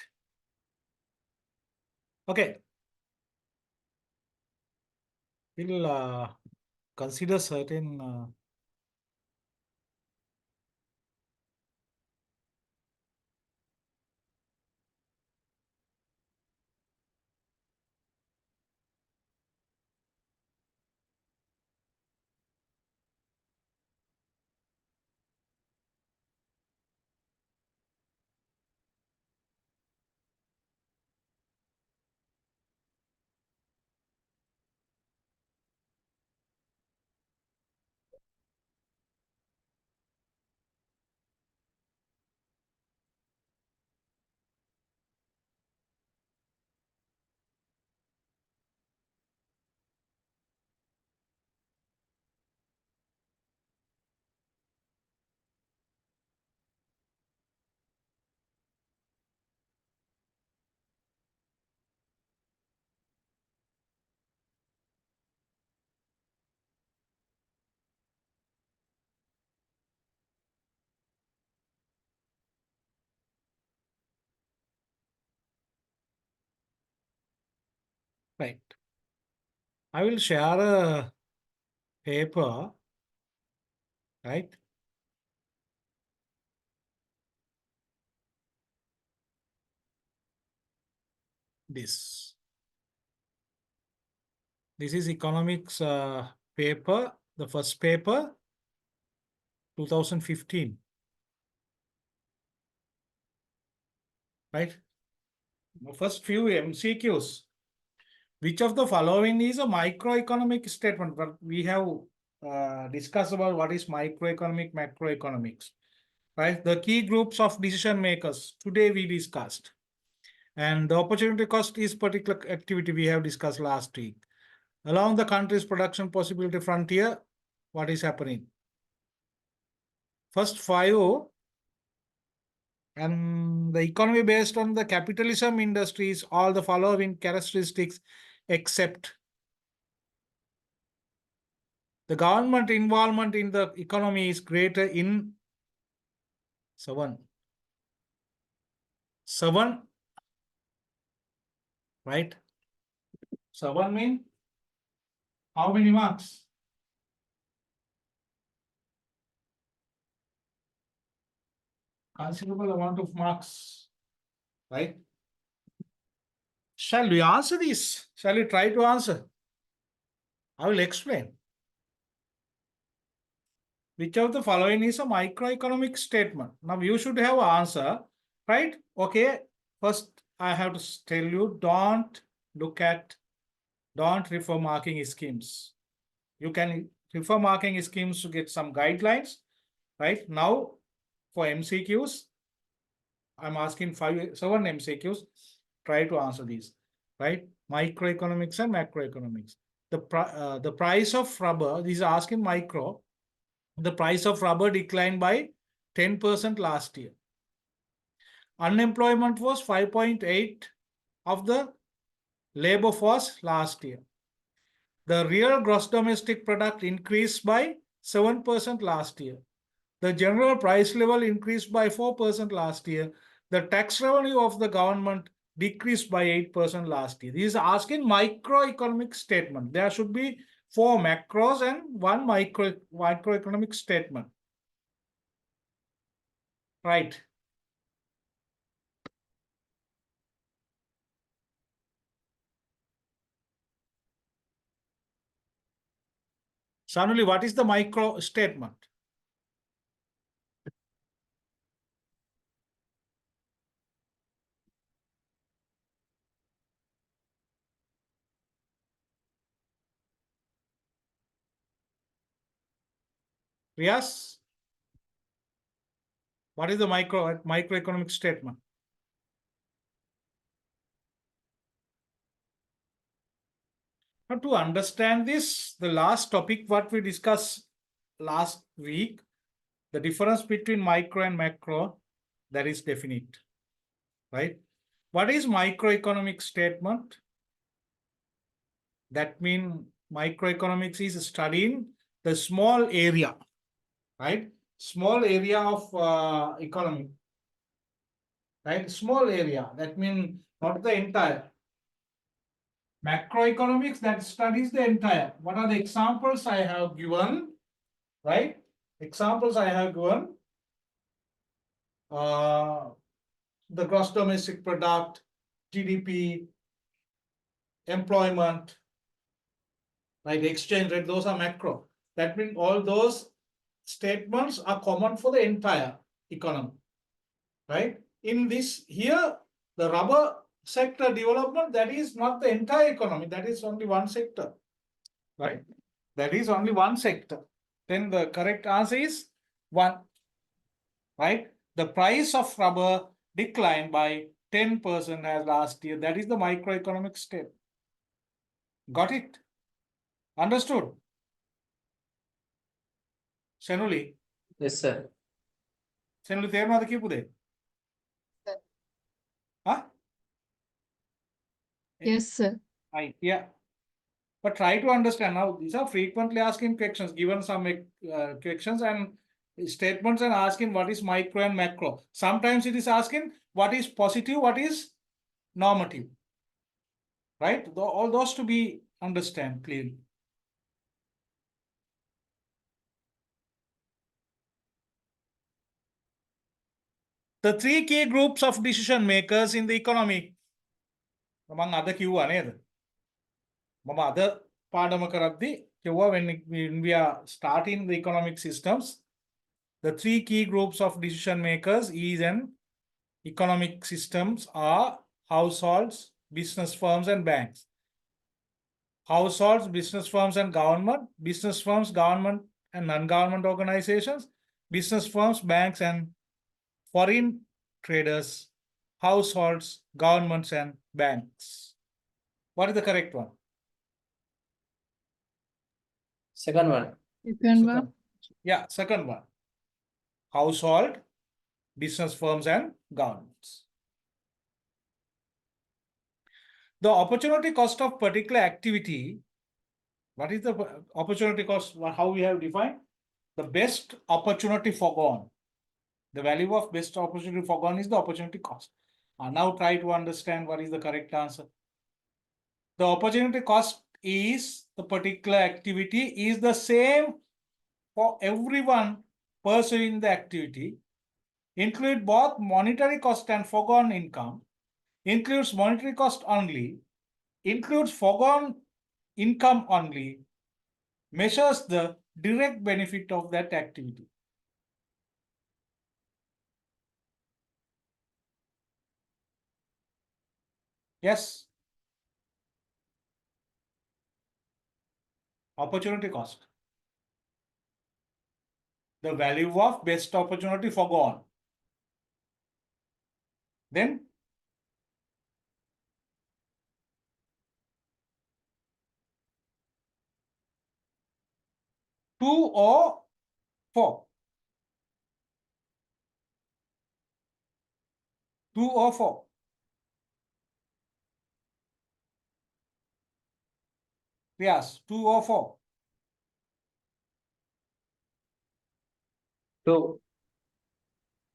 Okay. We'll consider certain right. I will share a paper, right? This is economics paper, the first paper, 2015, right? The first few MCQs. Which of the following is a microeconomic statement? But we have discussed about what is microeconomic, macroeconomics, right? The key groups of decision makers today we discussed. And the opportunity cost is particular activity we have discussed last week. Along the country's production possibility frontier, what is happening? First five, and the economy based on the capitalism industries, all the following characteristics except the government involvement in the economy is greater in 7, right? 7 mean how many marks? Considerable amount of marks, right? Shall we answer this? Shall we try to answer? I will explain. Which of the following is a microeconomic statement? Now you should have an answer, right? Okay. First, I have to tell you, don't refer marking schemes. You can refer marking schemes to get some guidelines, right? Now, for MCQs, I'm asking 7 MCQs. Try to answer these, right? Microeconomics and macroeconomics. The price of rubber, these are asking micro. The price of rubber declined by 10% last year. Unemployment was 5.8 of the labor force last year. The real gross domestic product increased by 7% last year. The general price level increased by 4% last year. The tax revenue of the government decreased by 8% last year. These are asking microeconomic statement. There should be 4 macros and 1 microeconomic statement. Right. Suddenly, what is the micro statement? Yes. What is the microeconomic statement? Now, to understand this, the last topic what we discussed last week, the difference between micro and macro, that is definite, right? What is microeconomic statement? That means microeconomics is studying the small area, right? Small area of economy, right? Small area, that means not the entire. Macroeconomics, that studies the entire. What are the examples I have given, right? Examples I have given. The gross domestic product, GDP, employment, right? Exchange rate, those are macro. That means all those statements are common for the entire economy, right? In this here, the rubber sector development, that is not the entire economy, that is only one sector, right? That is only one sector. Then the correct answer is 1, right? The price of rubber declined by 10% as last year. That is the microeconomic step. Got it? Understood? Senuli, Yes, sir. Senuli තේරුණාද කියපු දේ? Huh? Yes, sir. Right, yeah. But try to understand now, these are frequently asking questions, given some questions and statements and asking what is micro and macro. Sometimes it is asking what is positive, what is normative. Right? All those to be understand clearly. The 3 key groups of decision makers in the economy. Among other කිව්වා නේද? මම අද පාඩම කරද්දී කිව්වා when we are starting the economic systems, the 3 key groups of decision makers is in economic systems are households, business firms and banks. Households, business firms and government, business firms, government and non-government organizations, business firms, banks and foreign traders, households, governments and banks. What is the correct one? Second one. Second one. Yeah, second one. Household, business firms and governments. The opportunity cost of particular activity. What is the opportunity cost? How we have defined? The best opportunity forgone. The value of best opportunity forgone is the opportunity cost. Now try to understand what is the correct answer. The opportunity cost is the particular activity is the same for everyone pursuing the activity, include both monetary cost and foregone income, includes monetary cost only, includes foregone income only, measures the direct benefit of that activity. Yes. Opportunity cost. The value of best opportunity forgone. Then 2 or 4. 2 or 4. Yes, 2 or 4. 2.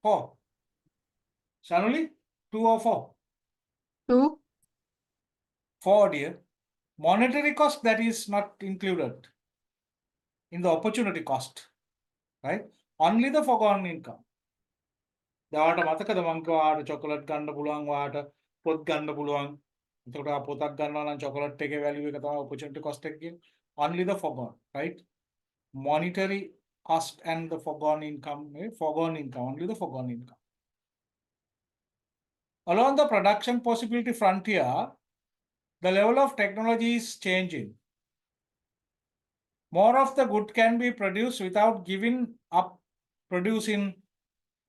4. Shanuli, 2 or 4? 2. 4, dear. Monetary cost, that is not included in the opportunity cost, right? Only the foregone income. දාට මතකද මං කිව්වා chocolate ගන්න පුළුවන් වාට පොත් ගන්න පුළුවන්. එතකොට ආ පොතක් ගන්නවා නම් චොකලට් එකේ වැලියු එක තමයි opportunity cost එක කියන්නේ. Only the foregone, right? Monetary cost and the foregone income, only the foregone income. Along the production possibility frontier, the level of technology is changing. More of the good can be produced without giving up producing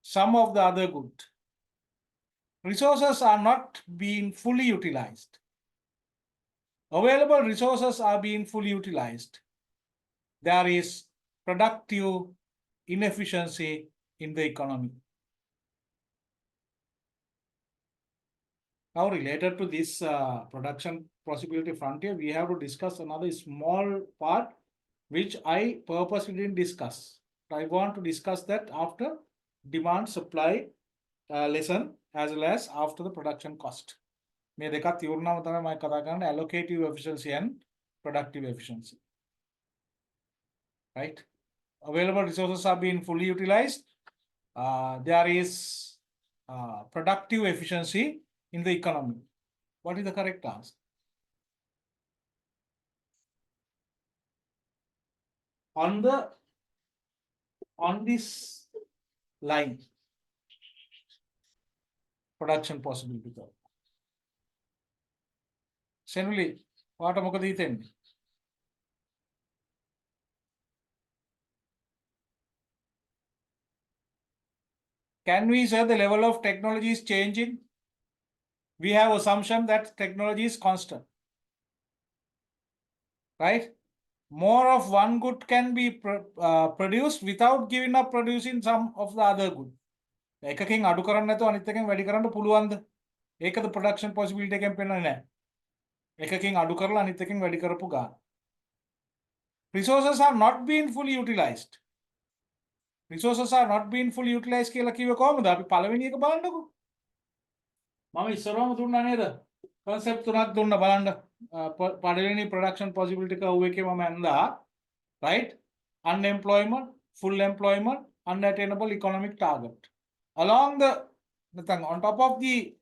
some of the other good. Resources are not being fully utilized. Available resources are being fully utilized. There is productive inefficiency in the economy. Now, related to this production possibility frontier, we have to discuss another small part which I purposely didn't discuss. I want to discuss that after demand supply lesson as well as after the production cost. මේ දෙකත් ඉවරනම තමයි මම කතා කරන්නේ allocative efficiency and productive efficiency. Right? Available resources are being fully utilized. There is productive efficiency in the economy. What is the correct answer? On this line, production possibility. Generally, what am I going to Can we say the level of technology is changing? We have assumption that technology is constant. Right? More of one good can be produced without giving up producing some of the other good. එකකින් අඩු කරන්න නැතුව අනිත් එකෙන් වැඩි කරන්න පුළුවන්ද? ඒකද production possibility එකෙන් පෙන්නන්නේ නැහැ. එකකින් අඩු කරලා අනිත් එකෙන් වැඩි කරපු ගාන. Resources are not being fully utilized. Resources are not being fully utilized කියලා කිව්වේ කොහොමද? අපි පළවෙනි එක බලන්නකෝ. මම ඉස්සරවම දුන්නා නේද? concept තුනක් දුන්නා බලන්න. පළවෙනි production possibility curve එකේ මම ඇන්දා. Right? Unemployment, full employment, unattainable economic target. Along the on top of the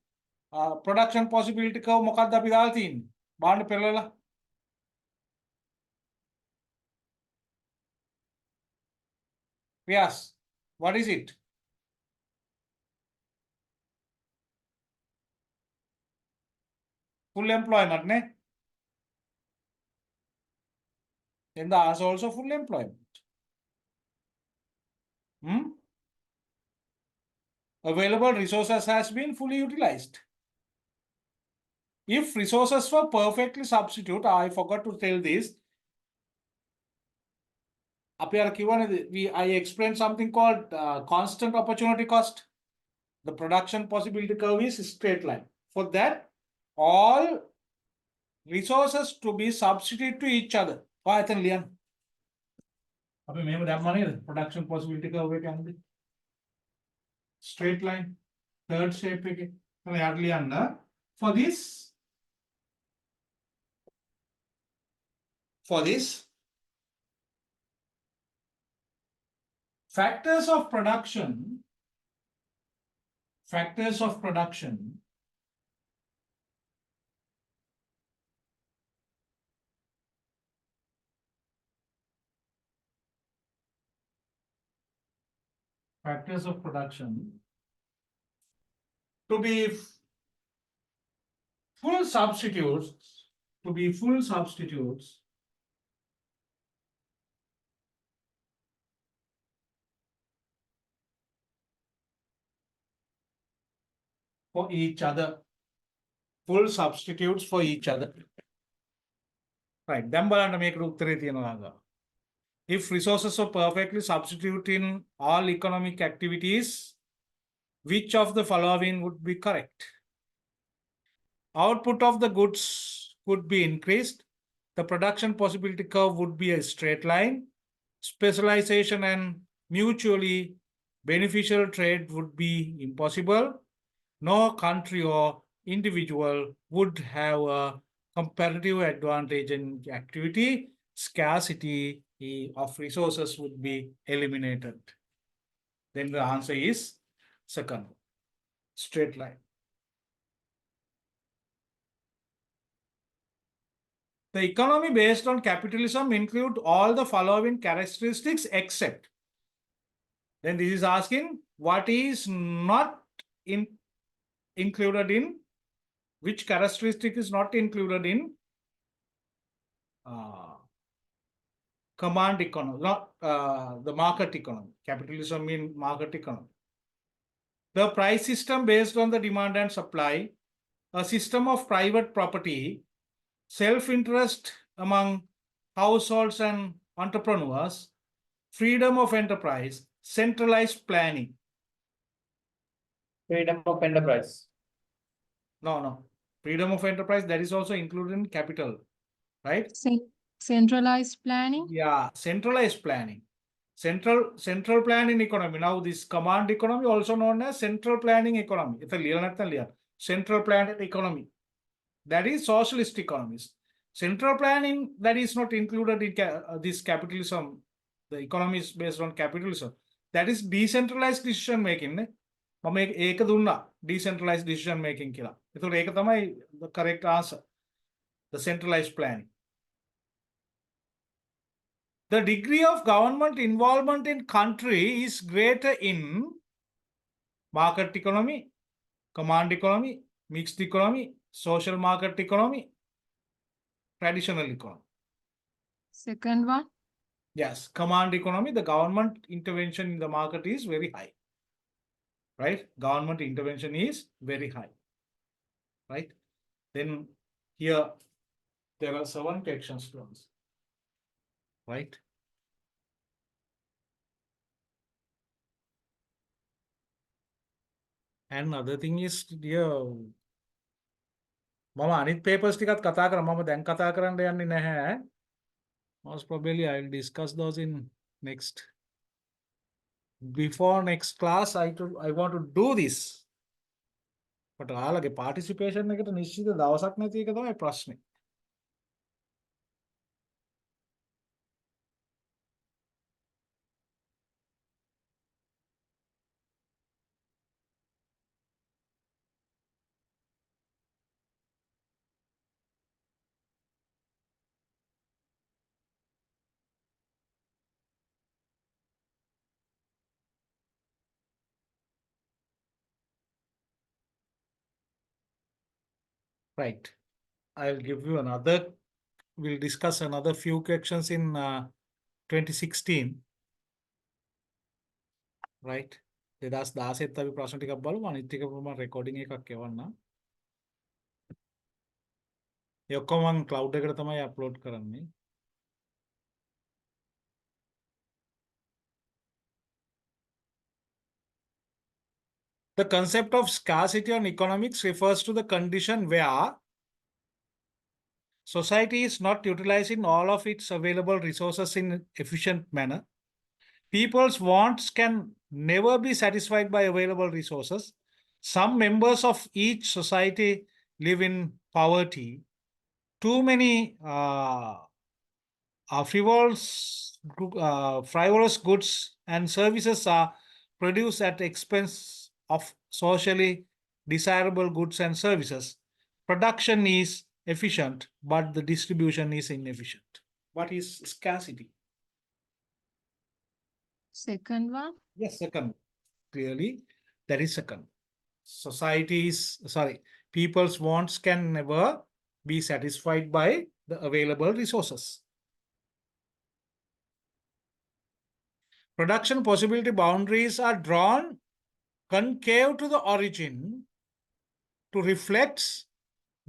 production possibility curve මොකක්ද අපි දාලා තියෙන්නේ? බලන්න පෙරලලා. Yes. What is it? Full employment, ne? Then the answer also full employment. Available resources has been fully utilized. If resources were perfectly substitute, I forgot to tell this. I explained something called constant opportunity cost. The production possibility curve is a straight line. For that, all resources to be substituted to each other. Production possibility curve straight line, third shape. For this, factors of production to be full substitutes for each other. Full substitutes for each other. Right. Then බලන්න මේකට උත්තරේ තියෙනවා. If resources are perfectly substituted in all economic activities, which of the following would be correct? Output of the goods could be increased. The production possibility curve would be a straight line. Specialization and mutually beneficial trade would be impossible. No country or individual would have a comparative advantage in activity. Scarcity of resources would be eliminated. Then the answer is second, straight line. The economy based on capitalism include all the following characteristics except. Then this is asking what is not included in, which characteristic is not included in command economy, not the market economy. Capitalism means market economy. The price system based on the demand and supply, a system of private property, self-interest among households and entrepreneurs, freedom of enterprise, centralized planning. Freedom of enterprise. No. Freedom of enterprise, that is also included in capital, right? Centralized planning. Yeah, centralized planning. Central planning economy. Now this command economy also known as central planning economy. It's a clear. Central planning economy. That is socialist economies. Central planning that is not included in this capitalism. The economy is based on capitalism. That is decentralized decision making. මම ඒක දුන්නා decentralized decision making කියලා. ඒතකොට ඒක තමයි the correct answer. The centralized planning. The degree of government involvement in country is greater in market economy, command economy, mixed economy, social market economy, traditional economy. Second one. Yes, command economy, the government intervention in the market is very high. Right? Government intervention is very high. Right? Then here there are 7 questions to answer. Right? And other thing is here මම අනිත් papers ටිකත් කතා කරා මම දැන් කතා කරන්න යන්නේ නැහැ. Most probably I'll discuss those in next. Before next class I want to do this. But ඔයාලගේ participation එකට නිශ්චිත දවසක් නැති එක තමයි ප්‍රශ්නේ. Right. I'll give you another, we'll discuss another few questions in 2016. Right. 2016 අපි ප්‍රශ්න ටිකක් බලමු අනිත් ටික මම රෙකෝඩින් එකක් එවන්නම්. ඒ ඔක්කොම මම cloud එකට තමයි අප්ලෝඩ් කරන්නේ. The concept of scarcity on economics refers to the condition where society is not utilizing all of its available resources in an efficient manner. People's wants can never be satisfied by available resources. Some members of each society live in poverty. Too many frivolous goods and services are produced at the expense of socially desirable goods and services. Production is efficient, but the distribution is inefficient. What is scarcity? Second one. Yes, second. Clearly, that is second. People's wants can never be satisfied by the available resources. Production possibility boundaries are drawn concave to the origin to reflect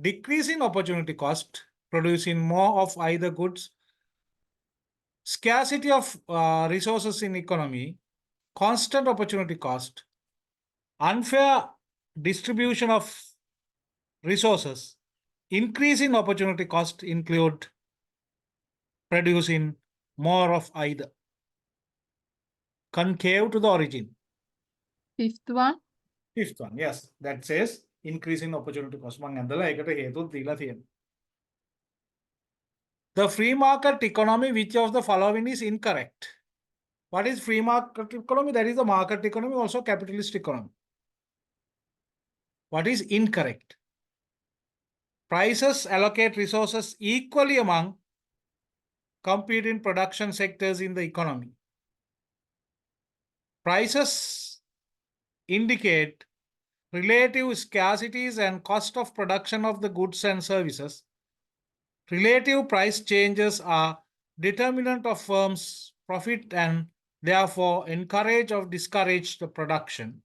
decreasing opportunity cost, producing more of either goods, scarcity of resources in economy, constant opportunity cost, unfair distribution of resources, increase in opportunity cost include producing more of either. Concave to the origin. Fifth one. Fifth one, yes, that says increase in opportunity cost. The free market economy, which of the following is incorrect? What is free market economy? That is the market economy, also capitalist economy. What is incorrect? Prices allocate resources equally among competing production sectors in the economy. Prices indicate relative scarcities and cost of production of the goods and services. Relative price changes are determinant of firms' profit and therefore encourage or discourage the production.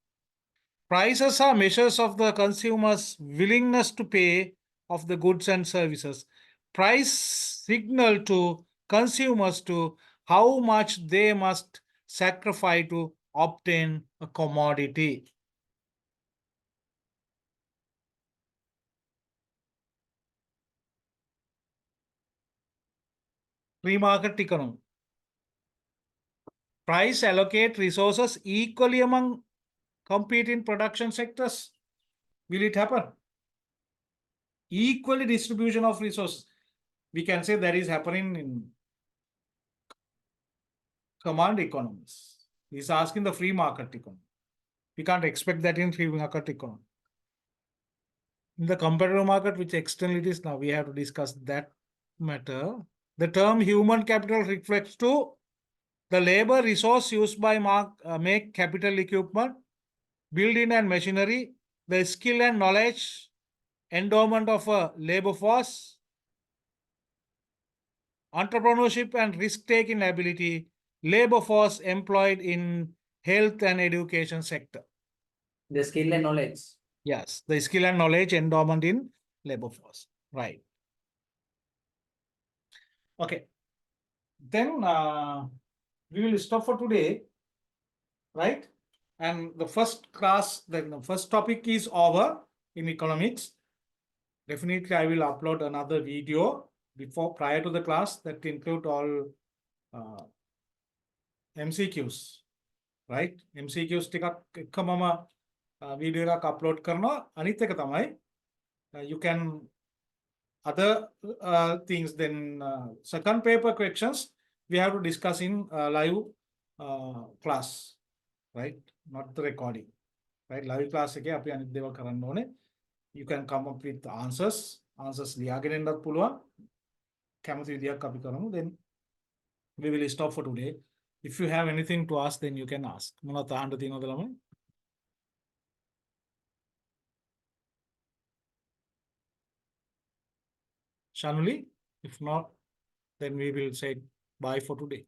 Prices are measures of the consumer's willingness to pay of the goods and services. Price signal to consumers to how much they must sacrifice to obtain a commodity. Free market economy. price allocate resources equally among competing production sectors? Will it happen? Equally distribution of resources. We can say that is happening in command economies. He's asking the free market economy. We can't expect that in free market economy. In the competitive market, which externalities now we have to discuss that matter. The term human capital reflects to the labor resource used by make capital equipment, building and machinery, the skill and knowledge, endowment of a labor force, entrepreneurship and risk-taking ability, labor force employed in health and education sector. The skill and knowledge. Yes, the skill and knowledge endowment in labor force. Right. Okay. Then we will stop for today. Right. And the first class, then the first topic is over in economics. Definitely, I will upload another video prior to the class that include all MCQs. Right. MCQs ටිකක් මම video එකක් upload කරනවා. අනිත් එක තමයි you can other things, then second paper questions we have to discuss in live class, right? Not the recording, right? Live class එකේ අපි අනිත් දේවල් කරන්න ඕනේ. You can come up with answers ලියාගෙන එන්නත් පුළුවන්. කැමති විදියක් අපි කරමු. Then we will stop for today. If you have anything to ask, then you can ask. මොනවද අහන්න තියෙනවද ළමයි? Shanuli, if not, then we will say bye for today.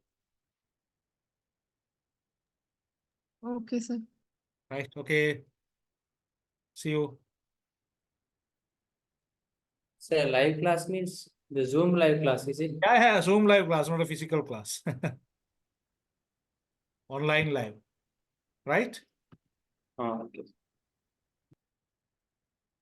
Okay, sir. Right, okay. See you. So live class means the Zoom live class, is it? Yeah, Zoom live class, not a physical class. Online live, right? Okay.